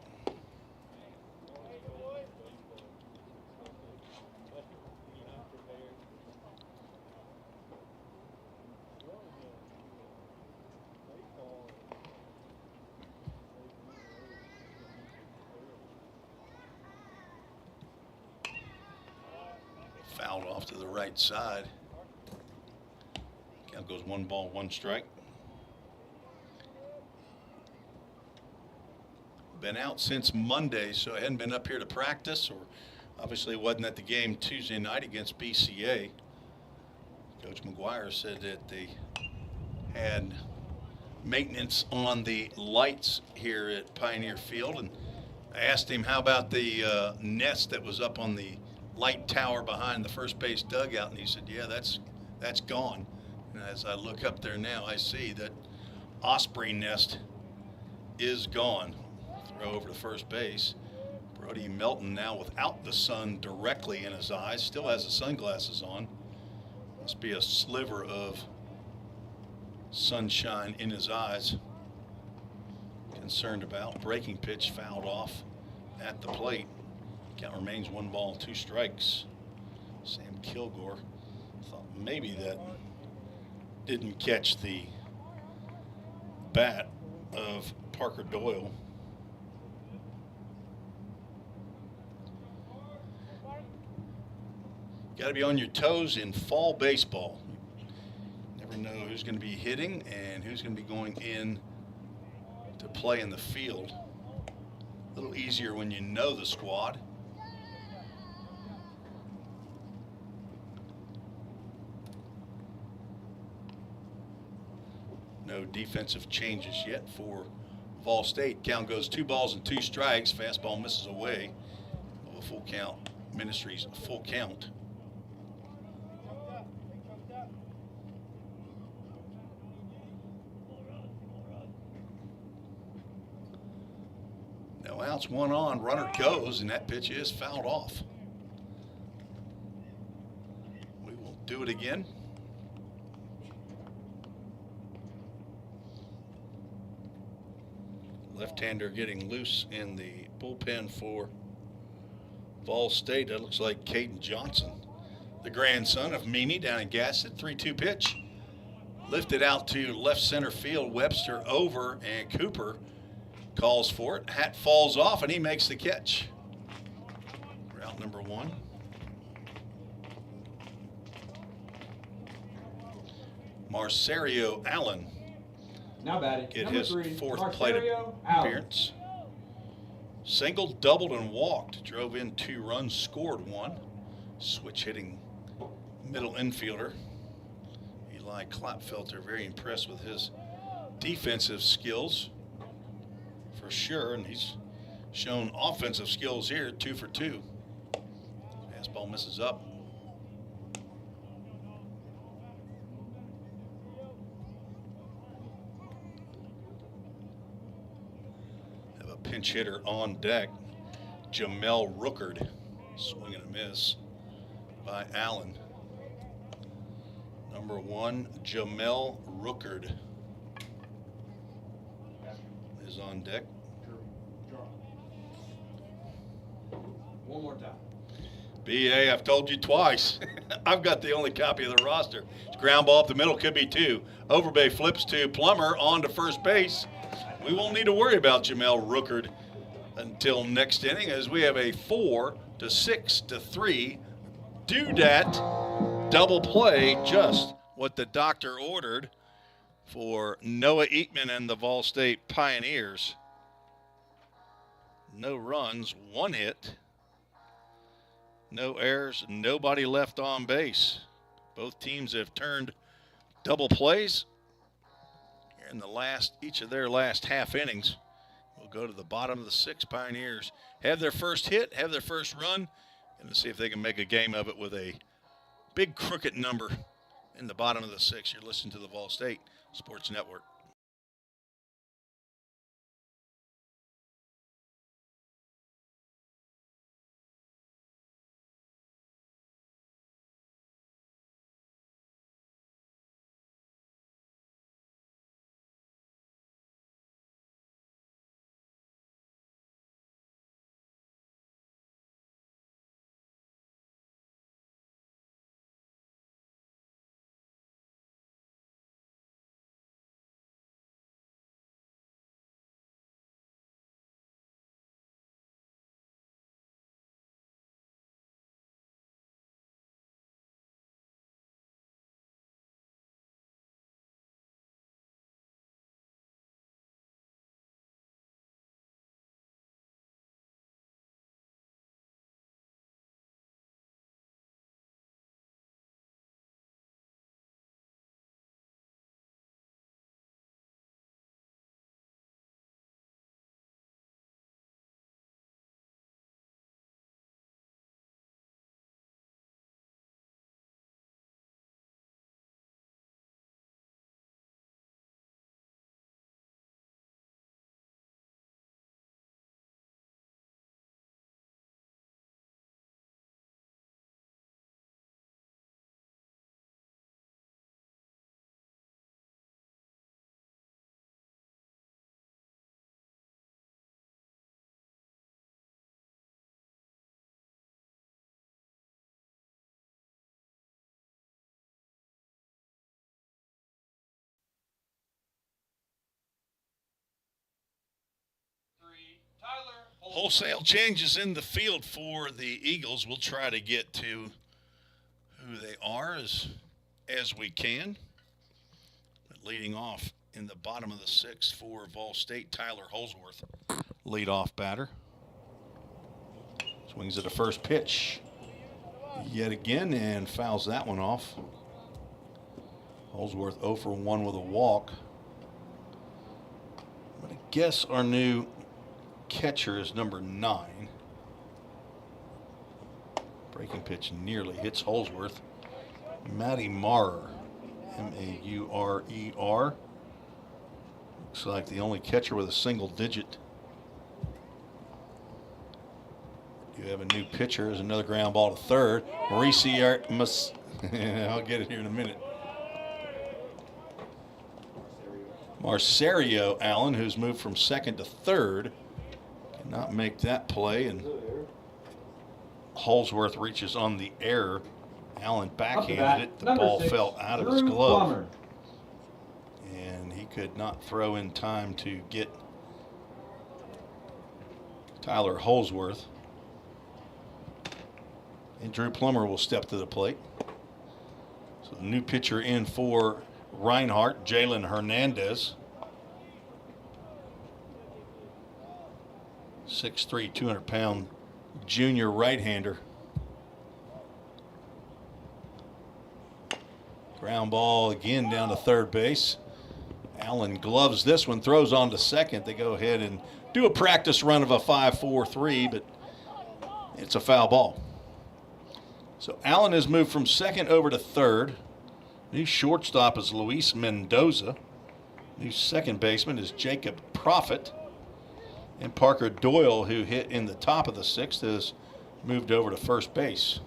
Fouled off to the right side. Count goes 1 ball, 1 strike. Been out since Monday, so I hadn't been up here to practice, or obviously wasn't at the game Tuesday night against BCA. Coach McGuire said that they had maintenance on the lights here at Pioneer Field, and I asked him how about the nest that was up on the light tower behind the first base dugout, and he said, yeah, that's gone. And as I look up there now, I see that osprey nest is gone. Throw over to first base. Brody Melton now without the sun directly in his eyes, still has the sunglasses on. Must be a sliver of sunshine in his eyes. Concerned about. Breaking pitch fouled off at the plate. Count remains 1 ball, 2 strikes. Sam Kilgore thought maybe that didn't catch the bat of Parker Doyle. Got to be on your toes in fall baseball. Never know who's going to be hitting and who's going to be going in to play in the field. A little easier when you know the squad. No defensive changes yet for Vol State. Count goes 2 balls and 2 strikes. Fastball misses away. A full count. Ministries full count. No outs, 1 on. Runner goes, and that pitch is fouled off. We will do it again. Left-hander getting loose in the bullpen for Vol State. That looks like Caden Johnson, the grandson of Mimi down in Gassett. 3-2 pitch. Lifted out to left center field. Webster over, and Cooper calls for it. Hat falls off, and he makes the catch. Route number 1. Marcerio Allen Now batting, get number his 3, 4th plate Marcerio Allen. appearance. Singled, doubled, and walked. Drove in 2 runs, scored 1. Switch hitting middle infielder. Eli Klopfelter, very impressed with his defensive skills for sure, and he's shown offensive skills here, 2 for 2. Fastball misses up. Have a pinch hitter on deck, Jamel Rookard. Swing and a miss by Allen. Number 1, Jamel Rookard is on deck. One more time. BA, I've told you twice. I've got the only copy of the roster. It's ground ball up the middle, could be 2. Overbay flips to Plummer on to first base. We won't need to worry about Jamel Rookard until next inning, as we have a 4-6-3 Doodat double play, just what the doctor ordered for Noah Eatman and the Vol State Pioneers. No runs, 1 hit. No errors, nobody left on base. Both teams have turned double plays here in each of their last half innings. We'll go to the bottom of the 6th. Pioneers have their first hit, have their first run, and see if they can make a game of it with a big crooked number in the bottom of the 6th. You're listening to the Vol State Sports Network. Tyler Wholesale changes in the field for the Eagles. We'll try to get to who they are as we can. But leading off in the bottom of the sixth for Vol State, Tyler Holsworth, leadoff batter. Swings at the first pitch yet again and fouls that one off. Holsworth 0 for 1 with a walk. I'm going to guess our new catcher is number 9. Breaking pitch nearly hits Holsworth. Matty Maurer, M-A-U-R-E-R. Looks like the only catcher with a single digit. You have a new pitcher. There's another ground ball to third. Mauricio, I'll get it here in a minute. Marcerio Allen, who's moved from second to third, cannot make that play, and Holsworth reaches on the error. Allen backhanded it. The ball fell out of his glove, and he could not throw in time to get Tyler Holsworth. And Drew Plummer will step to the plate. So the new pitcher in for Reinhardt, Jalen Hernandez. 6'3", 200-pound junior right-hander. Ground ball again down to third base. Allen gloves this one, throws on to second. They go ahead and do a practice run of a 5-4-3, but it's a foul ball. So Allen has moved from second over to third. New shortstop is Luis Mendoza. New second baseman is Jacob Profit. And Parker Doyle, who hit in the top of the sixth, has moved over to first base.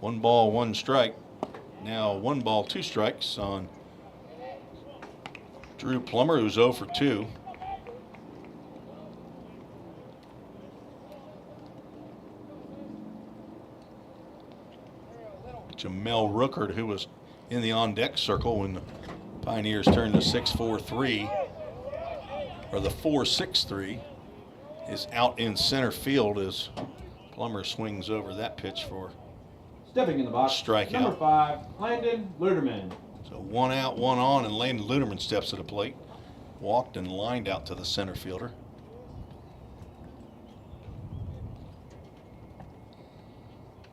1 ball, 1 strike. Now 1 ball, 2 strikes on Drew Plummer, who's 0 for 2. Jamel Rookert, who was in the on-deck circle when the Pioneers turned to 6-4-3, or the 4-6-3, is out in center field as Plummer swings over that pitch for Stepping in the box, strikeout. number 5, Landon Luderman. So 1 out, 1 on, and Landon Luderman steps to the plate. Walked and lined out to the center fielder.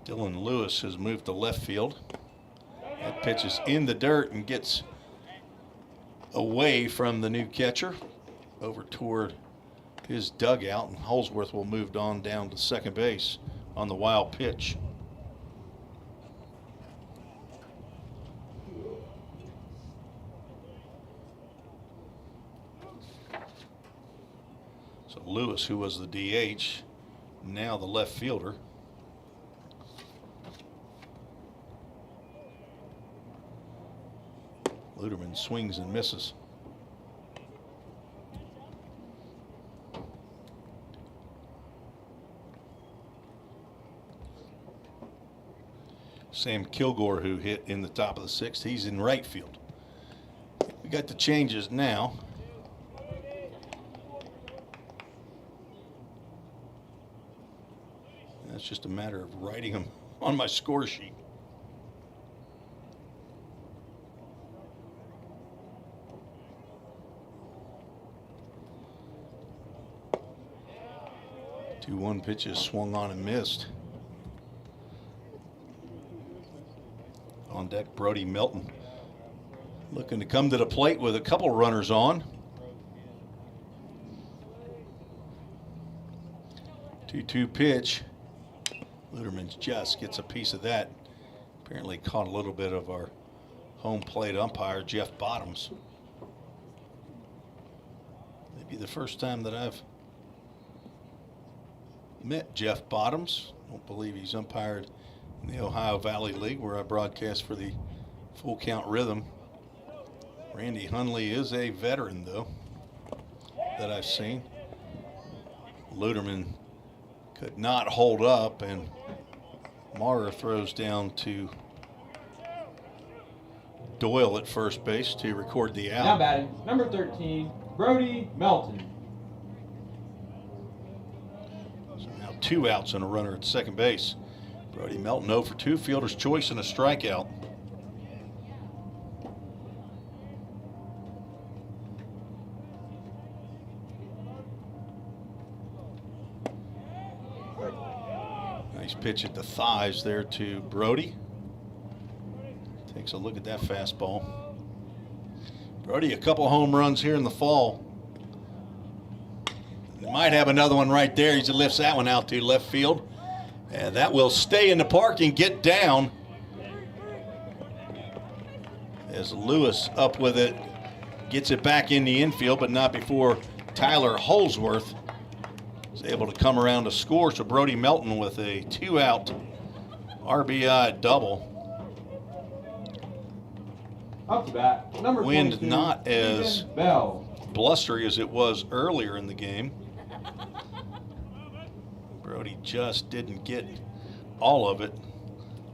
Dylan Lewis has moved to left field. That pitch is in the dirt and gets away from the new catcher over toward his dugout, and Holsworth will move on down to second base on the wild pitch. So Lewis, who was the DH, now the left fielder. Luderman swings and misses. Sam Kilgore, who hit in the top of the sixth, he's in right field. We got the changes now. That's just a matter of writing them on my score sheet. Two 1 pitches swung on and missed. On deck, Brody Milton looking to come to the plate with a couple runners on. 2-2 pitch. Luderman just gets a piece of that. Apparently caught a little bit of our home plate umpire, Jeff Bottoms. Maybe the first time that I've met Jeff Bottoms. Don't believe he's umpired in the Ohio Valley League, where I broadcast for the Full Count Rhythm. Randy Hundley is a veteran, though, that I've seen. Luderman could not hold up, and Maurer throws down to Doyle at first base to record the out. Now batting, number 13, Brody Melton. So now 2 outs and a runner at second base. Brody Melton 0 for 2, fielder's choice and a strikeout. Nice pitch at the thighs there to Brody. Takes a look at that fastball. Brody, a couple home runs here in the fall. Might have another one right there. He lifts that one out to left field. And that will stay in the park and get down. As Lewis up with it, gets it back in the infield, but not before Tyler Holsworth is able to come around to score. So Brody Melton with a 2-out RBI double. Up to bat, number Wind 22, not as Stephen Bell. blustery as it was earlier in the game. Brody just didn't get all of it.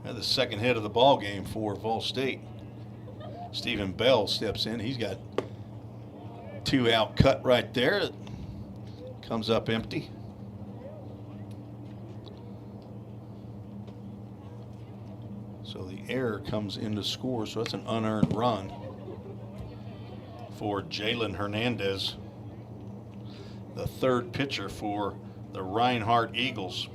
The second hit of the ball game for Vol State. Stephen Bell steps in. He's got 2-out cut right there. Comes up empty. So the error comes in to score, so that's an unearned run for Jalen Hernandez, the third pitcher for the Reinhardt Eagles.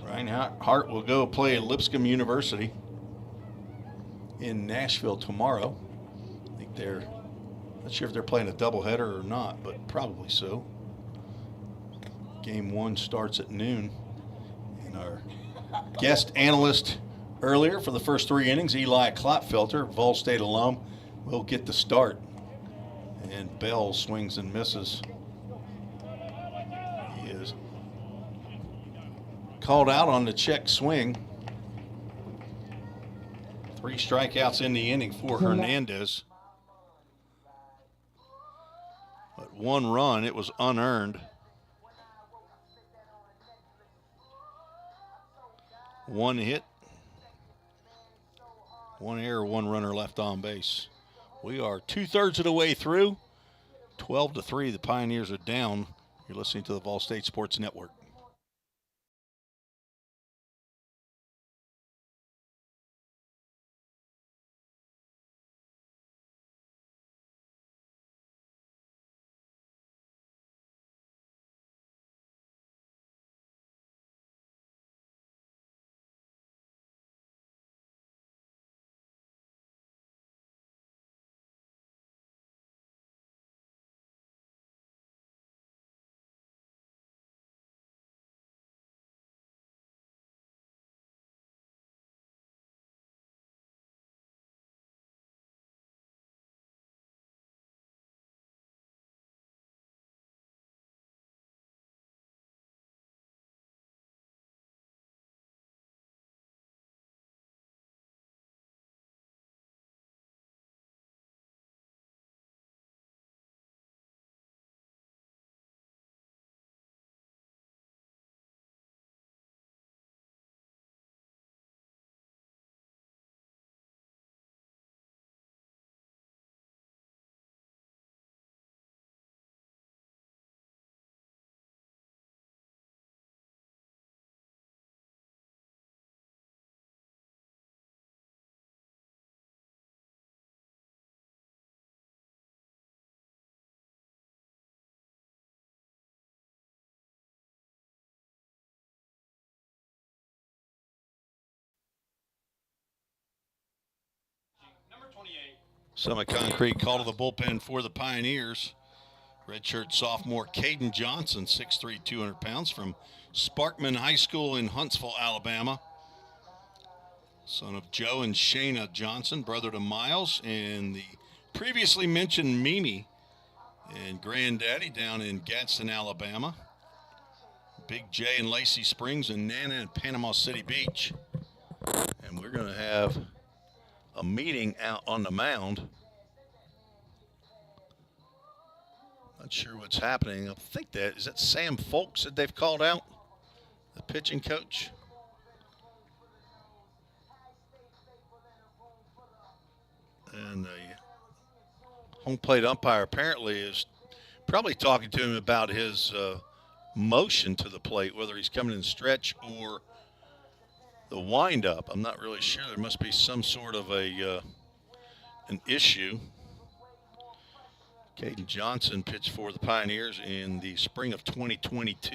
Reinhardt will go play at Lipscomb University in Nashville tomorrow. I think they're not sure if they're playing a doubleheader or not, but probably so. Game 1 starts at noon. And our guest analyst earlier for the first 3 innings, Eli Klopfelter, Vol State alum, will get the start. And Bell swings and misses. He is called out on the check swing. 3 strikeouts in the inning for Hernandez. But 1 run, it was unearned. 1 hit, 1 error, 1 runner left on base. We are 2/3 of the way through. 12-3, the Pioneers are down. You're listening to the Vol State Sports Network. Number 28. Summit Concrete call to the bullpen for the Pioneers. Redshirt sophomore Caden Johnson, 6'3", 200 pounds, from Sparkman High School in Huntsville, Alabama. Son of Joe and Shayna Johnson, brother to Miles, and the previously mentioned Mimi and granddaddy down in Gadsden, Alabama. Big J in Lacey Springs and Nana in Panama City Beach. And we're going to have a meeting out on the mound. Not sure what's happening. I think is that Sam Folks that they've called out, the pitching coach. And the home plate umpire apparently is probably talking to him about his motion to the plate, whether he's coming in stretch or the windup. I'm not really sure. There must be some sort of an issue. Caden Johnson pitched for the Pioneers in the spring of 2022.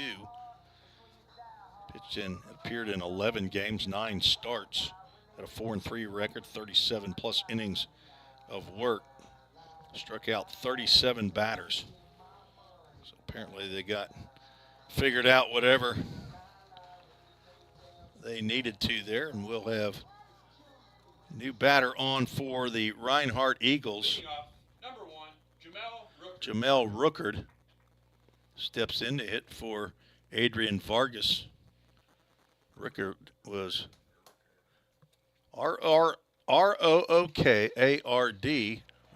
Appeared in 11 games, 9 starts, had a 4-3 record, 37 plus innings of work. Struck out 37 batters. So apparently they got figured out whatever they needed to there, and we'll have new batter on for the Reinhardt Eagles. Leading off, number 1, Jamel Rookard steps in to hit for Adrian Vargas. Rookard was R-O-O-K-A-R-D.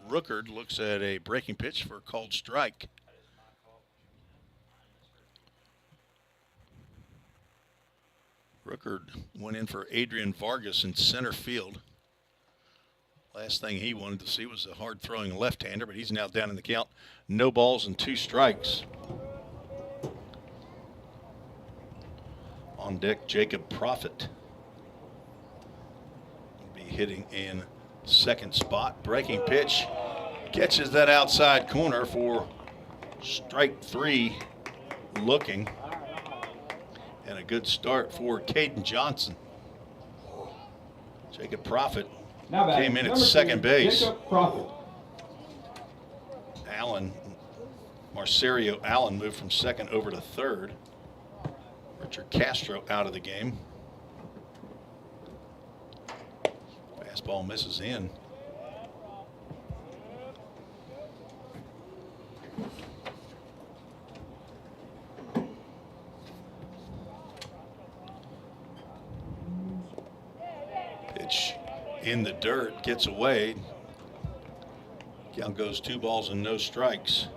Rookard looks at a breaking pitch for a called strike. Rookard went in for Adrian Vargas in center field. Last thing he wanted to see was a hard-throwing left-hander, but he's now down in the count. No balls and 2 strikes. On deck, Jacob Profit will be hitting in second spot. Breaking pitch catches that outside corner for strike 3 looking. And a good start for Caden Johnson. Jacob Profit came in at second base. Jacob Profit. Marcerio Allen moved from second over to third. Richard Castro out of the game. Fastball misses in. Pitch in the dirt, gets away. Count goes 2 balls and no strikes.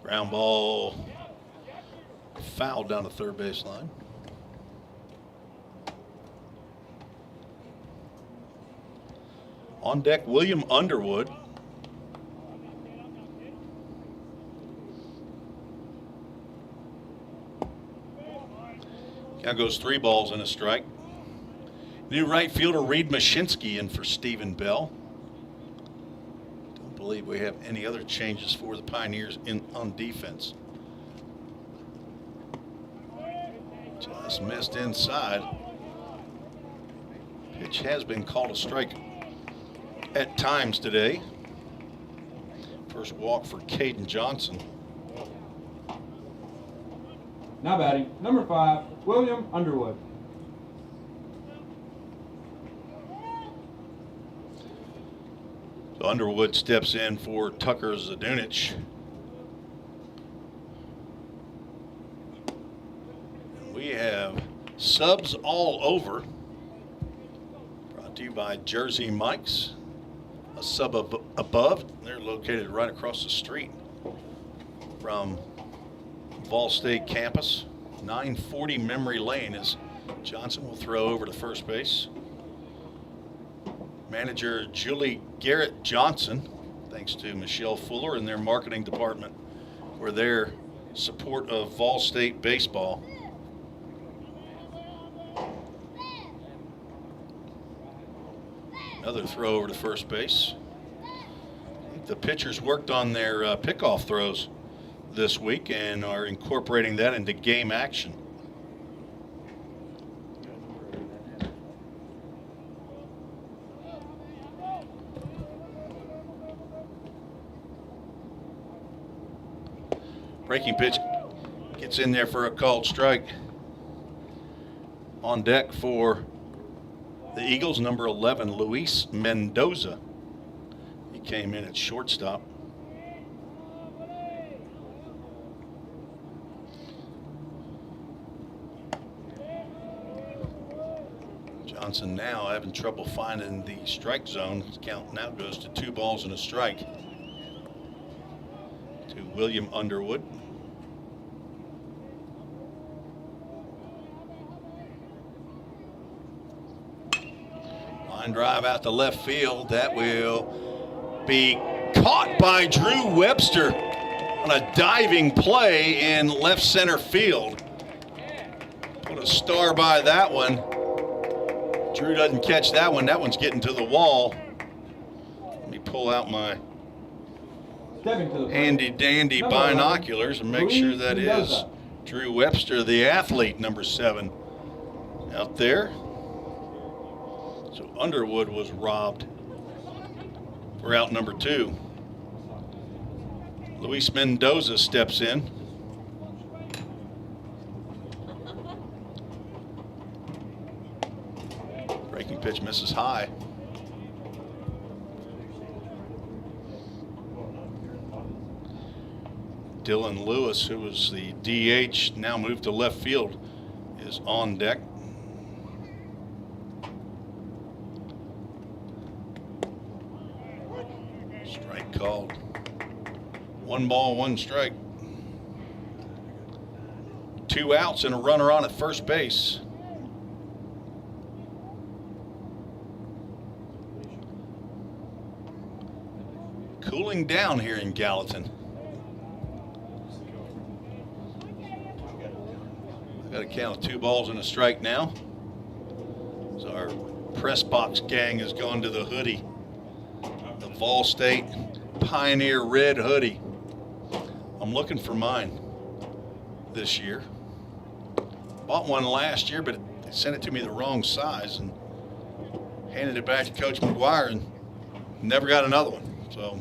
Ground ball fouled down the third baseline. On deck, William Underwood. Count goes 3 balls and a strike. New right fielder Reed Mashinsky in for Stephen Bell. Don't believe we have any other changes for the Pioneers on defense. Just missed inside. Pitch has been called a strike at times today. First walk for Caden Johnson. Now batting, number 5, William Underwood. So Underwood steps in for Tucker Zdunich. We have subs all over. Brought to you by Jersey Mike's. A sub above. They're located right across the street from Vol State campus. 940 Memory Lane as Johnson will throw over to first base. Manager Julie Garrett Johnson, thanks to Michelle Fuller and their marketing department for their support of Vol State baseball. Another throw over to first base. I think the pitchers worked on their pickoff throws this week and are incorporating that into game action. Breaking pitch gets in there for a called strike. On deck for the Eagles, number 11, Luis Mendoza. He came in at shortstop. Johnson now having trouble finding the strike zone. His count now goes to 2 balls and a strike to William Underwood. Line drive out to left field. That will be caught by Drew Webster on a diving play in left center field. Put a star by that one. Drew doesn't catch that one. That one's getting to the wall. Let me pull out my handy dandy binoculars and make sure that is Drew Webster, the athlete, number 7, out there. So Underwood was robbed for out number 2. Luis Mendoza steps in. Breaking pitch misses high. Dylan Lewis, who was the DH, now moved to left field, is on deck. Strike called. 1 ball, 1 strike. 2 outs and a runner on at first base. Cooling down here in Gallatin. Got a count of 2 balls and a strike now. So our press box gang has gone to the hoodie. The Vol State Pioneer red hoodie. I'm looking for mine this year. Bought one last year, but they sent it to me the wrong size and handed it back to Coach McGuire and never got another one. So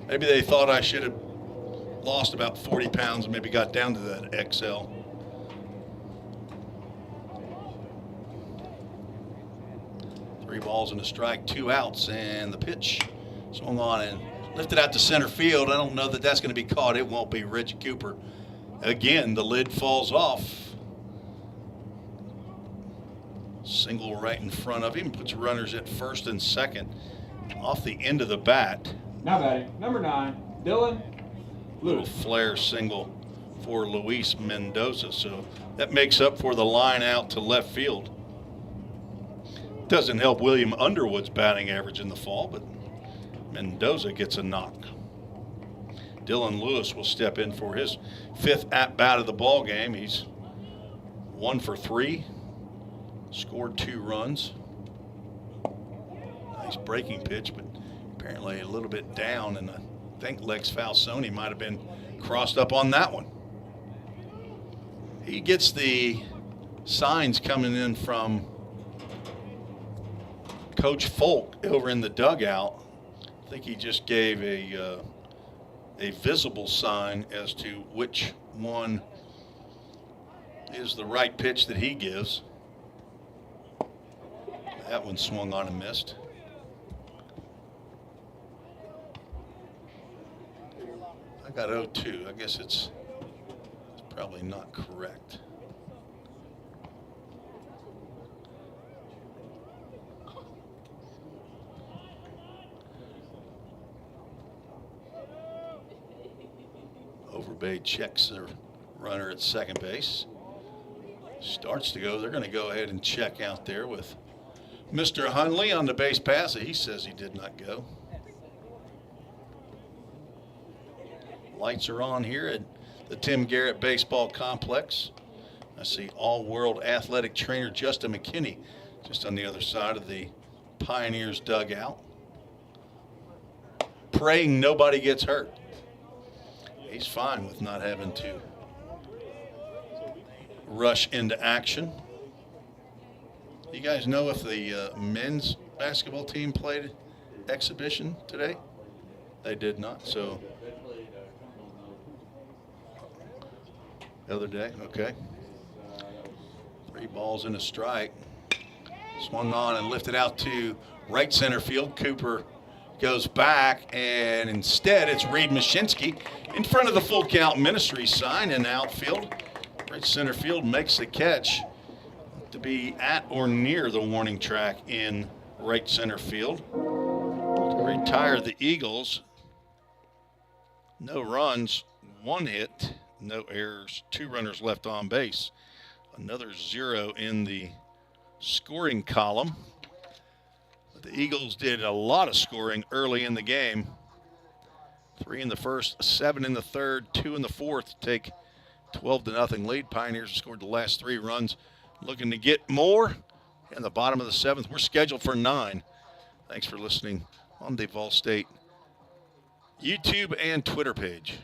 maybe they thought I should have lost about 40 pounds and maybe got down to that XL. Three balls and a strike, 2 outs, and the pitch swung on and lifted out to center field. I don't know that that's going to be caught. It won't be. Reggie Cooper. Again, the lid falls off. Single right in front of him. Puts runners at first and second off the end of the bat. Now batting, number 9, Dylan Little Lewis. flare single for Luis Mendoza. So that makes up for the line out to left field. Doesn't help William Underwood's batting average in the fall, but Mendoza gets a knock. Dylan Lewis will step in for his 5th at-bat of the ball game. He's 1 for 3, scored 2 runs. Nice breaking pitch, but apparently a little bit down, and I think Lex Falsoni might have been crossed up on that one. He gets the signs coming in from Coach Folk over in the dugout. I think he just gave a visible sign as to which one is the right pitch that he gives. That one swung on and missed. I got 0-2. I guess it's probably not correct. Overbay checks the runner at second base. Starts to go. They're going to go ahead and check out there with Mr. Hunley on the base pass. He says he did not go. Lights are on here at the Tim Garrett Baseball Complex. I see all-world athletic trainer Justin McKinney just on the other side of the Pioneers dugout, praying nobody gets hurt. He's fine with not having to rush into action. You guys know if the men's basketball team played exhibition today? They did not, so the other day, okay. 3 balls and a strike. Swung on and lifted out to right center field. Cooper goes back, and instead it's Reed Mashinsky in front of the full count ministry sign in outfield. Right center field makes the catch to be at or near the warning track in right center field. To retire the Eagles, no runs, 1 hit, no errors, 2 runners left on base. Another 0 in the scoring column. The Eagles did a lot of scoring early in the game. 3 in the first, 7 in the third, 2 in the fourth to take 12-0 lead. Pioneers scored the last 3 runs, looking to get more. In the bottom of the 7th, we're scheduled for 9. Thanks for listening on the Vol State YouTube and Twitter page.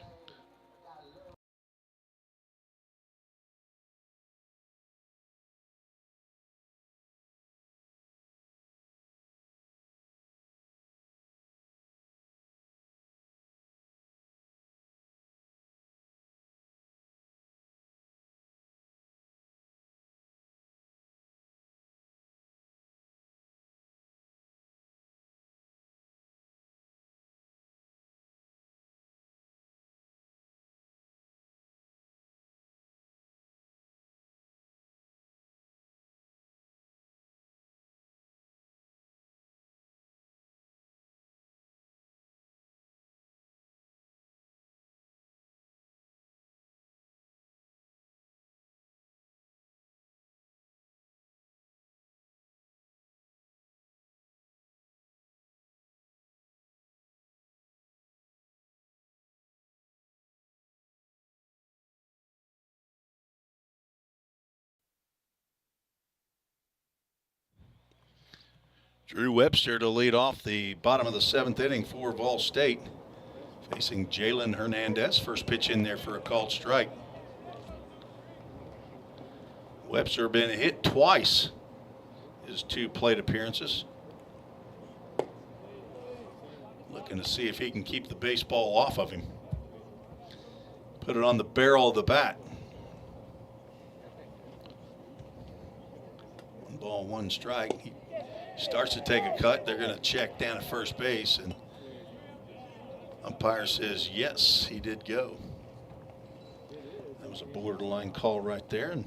Drew Webster to lead off the bottom of the 7th inning for Vol State, facing Jalen Hernandez. First pitch in there for a called strike. Webster been hit twice his 2 plate appearances. Looking to see if he can keep the baseball off of him. Put it on the barrel of the bat. 1 ball, 1 strike. He starts to take a cut. They're going to check down at first base, and umpire says yes, he did go. That was a borderline call right there, and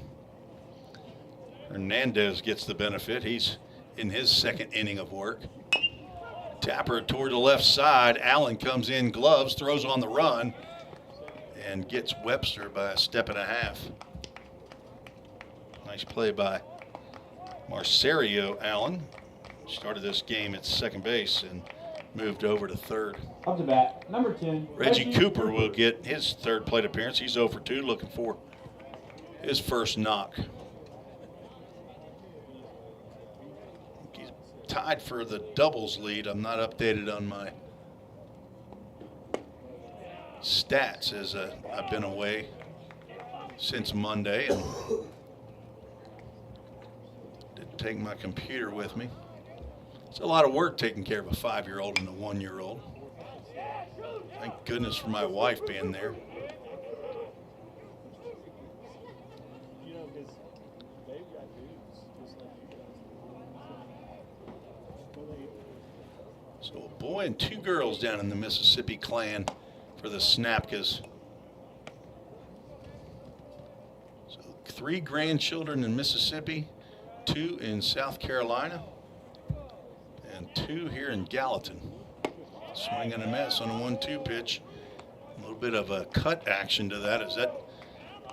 Hernandez gets the benefit. He's in his 2nd inning of work. Tapper toward the left side. Allen comes in, gloves, throws on the run, and gets Webster by a step and a half. Nice play by Marcerio Allen. Started this game at second base and moved over to third. Up to bat, number 10. Reggie Cooper will get his 3rd plate appearance. He's 0 for 2, looking for his first knock. He's tied for the doubles lead. I'm not updated on my stats as I've been away since Monday and didn't take my computer with me. It's a lot of work taking care of a 5-year-old and a 1-year-old. Thank goodness for my wife being there. So a boy and 2 girls down in the Mississippi clan for the Snapkas. So 3 grandchildren in Mississippi, 2 in South Carolina, and 2 here in Gallatin. Swing and a miss on a 1-2 pitch. A little bit of a cut action to that as that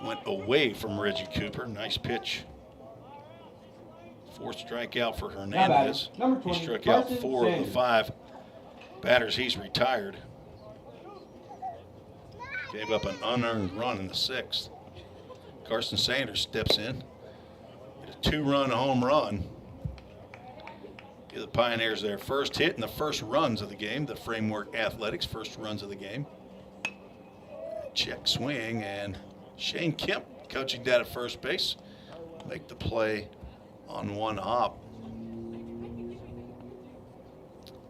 went away from Reggie Cooper. Nice pitch. 4th strikeout for Hernandez. He struck out 4 of the 5 batters he's retired. Gave up an unearned run in the 6th. Carson Sanders steps in. Get a 2-run home run. Give the Pioneers their first hit and the first runs of the game. The Framework Athletics first runs of the game. Check swing, and Shane Kemp coaching down at first base. Make the play on 1 hop.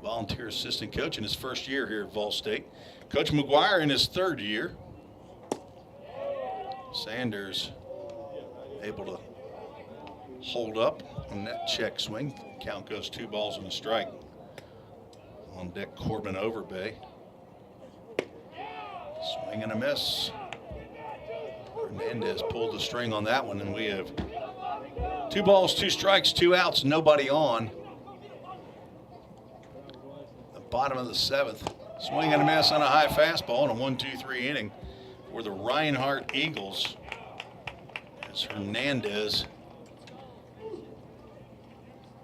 Volunteer assistant coach in his first year here at Vol State. Coach McGuire in his 3rd year. Sanders able to hold up on that check swing. Count goes 2 balls and a strike. On deck, Corbin Overbay. Swing and a miss. Hernandez pulled the string on that one, and we have 2 balls, 2 strikes, 2 outs, nobody on. The bottom of the 7th. Swing and a miss on a high fastball in a 1-2-3 inning for the Reinhardt Eagles. As Hernandez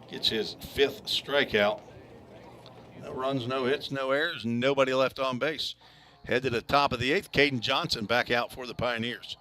gets his 5th strikeout. No runs, no hits, no errors, nobody left on base. Head to the top of the 8th. Caden Johnson back out for the Pioneers.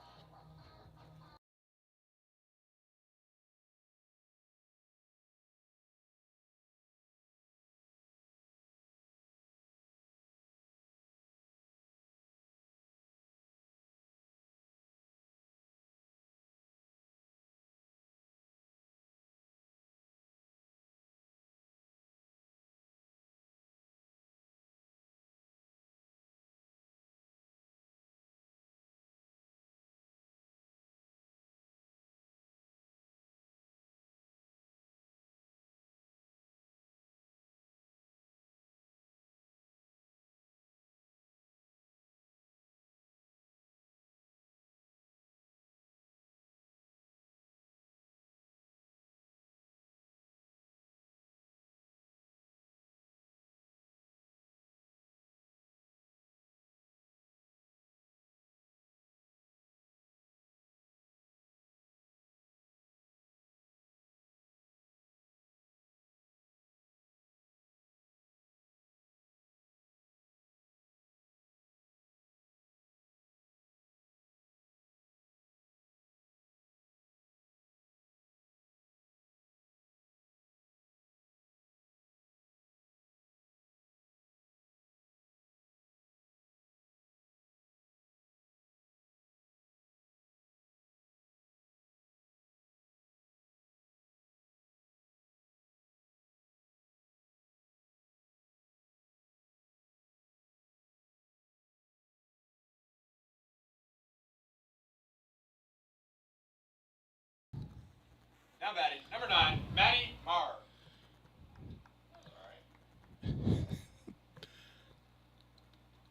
Now batting, number 9, Maddie Marr.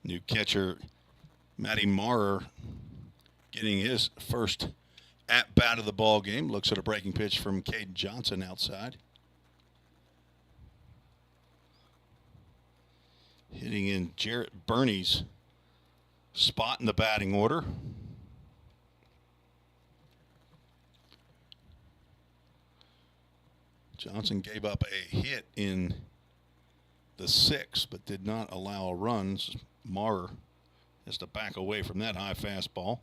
New catcher Matty Maurer getting his first at-bat of the ball game. Looks at a breaking pitch from Caden Johnson outside. Hitting in Jarrett Burney's spot in the batting order. Johnson gave up a hit in the 6th, but did not allow a run. Maurer has to back away from that high fastball.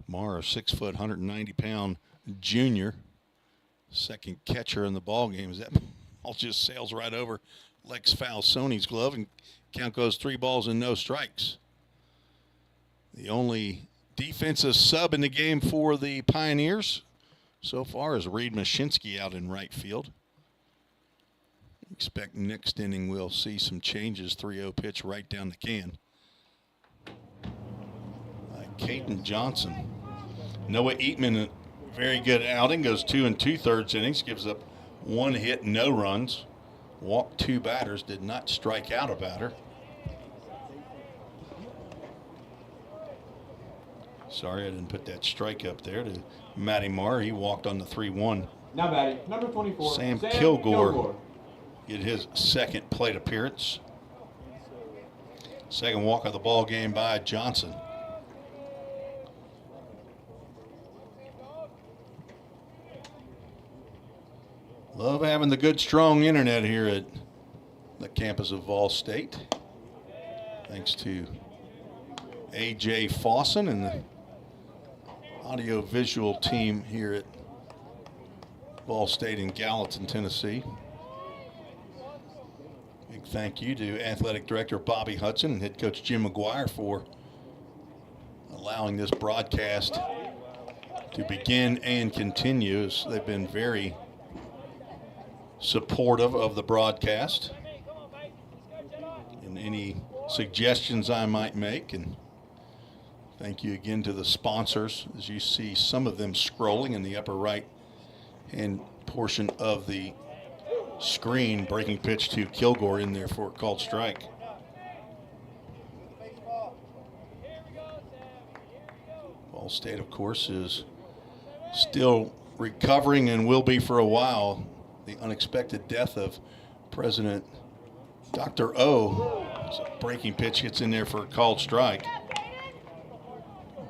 Maurer, 6 foot, 190-pound junior, second catcher in the ball game. That ball just sails right over Lex Falsoni's glove, and count goes 3 balls and no strikes. The only defensive sub in the game for the Pioneers so far is Reed Mashinsky out in right field. Expect next inning we'll see some changes. 3-0 pitch right down the can. Caden Johnson. Noah Eatman, a very good outing, goes 2 2/3 innings, gives up 1 hit, no runs, walked 2 batters, did not strike out a batter. Sorry, I didn't put that strike up there to Matty Marr. He walked on the 3-1. Now batting, number 24, Sam Kilgore get his second plate appearance. Second walk of the ball game by Johnson. Love having the good, strong internet here at the campus of Vol State. Thanks to A.J. Fawson and the audio-visual team here at Vol State in Gallatin, Tennessee. Big thank you to Athletic Director Bobby Hudson and Head Coach Jim McGuire for allowing this broadcast to begin and continue, as they've been very supportive of the broadcast and any suggestions I might make. And thank you again to the sponsors, as you see some of them scrolling in the upper right hand portion of the screen. Breaking pitch to Kilgore in there for a called strike. Ball State, of course, is still recovering and will be for a while. The unexpected death of President Dr. O. As a breaking pitch gets in there for a called strike.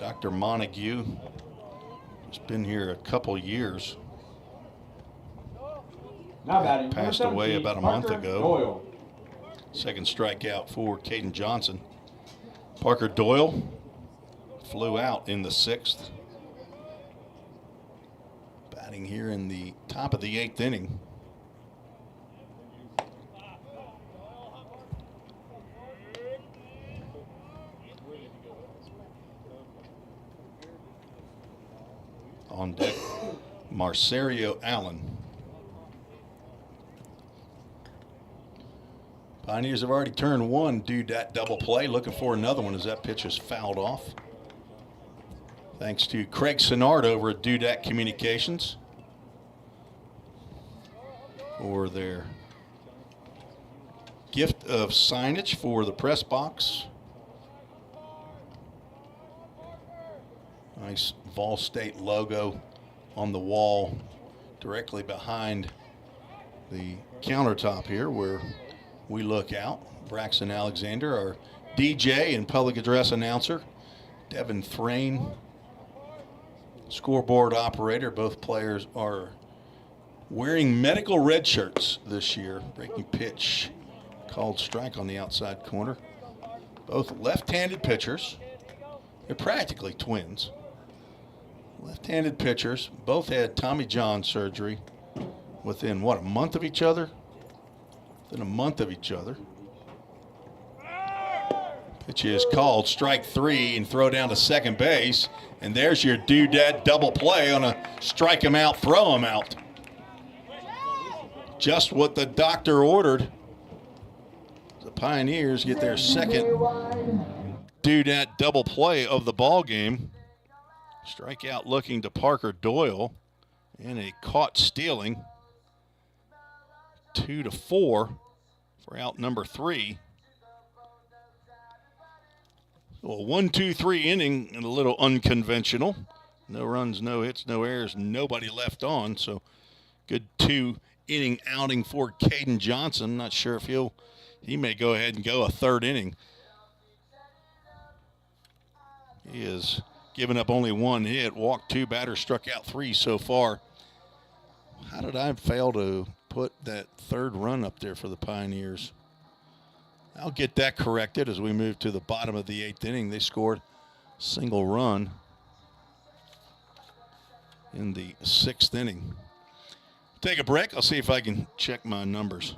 Dr. Montague has been here a couple years. Now batting. Passed number away 17, about a month Parker ago. Doyle. Second strikeout for Caden Johnson. Parker Doyle flew out in the 6th. Batting here in the top of the 8th inning. On deck, Marcerio Allen. Pioneers have already turned one due-dat double play. Looking for another one as that pitch is fouled off. Thanks to Craig Sinnard over at Due-Dat Communications for their gift of signage for the press box. Nice Vol State logo on the wall directly behind the countertop here where we look out. Braxton Alexander, our DJ and public address announcer. Devin Thrain, scoreboard operator. Both players are wearing medical red shirts this year. Breaking pitch, called strike on the outside corner. Both left-handed pitchers. They're practically twins. Left-handed pitchers. Both had Tommy John surgery within, what, a month of each other? Within a month of each other. Pitch is called strike 3 and throw down to second base. And there's your doo-dad double play on a strike him out, throw him out. Just what the doctor ordered. The Pioneers get their second doo-dad double play of the ball game. Strikeout looking to Parker Doyle and a caught stealing. 2-4 for out number 3. So a 1-2-3 inning and a little unconventional. No runs, no hits, no errors, nobody left on. So good 2-inning outing for Caden Johnson. Not sure if he may go ahead and go a 3rd inning. He has given up only 1 hit, walked 2, batters struck out 3 so far. How did I fail to put that 3rd run up there for the Pioneers? I'll get that corrected as we move to the bottom of the 8th inning. They scored a single run in the 6th inning. Take a break. I'll see if I can check my numbers.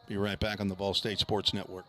Be right back on the Ball State Sports Network.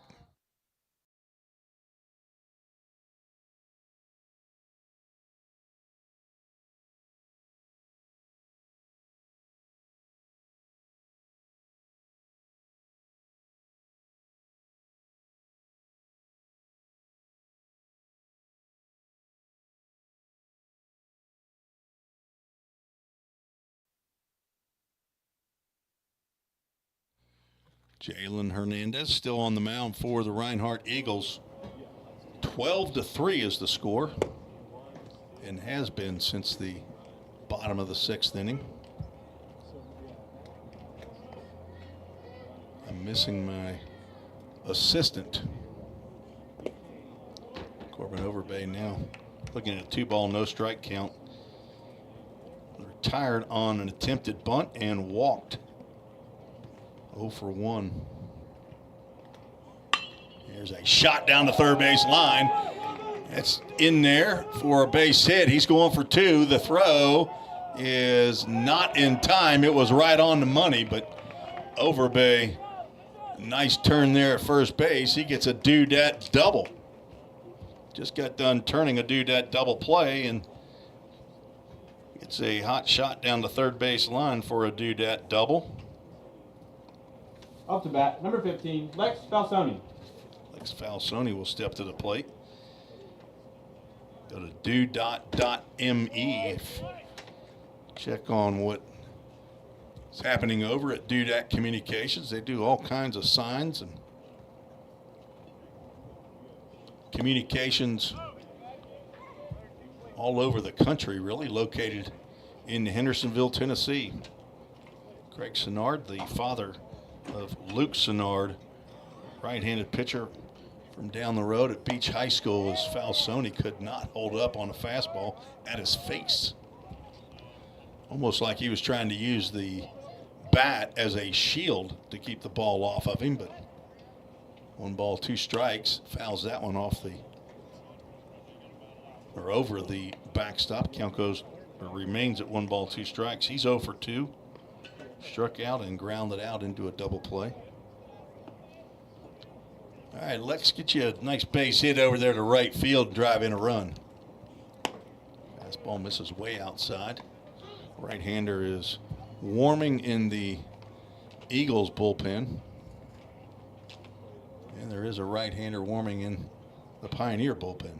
Jalen Hernandez still on the mound for the Reinhardt Eagles. 12-3 is the score and has been since the bottom of the 6th inning. I'm missing my assistant. Corbin Overbay now looking at a 2-ball, no strike count. Retired on an attempted bunt and walked. 0 for 1. There's a shot down the third base line. That's in there for a base hit. He's going for 2. The throw is not in time. It was right on the money, but Overbay, nice turn there at first base. He gets a doo-dat double. Just got done turning a doo-dat double play, and it's a hot shot down the third base line for a doo-dat double. Up to bat, number 15, Lex Falsoni. Lex Falsoni will step to the plate. Go to do.me. Check on what is happening over at Due-Dat Communications. They do all kinds of signs and communications all over the country, really, located in Hendersonville, Tennessee. Craig Sinnard, the father of Luke Sinnard, right-handed pitcher from down the road at Beach High School as Falsoni could not hold up on a fastball at his face. Almost like he was trying to use the bat as a shield to keep the ball off of him, but 1 ball, 2 strikes, fouls that one off the, or over the backstop. Count goes, or remains at 1 ball, 2 strikes. He's 0 for 2. Struck out and grounded out into a double play. All right, let's get you a nice base hit over there to right field and drive in a run. Fastball misses way outside. Right-hander is warming in the Eagles bullpen. And there is a right-hander warming in the Pioneer bullpen.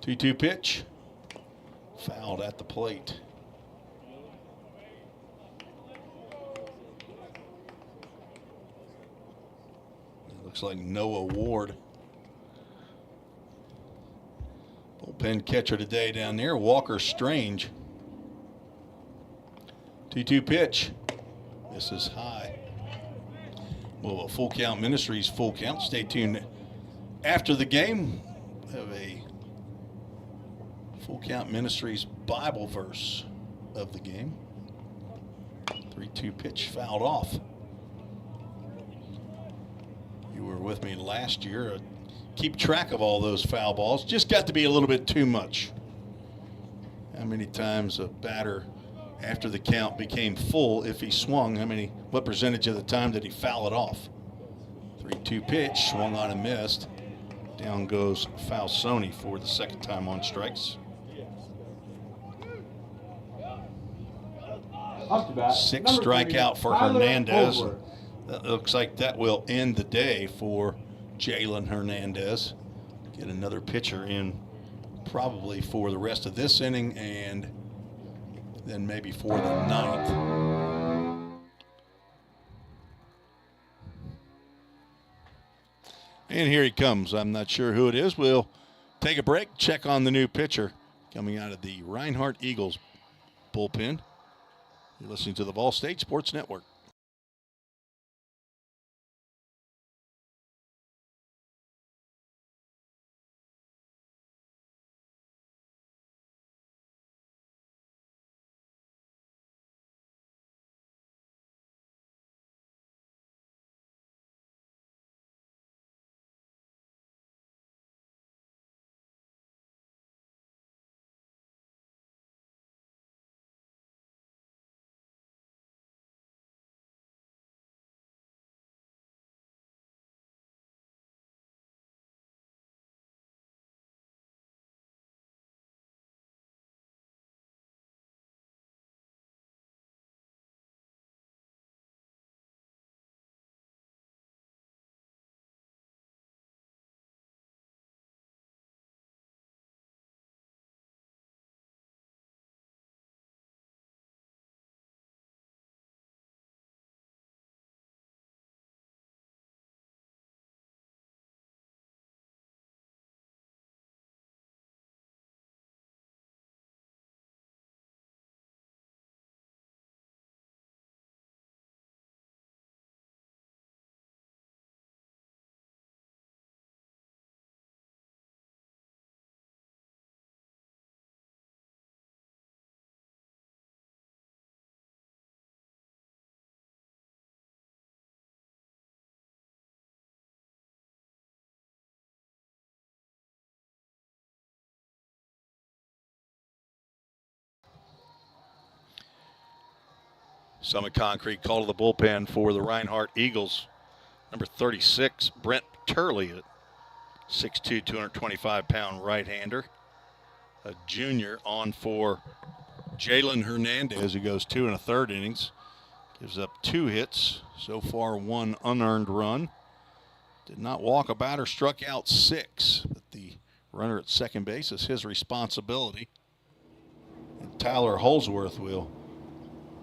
2-2 pitch. Fouled at the plate. It looks like Noah Ward, bullpen catcher today down there. Walker Strange. 2-2 pitch. This is high. Well, a Full Count Ministries full count. Stay tuned after the game. Have a Full Count Ministries Bible verse of the game. 3-2 pitch fouled off. You were with me last year. Keep track of all those foul balls. Just got to be a little bit too much. How many times a batter after the count became full if he swung? What percentage of the time did he foul it off? 3-2 pitch, swung on and missed. Down goes Falsoni for the 2nd time on strikes. Up to bat. 6th Number 3, strikeout for Tyler Hernandez. Holbrook. That looks like that will end the day for Jalen Hernandez. Get another pitcher in probably for the rest of this inning and then maybe for the 9th. And here he comes. I'm not sure who it is. We'll take a break, check on the new pitcher coming out of the Reinhardt Eagles bullpen. You're listening to the Ball State Sports Network. Summit Concrete call to the bullpen for the Reinhardt Eagles. Number 36, Brent Turley, at 6'2", 225-pound right-hander. A junior on for Jalen Hernandez, who goes 2 1/3 innings. Gives up 2 hits. So far, 1 unearned run. Did not walk a batter, struck out 6. But the runner at second base is his responsibility. And Tyler Holsworth will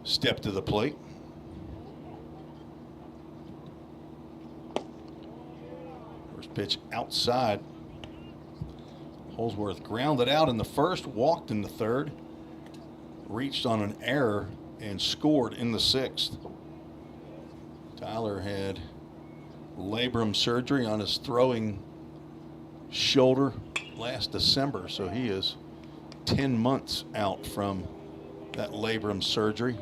step to the plate. First pitch outside. Holsworth grounded out in the first, walked in the third, reached on an error, and scored in the 6th. Tyler had labrum surgery on his throwing shoulder last December, so he is 10 months out from that labrum surgery.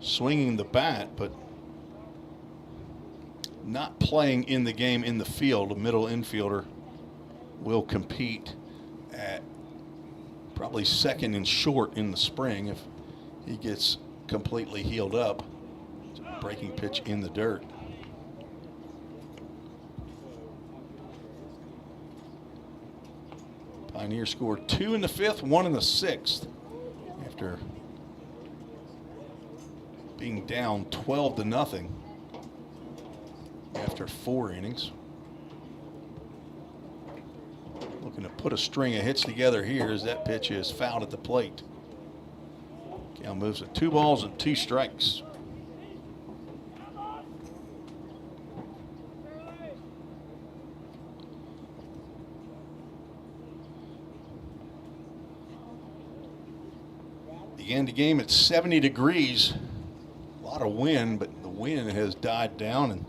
Swinging the bat, but not playing in the game in the field. A middle infielder will compete at probably second and short in the spring if he gets completely healed up. It's a breaking pitch in the dirt. Pioneers scored 2 in the 5th, 1 in the 6th after being down 12-0 after 4 innings. Looking to put a string of hits together here as that pitch is fouled at the plate. Count moves to 2 balls and 2 strikes. Began the game at 70 degrees. A lot of wind, but the wind has died down, and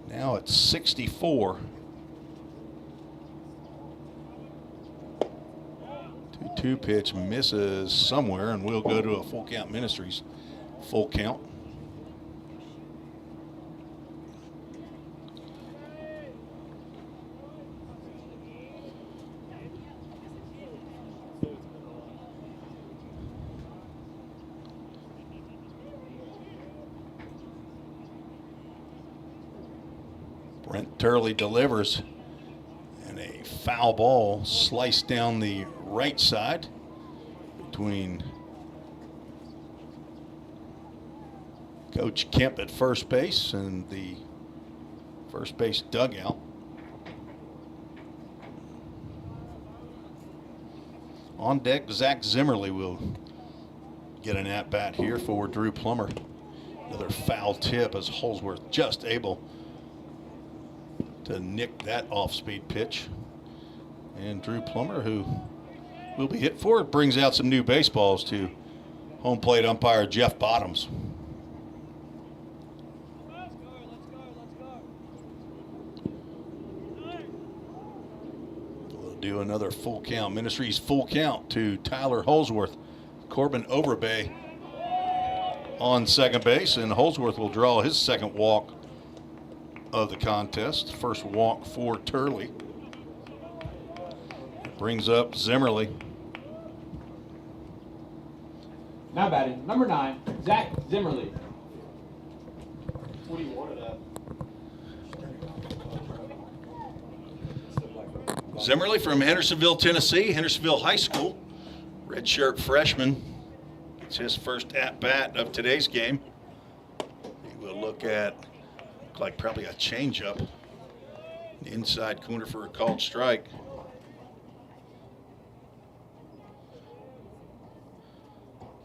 now it's 64. 2-2 pitch misses somewhere, and we'll go to a full count. Ministries full count. Brent Turley delivers, and a foul ball sliced down the right side between Coach Kemp at first base and the first base dugout. On deck, Zach Zimmerly will get an at-bat here for Drew Plummer. Another foul tip as Holsworth just able to nick that off-speed pitch. And Drew Plummer, who will be hit for it, brings out some new baseballs to home plate umpire Jeff Bottoms. We'll do another full count. Ministries full count to Tyler Holsworth. Corbin Overbay on second base, and Holsworth will draw his second walk of the contest. First walk for Turley. Brings up Zimmerly. Now batting, number 9, Zach Zimmerly. What do you want it at? Zimmerly from Hendersonville, Tennessee, Hendersonville High School. Redshirt freshman. It's his first at-bat of today's game. He will look like probably a changeup. Inside corner for a called strike.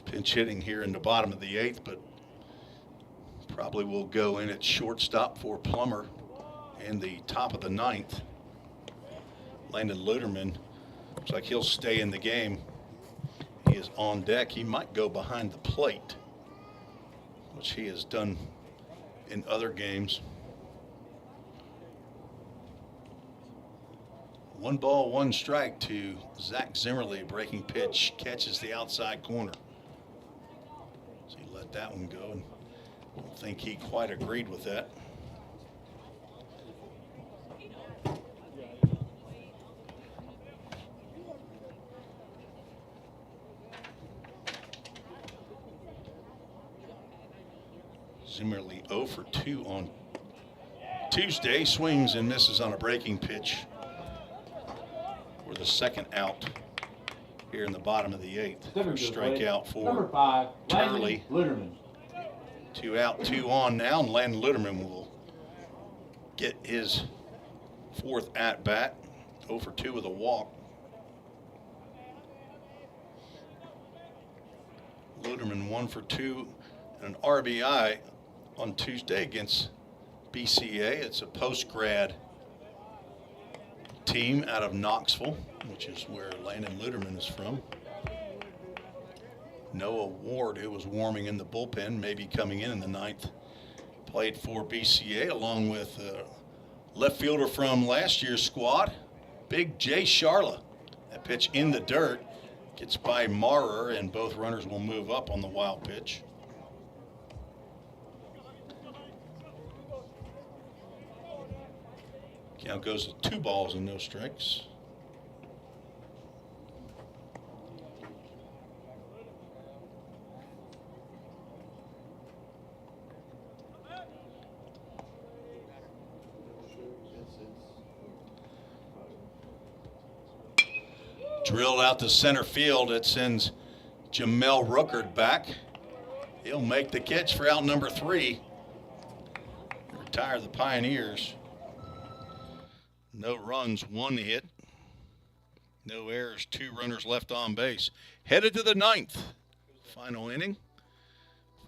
Pinch hitting here in the bottom of the 8th, but probably will go in at shortstop for Plummer in the top of the 9th. Landon Luderman looks like he'll stay in the game. He is on deck. He might go behind the plate, which he has done in other games. 1 ball, 1 strike to Zach Zimmerly. Breaking pitch catches the outside corner. So he let that one go, and I don't think he quite agreed with that. Zimmerly 0 for 2 on Tuesday. Swings and misses on a breaking pitch for the second out here in the bottom of the 8th. First strikeout for number 5, Turley. Luderman. 2 out, 2 on now, and Landon Luderman will get his 4th at bat. 0 for 2 with a walk. Luderman 1 for 2 and an RBI on Tuesday against BCA. It's a post-grad team out of Knoxville, which is where Landon Luderman is from. Noah Ward, who was warming in the bullpen, maybe coming in the 9th, played for BCA along with Left fielder from last year's squad, Big Jay Sharla. That pitch in the dirt gets by Marrer, and both runners will move up on the wild pitch. Count goes to 2 balls and no strikes. Drilled out to center field. It sends Jamel Ruckert back. He'll make the catch for out number 3. Retire the Pioneers. No runs, 1 hit. No errors, 2 runners left on base. Headed to the 9th. Final inning.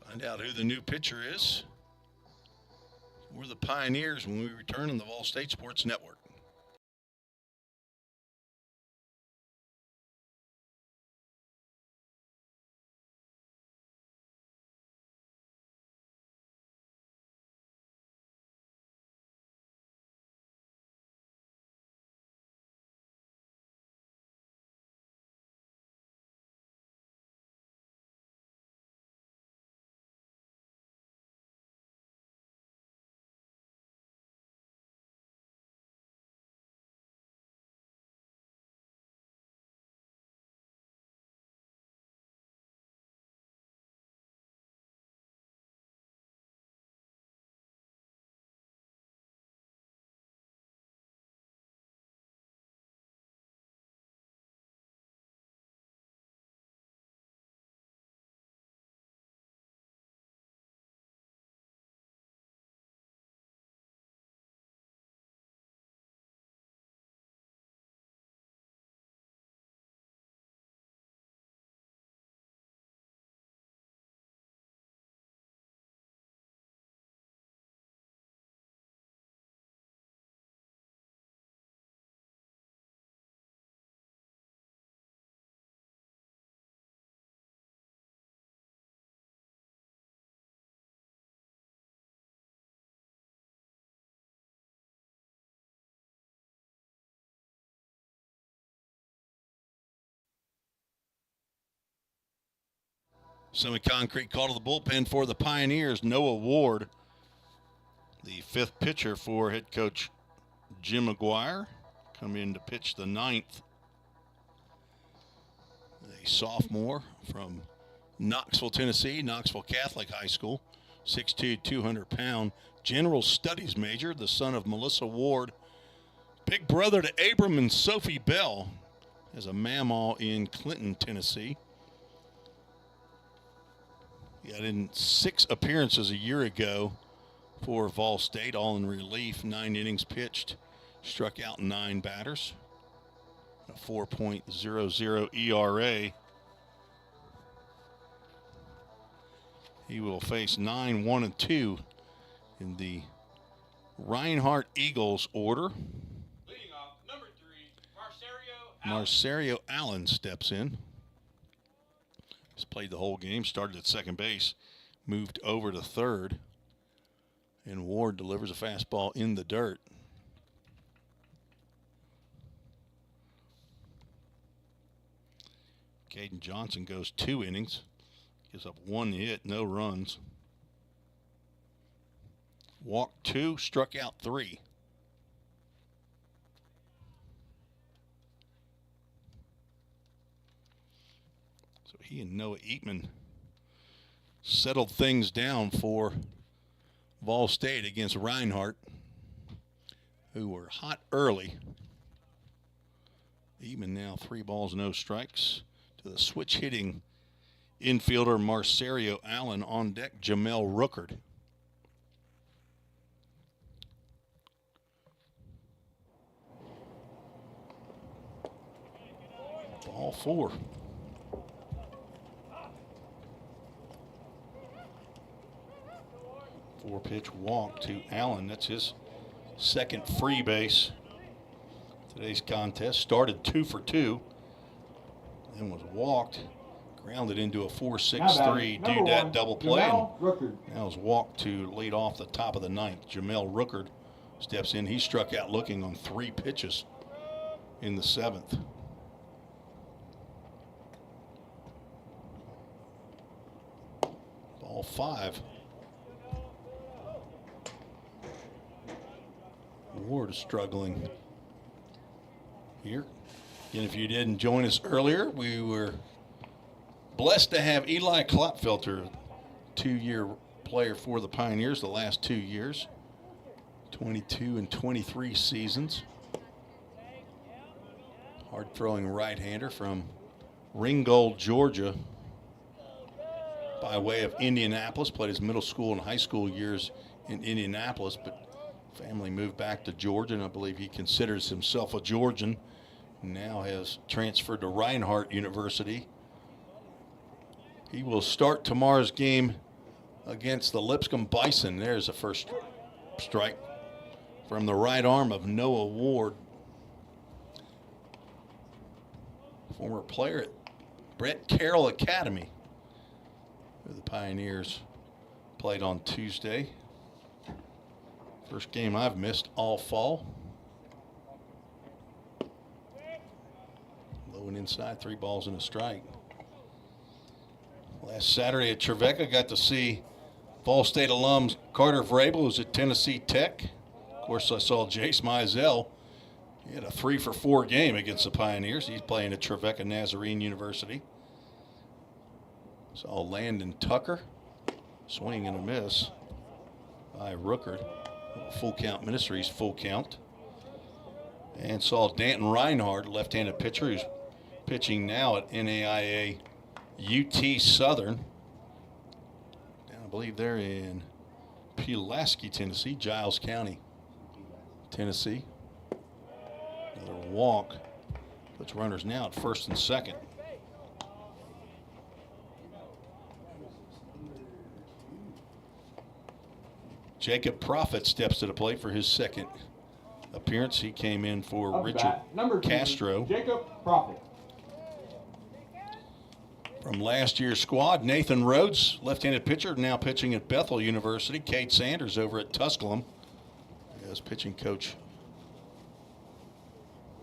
Find out who the new pitcher is. We're the Pioneers when we return on the Vol State Sports Network. Semi-concrete call to the bullpen for the Pioneers. Noah Ward, the 5th pitcher for head coach Jim McGuire, come in to pitch the 9th. A sophomore from Knoxville, Tennessee, Knoxville Catholic High School, 6'2", 200-pound general studies major, the son of Melissa Ward, big brother to Abram and Sophie Bell, as a mamaw in Clinton, Tennessee. He got in 6 appearances a year ago for Vol State, all in relief. 9 innings pitched, struck out 9 batters. A 4.00 ERA. He will face 9-1-2 in the Reinhardt Eagles order. Leading off, number 3, Marcerio Allen steps in. He's played the whole game, started at second base, moved over to third, and Ward delivers a fastball in the dirt. Caden Johnson goes 2 innings, gives up 1 hit, no runs. Walked 2, struck out 3. He and Noah Eatman settled things down for Vol State against Reinhardt, who were hot early. Eatman now 3 balls, no strikes. To the switch hitting infielder Marcerio Allen, on deck Jamel Ruckert. Ball 4. 4-pitch walk to Allen. That's his 2nd free base. Today's contest started 2 for 2, then was walked, grounded into a 4-6-3 double play. Now is walked to lead off the top of the 9th. Jamel Ruckert steps in. He struck out looking on 3 pitches in the 7th. Ball 5. Ward is struggling here. And if you didn't join us earlier, we were blessed to have Eli Klopfelter, 2-year player for the Pioneers the last 2 years, 22 and 23 seasons. Hard-throwing right-hander from Ringgold, Georgia, by way of Indianapolis. Played his middle school and high school years in Indianapolis, but family moved back to Georgia, and I believe he considers himself a Georgian. Now has transferred to Reinhardt University. He will start tomorrow's game against the Lipscomb Bison. There's the first strike from the right arm of Noah Ward. Former player at Brett Carroll Academy, who the Pioneers played on Tuesday. First game I've missed all fall. Low and inside, 3 balls and a strike. Last Saturday at Trevecca, got to see Ball State alums Carter Vrabel, who's at Tennessee Tech. Of course, I saw Jace Mizell. He had a 3-for-4 game against the Pioneers. He's playing at Trevecca Nazarene University. Saw Landon Tucker, swing and a miss by Rookert. Full count Ministries, full count. And saw Danton Reinhardt, left-handed pitcher, who's pitching now at NAIA UT Southern. Down, I believe they're in Pulaski, Tennessee, Giles County, Tennessee. Another walk. Puts runners now at first and second. Jacob Prophet steps to the plate for his second appearance. He came in for Richard Castro. Jacob Prophet. From last year's squad, Nathan Rhodes, left-handed pitcher, now pitching at Bethel University. Cade Sanders over at Tusculum. As pitching coach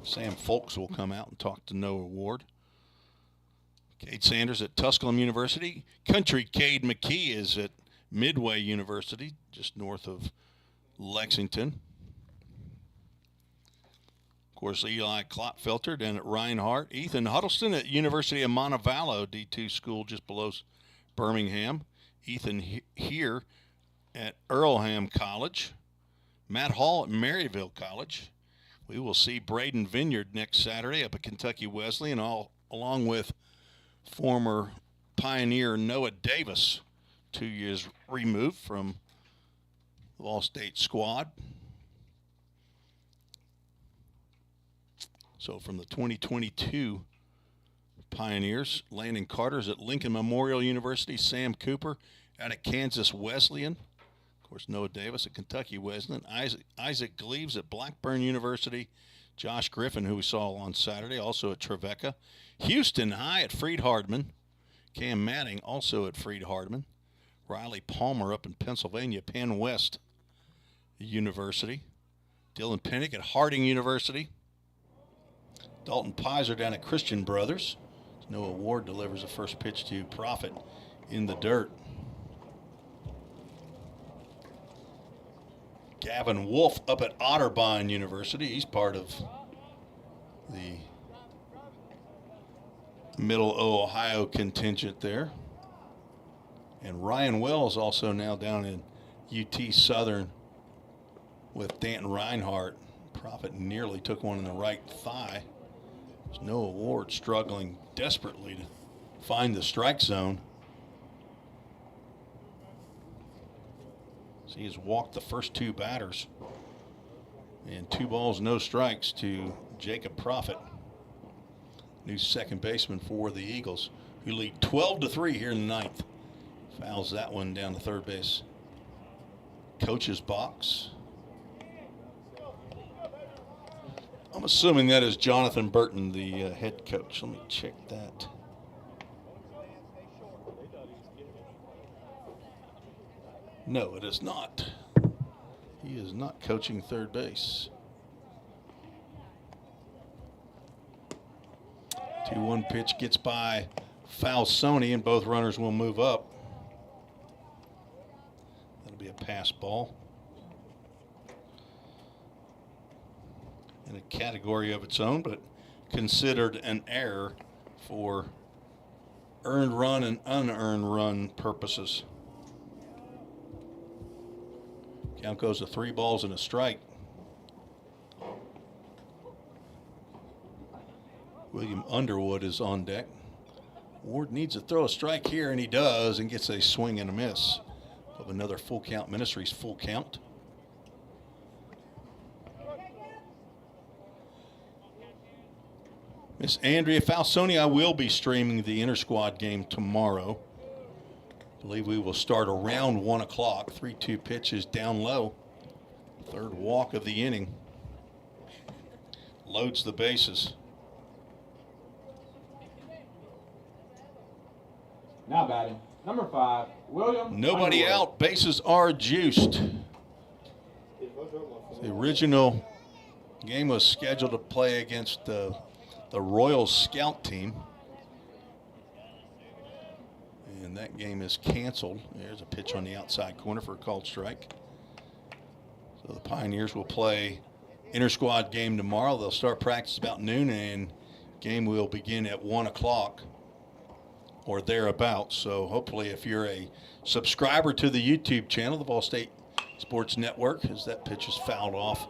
Sam Folks will come out and talk to Noah Ward. Cade Sanders at Tusculum University. Country Cade McKee is at Midway University, just north of Lexington. Of course, Eli Klopfelter down at Reinhardt. Ethan Huddleston at University of Montevallo, D2 school just below Birmingham. Ethan here at Earlham College. Matt Hall at Maryville College. We will see Braden Vineyard next Saturday up at Kentucky Wesleyan, along with former Pioneer Noah Davis, 2 years removed from the All-State squad. So from the 2022 Pioneers, Landon Carter's at Lincoln Memorial University, Sam Cooper out at Kansas Wesleyan. Of course, Noah Davis at Kentucky Wesleyan. Isaac Gleaves at Blackburn University. Josh Griffin, who we saw on Saturday, also at Trevecca. Houston High at Freed-Hardeman. Cam Matting also at Freed-Hardeman. Riley Palmer up in Pennsylvania, Penn West University. Dylan Pennick at Harding University. Dalton Pizer down at Christian Brothers. Noah Ward delivers the first pitch to Prophet in the dirt. Gavin Wolf up at Otterbein University. He's part of the Middle Ohio contingent there. And Ryan Wells also now down in UT Southern with Danton Reinhardt. Prophet nearly took one in the right thigh. There's Noah Ward struggling desperately to find the strike zone. So he has walked the first 2 batters. And 2 balls, no strikes to Jacob Prophet, new second baseman for the Eagles, who lead 12-3 here in the 9th. Fouls that one down the third base coach's box. I'm assuming that is Jonathan Burton, the head coach. Let me check that. No, it is not. He is not coaching third base. 2-1 pitch gets by Falsoni, and both runners will move up. That'll be a pass ball. In a category of its own, but considered an error for earned run and unearned run purposes. Count goes to 3 balls and a strike. William Underwood is on deck. Ward needs to throw a strike here, and he does, and gets a swing and a miss of another full count. Ministries full count. Miss Andrea Falsoni, I will be streaming the inter-squad game tomorrow. I believe we will start around 1 o'clock. 3-2 pitches down low. Third walk of the inning. Loads the bases. Now batting, number 5, William. Nobody Underwood. out. Bases are juiced. The original game was scheduled to play against the Royal Scout team. And that game is canceled. There's a pitch on the outside corner for a called strike. So the Pioneers will play inter-squad game tomorrow. They'll start practice about noon, and game will begin at 1 o'clock or thereabouts. So hopefully if you're a subscriber to the YouTube channel, the Ball State Sports Network, as that pitch is fouled off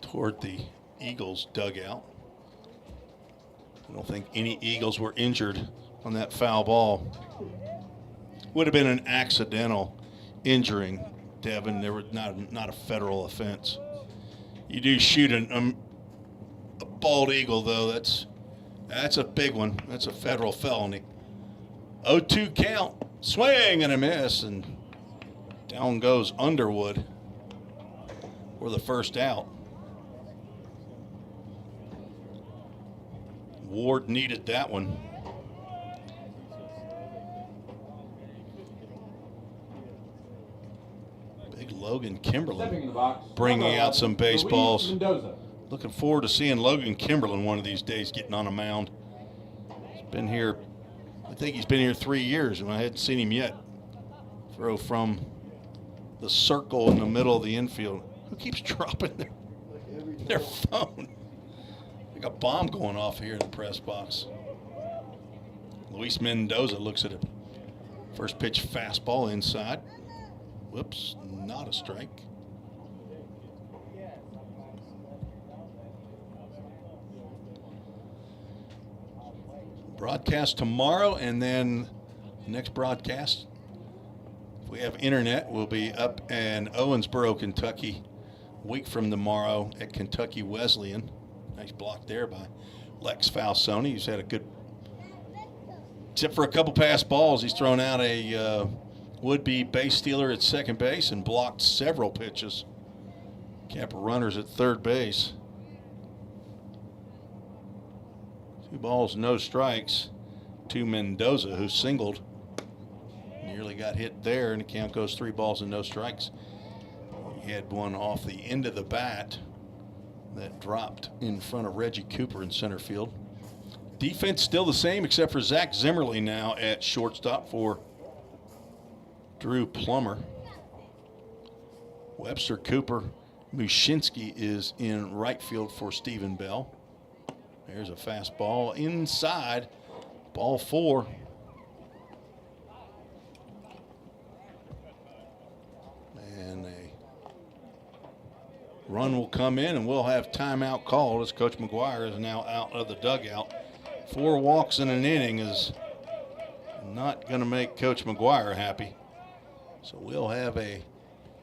toward the Eagles dugout. I don't think any Eagles were injured on that foul ball. Would have been an accidental injuring, Devin. There was not a federal offense. You do shoot a bald eagle, though. That's a big one. That's a federal felony. 0-2 count. Swing and a miss, and down goes Underwood for the first out. Ward needed that one. Big Logan Stepping in Kimberlin the box, bringing number out some 11, baseballs. Luis Mendoza. Looking forward to seeing Logan Kimberlin one of these days getting on a mound. He's been here, I think he's been here 3 years, and I hadn't seen him yet. Throw from the circle in the middle of the infield. Who keeps dropping their phone? Like a bomb going off here in the press box. Luis Mendoza looks at it. First pitch fastball inside. Whoops, not a strike. Broadcast tomorrow, and then the next broadcast, if we have internet, will be up in Owensboro, Kentucky, a week from tomorrow at Kentucky Wesleyan. Nice block there by Lex Falsoni. He's had a good, except for a couple pass balls, he's thrown out a would-be base stealer at second base and blocked several pitches. Kept runners at third base. 2 balls, no strikes to Mendoza, who singled. Nearly got hit there, and the count goes 3 balls and no strikes. He had one off the end of the bat that dropped in front of Reggie Cooper in center field. Defense still the same, except for Zach Zimmerly now at shortstop for Drew Plummer. Webster Cooper Mushinski is in right field for Stephen Bell. There's a fastball inside, ball 4. And a run will come in, and we'll have timeout called as Coach McGuire is now out of the dugout. 4 walks in an inning is not going to make Coach McGuire happy. So we'll have a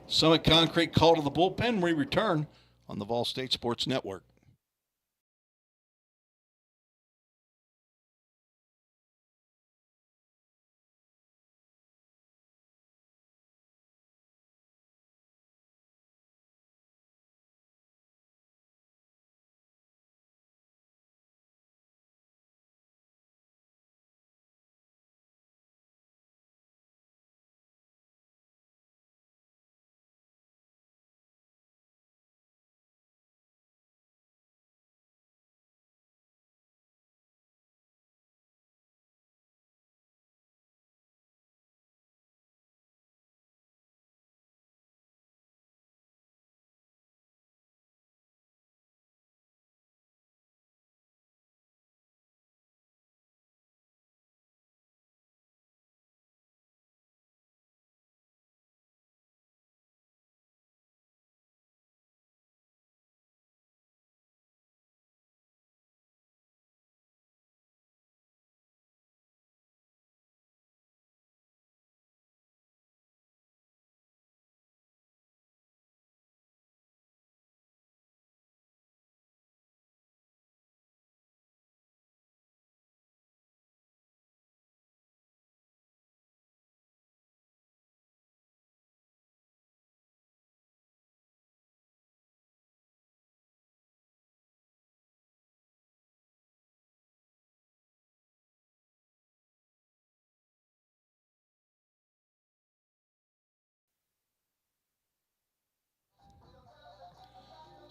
Summit Concrete call to the bullpen. We return on the Vol State Sports Network.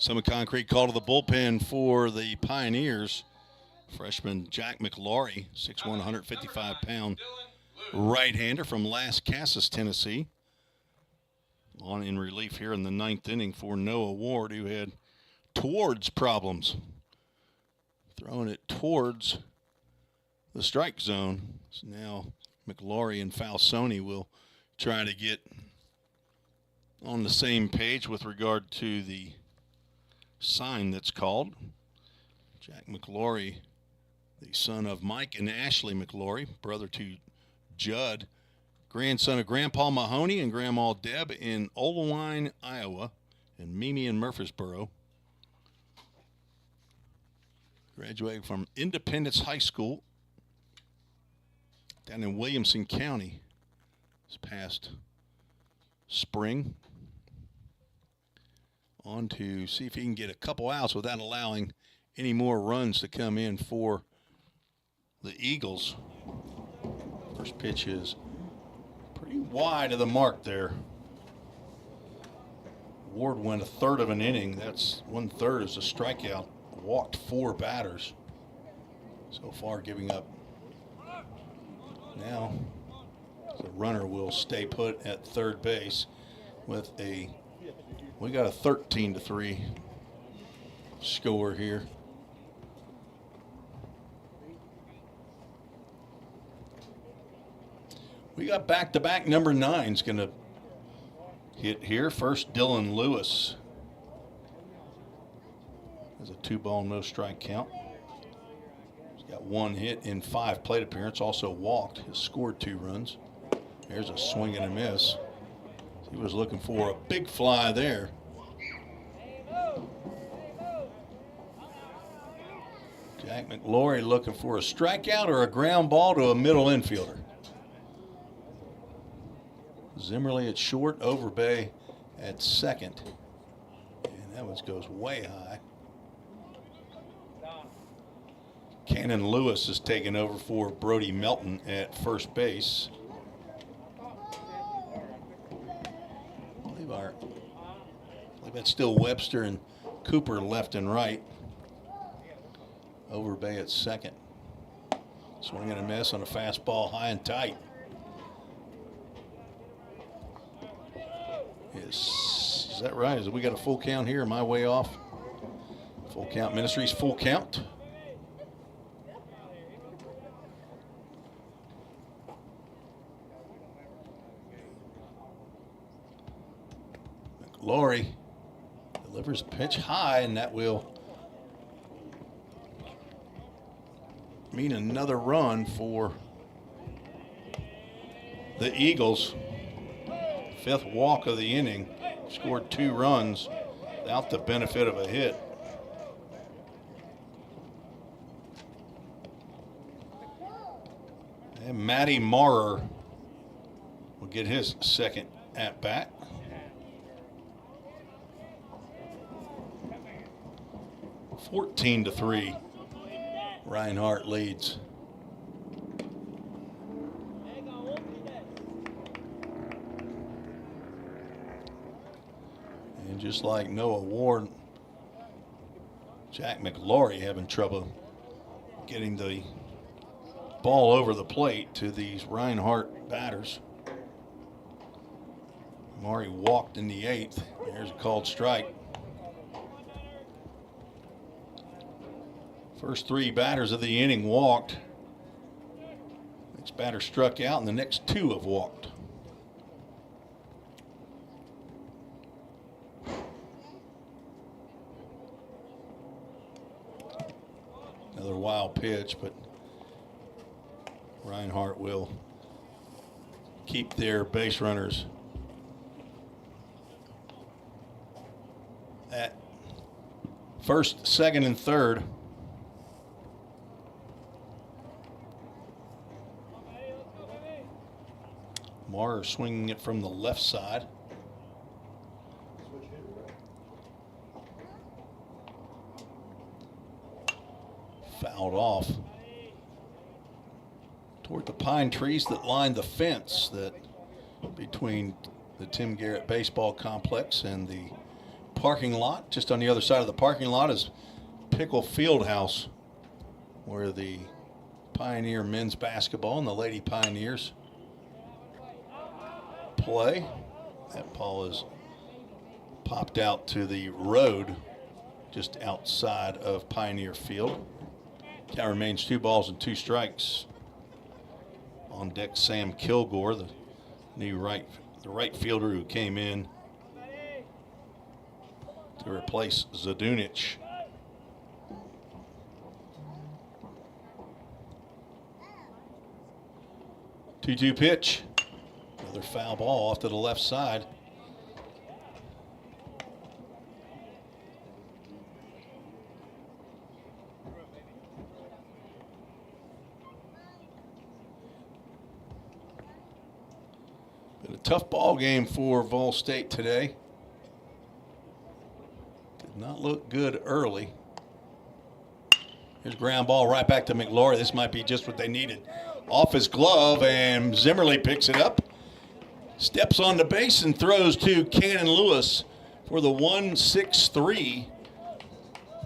Summit Concrete called to the bullpen for the Pioneers. Freshman Jack McLaury, 6'1", 155-pound right-hander from Las Casas, Tennessee. On in relief here in the 9th inning for Noah Ward, who had towards problems. Throwing it towards the strike zone. So now McLaury and Falsoni will try to get on the same page with regard to the sign that's called. Jack McLaury, the son of Mike and Ashley McLaury, brother to Judd, grandson of Grandpa Mahoney and Grandma Deb in Olewine, Iowa, and Mimi in Murfreesboro. Graduated from Independence High School down in Williamson County this past spring. On to see if he can get a couple outs without allowing any more runs to come in for the Eagles. First pitch is pretty wide of the mark there. Ward went a third of an inning. That's 1/3 is a strikeout. Walked 4 batters so far, giving up. Now the runner will stay put at third base with we got a 13-3 score here. We got back-to-back number 9's going to hit here. First, Dylan Lewis. There's a 2-ball, no strike count. He's got 1 hit in 5 plate appearances, also walked. Has scored 2 runs. There's a swing and a miss. He was looking for a big fly there. Jack McLaury looking for a strikeout or a ground ball to a middle infielder. Zimmerly at short, Overbay at second. And that one goes way high. Cannon Lewis is taking over for Brody Melton at first base. I believe that's still Webster and Cooper left and right. Overbay at second. Swing and a miss on a fastball high and tight. Is that right? Is we got a full count here? Am I way off? Full count. Ministries full count. McLaury delivers a pitch high, and that will mean another run for the Eagles. 5th walk of the inning. Scored 2 runs without the benefit of a hit. And Matty Maurer will get his second at bat. (14-3). Reinhardt leads. And just like Noah Ward, Jack McLaury having trouble getting the ball over the plate to these Reinhardt batters. Maury walked in the 8th. There's a called strike. First 3 batters of the inning walked. Next batter struck out, and the next 2 have walked. Another wild pitch, but Reinhardt will keep their base runners at first, second, and third. Maurer swinging it from the left side. Fouled off toward the pine trees that line the fence that between the Tim Garrett Baseball Complex and the parking lot. Just on the other side of the parking lot is Pickle Fieldhouse, where the Pioneer men's basketball and the Lady Pioneers play. That ball is popped out to the road just outside of Pioneer Field. Count remains 2 balls and 2 strikes. On deck, Sam Kilgore, the new right fielder who came in to replace Zadunic. Two-two pitch. Another foul ball off to the left side. Been a tough ball game for Vol State today. Did not look good early. Here's a ground ball right back to McLaury. This might be just what they needed. Off his glove, and Zimmerly picks it up. Steps on the base and throws to Cannon Lewis for the 1-6-3.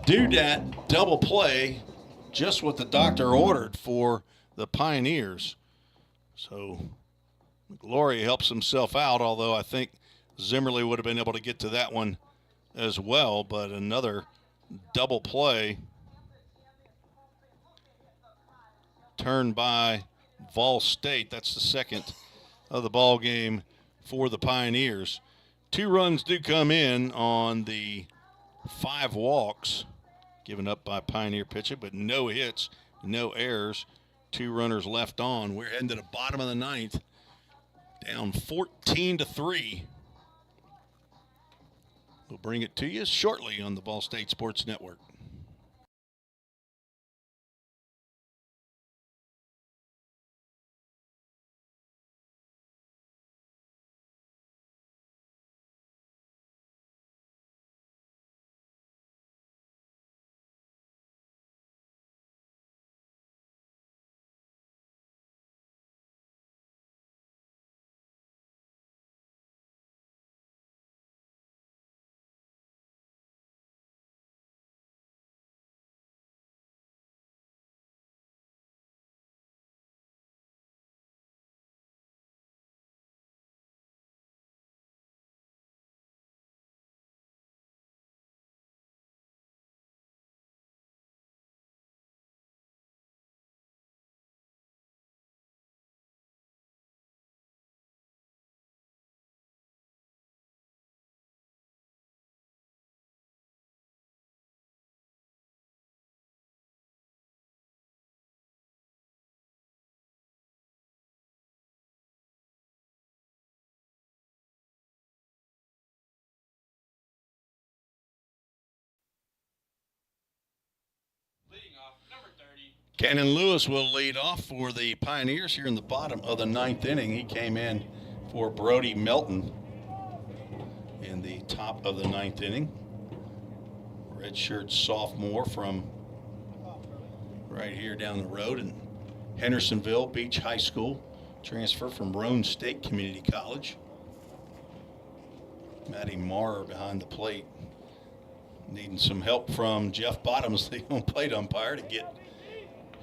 Doodat double play, just what the doctor ordered for the Pioneers. So McLaury helps himself out, although I think Zimmerly would have been able to get to that one as well. But another double play turned by Vol State. That's the second of the ball game for the Pioneers. 2 runs do come in on the 5 walks given up by Pioneer pitching, but no hits, no errors. 2 runners left on. We're heading to the bottom of the 9th, down 14-3. We'll bring it to you shortly on the Vol State Sports Network. Leading off, number 30. Cannon Lewis will lead off for the Pioneers here in the bottom of the 9th inning. He came in for Brody Melton in the top of the 9th inning. Redshirt sophomore from right here down the road in Hendersonville Beach High School. Transfer from Roane State Community College. Matty Marr behind the plate. Needing some help from Jeff Bottoms, the home plate umpire, to get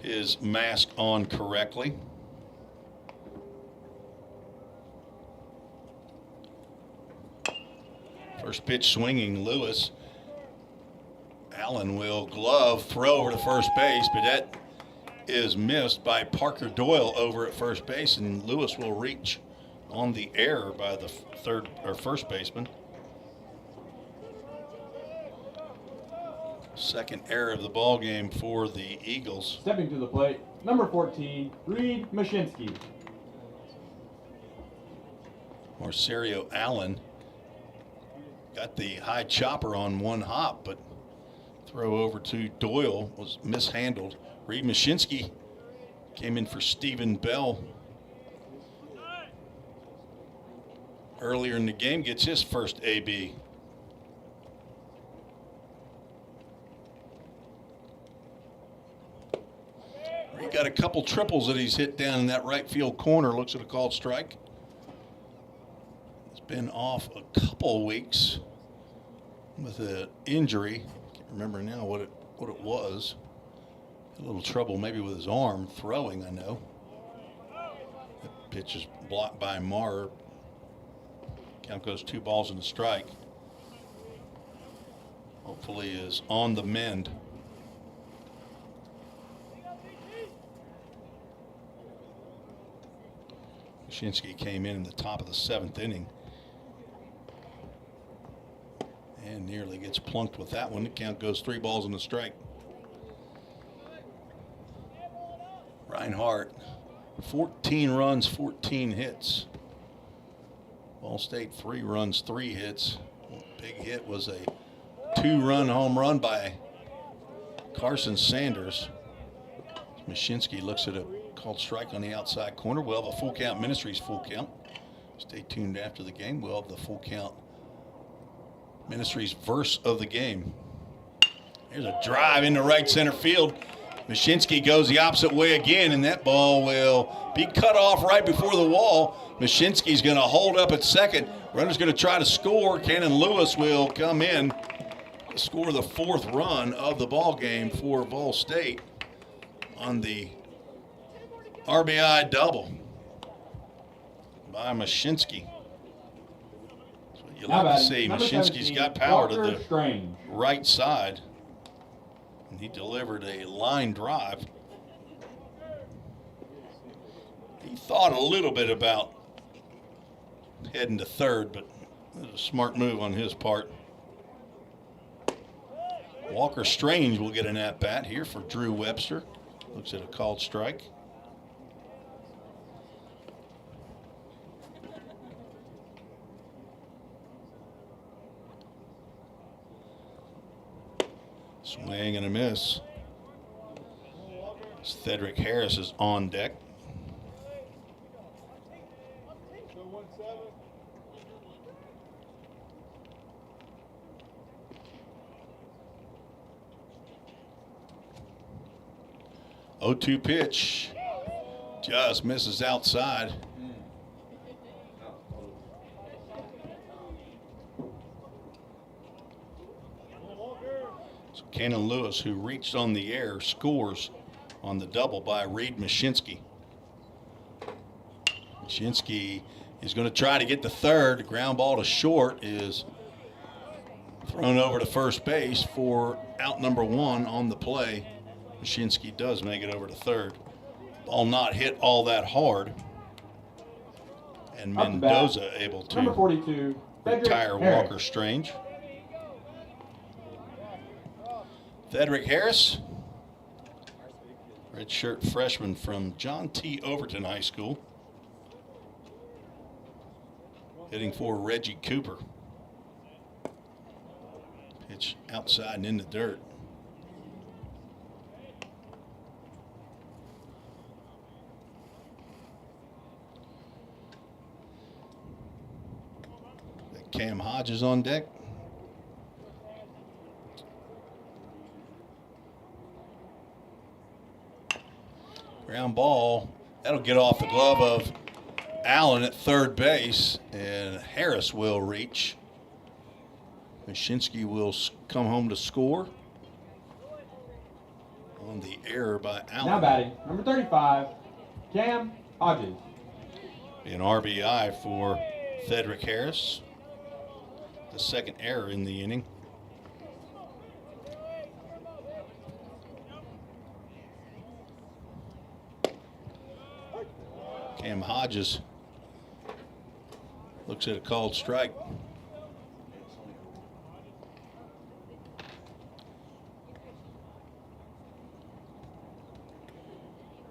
his mask on correctly. First pitch swinging, Lewis. Allen will glove, throw over to first base, but that is missed by Parker Doyle over at first base, and Lewis will reach on the error by the first baseman. Second error of the ball game for the Eagles. Stepping to the plate, number 14, Reed Mashinsky. Marcerio Allen got the high chopper on one hop, but throw over to Doyle was mishandled. Reed Mashinsky came in for Stephen Bell earlier in the game, gets his first AB. He got a couple triples that he's hit down in that right field corner. Looks at a called strike. He's been off a couple weeks. with an injury. Can't remember now what it was. A little trouble maybe with his arm throwing, I know. That pitch is blocked by Marr. Count goes 2 balls and a strike. Hopefully is on the mend. Mashinsky came in the top of the 7th inning and nearly gets plunked with that one. The count goes 3 balls and a strike. Reinhardt, 14 runs, 14 hits. Ball State, 3 runs, 3 hits. Big hit was a 2-run home run by Carson Sanders. Mashinsky looks at a called strike on the outside corner. We'll have a full count. Ministries full count. Stay tuned after the game. We'll have the full count Ministries verse of the game. There's a drive into right center field. Mashinsky goes the opposite way again, and that ball will be cut off right before the wall. Mashinsky's going to hold up at second. Runner's going to try to score. Cannon Lewis will come in to score the 4th run of the ball game for Ball State on the RBI double by Mashinsky. That's what you like to see. Mashinsky's got power to the right side. And he delivered a line drive. He thought a little bit about heading to third, but it was a smart move on his part. Walker Strange will get an at-bat here for Drew Webster. Looks at a called strike. Swing and a miss. Cedric Harris is on deck. Oh, 2 pitch. Just misses outside. Cannon Lewis, who reached on the air, scores on the double by Reed Mashinsky. Mashinsky is going to try to get the third. Ground ball to short is thrown over to first base for out number 1 on the play. Mashinsky does make it over to third. Ball not hit all that hard. And Mendoza able to Number 42, retire Walker Strange. Cedric Harris, redshirt freshman from John T. Overton High School, hitting for Reggie Cooper. Pitch outside and in the dirt. Cam Hodges on deck. Ground ball. That'll get off the glove of Allen at third base, and Harris will reach. Mashinsky will come home to score on the error by Allen. Now batting, number 35, Cam Hodges. An RBI for Cedric Harris. The second error in the inning. Cam Hodges looks at a called strike.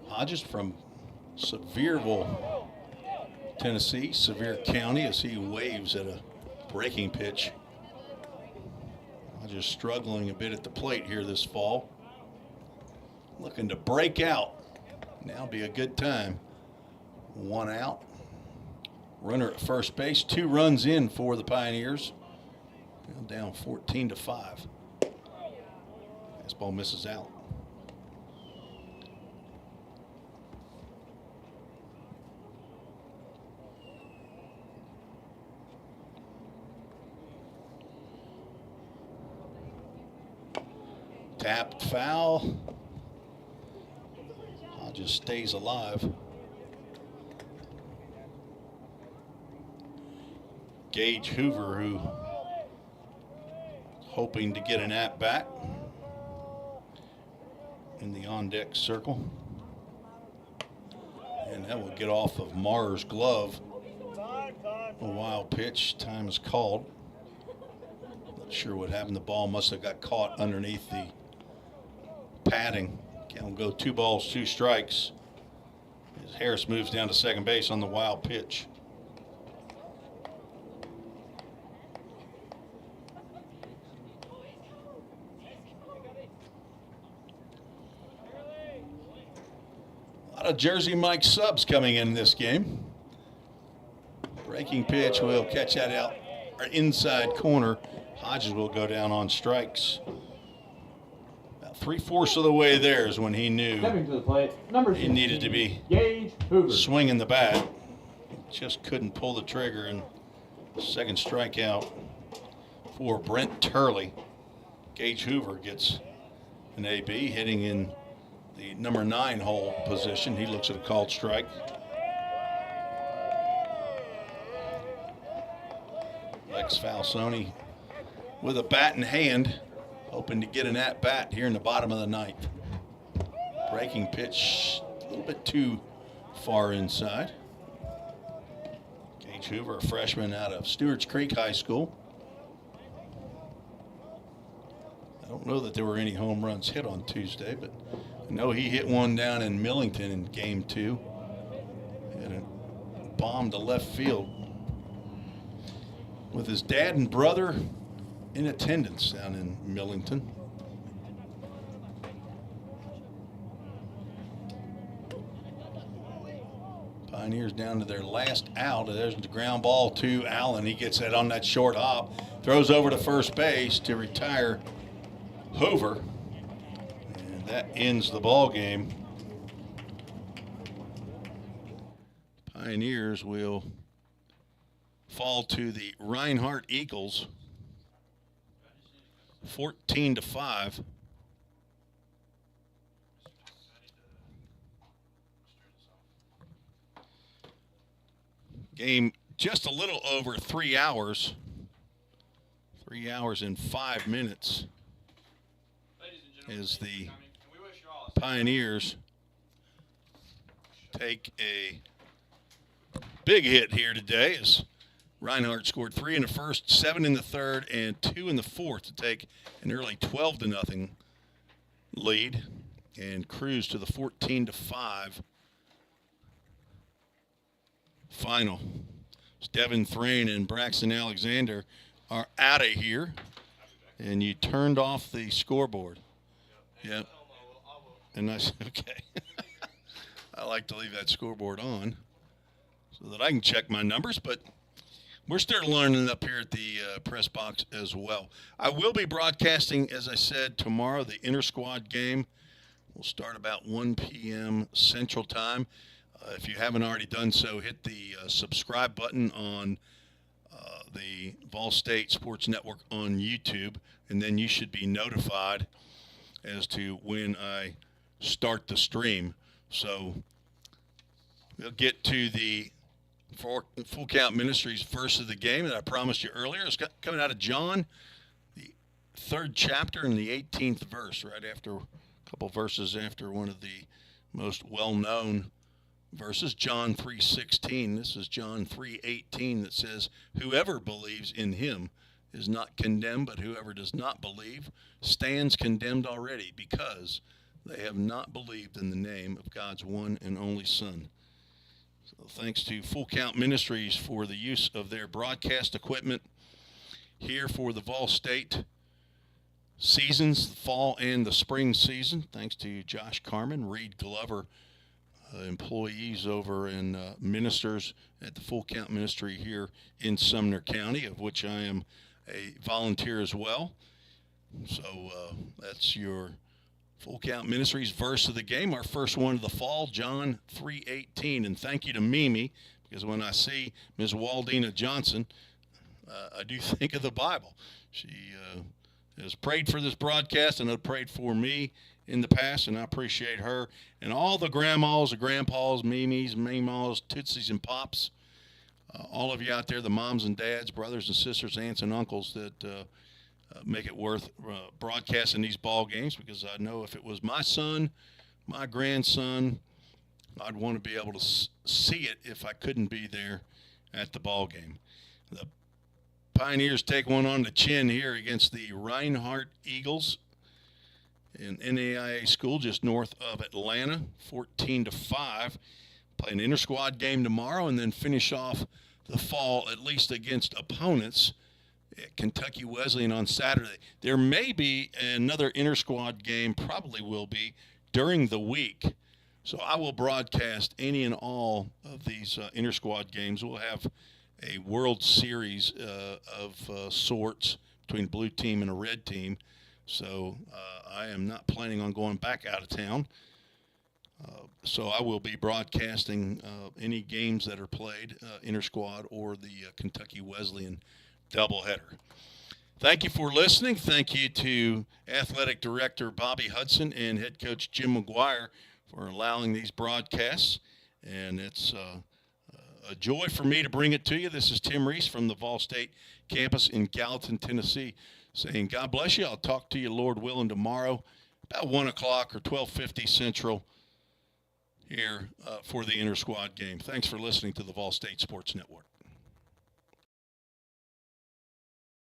Hodges from Sevierville, Tennessee, Sevier County, as he waves at a breaking pitch. Hodges struggling a bit at the plate here this fall. Looking to break out. Now be a good time. 1 out. Runner at first base. 2 runs in for the Pioneers. Now down 14-5. Fastball misses out. Tapped foul. Just stays alive. Gage Hoover, who hoping to get an at-bat in the on-deck circle. And that will get off of Marr's glove. A wild pitch. Time is called. Not sure what happened. The ball must have got caught underneath the padding. Count will go 2 balls, 2 strikes. As Harris moves down to second base on the wild pitch. A lot of Jersey Mike subs coming in this game. Breaking pitch will catch that out or inside corner. Hodges will go down on strikes. About 3/4 of the way there is when he knew Stepping to the plate, number he needed to be Gage Hoover. swinging the bat. Just couldn't pull the trigger, and second strikeout for Brent Turley. Gage Hoover gets an AB, hitting in the number 9 hole position. He looks at a called strike. Lex Falsoni with a bat in hand, hoping to get an at-bat here in the bottom of the 9th. Breaking pitch, a little bit too far inside. Gage Hoover, a freshman out of Stewart's Creek High School. I don't know that there were any home runs hit on Tuesday, but I know he hit one down in Millington in game 2. Hit a bomb to left field. With his dad and brother in attendance down in Millington. Pioneers down to their last out. There's the ground ball to Allen. He gets that on that short hop. Throws over to first base to retire Hoover. And that ends the ball game. Pioneers will fall to the Reinhardt Eagles 14-5. Game just a little over 3 hours. 3 hours and 5 minutes as the Pioneers take a big hit here today as Reinhardt scored 3 in the first, 7 in the third, and 2 in the fourth to take an early 12-0 lead and cruise to the 14-5 final. Devin Thrain and Braxton Alexander are out of here, and you turned off the scoreboard. Yep. And I said, okay. I like to leave that scoreboard on so that I can check my numbers, but we're still learning up here at the press box as well. I will be broadcasting, as I said, tomorrow, the inter-squad game. We'll start about 1 p.m. Central Time. If you haven't already done so, hit the subscribe button on the Vol State Sports Network on YouTube, and then you should be notified as to when I start the stream. So we'll get to the Full Count Ministries verse of the game that I promised you earlier. It's coming out of John, the 3rd chapter and the 18th verse, right after a couple verses after one of the most well-known verses, John 3:16. This is John 3:18 that says, "Whoever believes in him is not condemned, but whoever does not believe stands condemned already, because they have not believed in the name of God's one and only Son." So thanks to Full Count Ministries for the use of their broadcast equipment here for the Vol State seasons, the fall and the spring season. Thanks to Josh Carmen, Reed Glover, employees over and ministers at the Full Count Ministry here in Sumner County, of which I am a volunteer as well. So that's your Full Count Ministries verse of the game, our first one of the fall, John 3:18. And thank you to Mimi, because when I see Ms. Waldina Johnson, I do think of the Bible. She has prayed for this broadcast and has prayed for me in the past, and I appreciate her and all the grandmas, the grandpas, Mimis, Meemaws, Tootsies, and Pops. All of you out there, the moms and dads, brothers and sisters, aunts and uncles that make it worth broadcasting these ball games, because I know if it was my son, my grandson, I'd want to be able to see it if I couldn't be there at the ball game. The Pioneers take one on the chin here against the Reinhardt Eagles in NAIA school just north of Atlanta, 14-5. Play an inter-squad game tomorrow and then finish off the fall at least against opponents at Kentucky Wesleyan on Saturday. There may be another inter-squad game, probably will be, during the week. So I will broadcast any and all of these inter-squad games. We'll have a World Series of sorts between a blue team and a red team. So I am not planning on going back out of town. So I will be broadcasting any games that are played, inter-squad or the Kentucky Wesleyan doubleheader. Thank you for listening. Thank you to Athletic Director Bobby Hudson and Head Coach Jim McGuire for allowing these broadcasts. And it's a joy for me to bring it to you. This is Tim Reese from the Vol State campus in Gallatin, Tennessee, saying God bless you. I'll talk to you, Lord willing, tomorrow about 1 o'clock or 12:50 Central here for the inter-squad game. Thanks for listening to the Vol State Sports Network.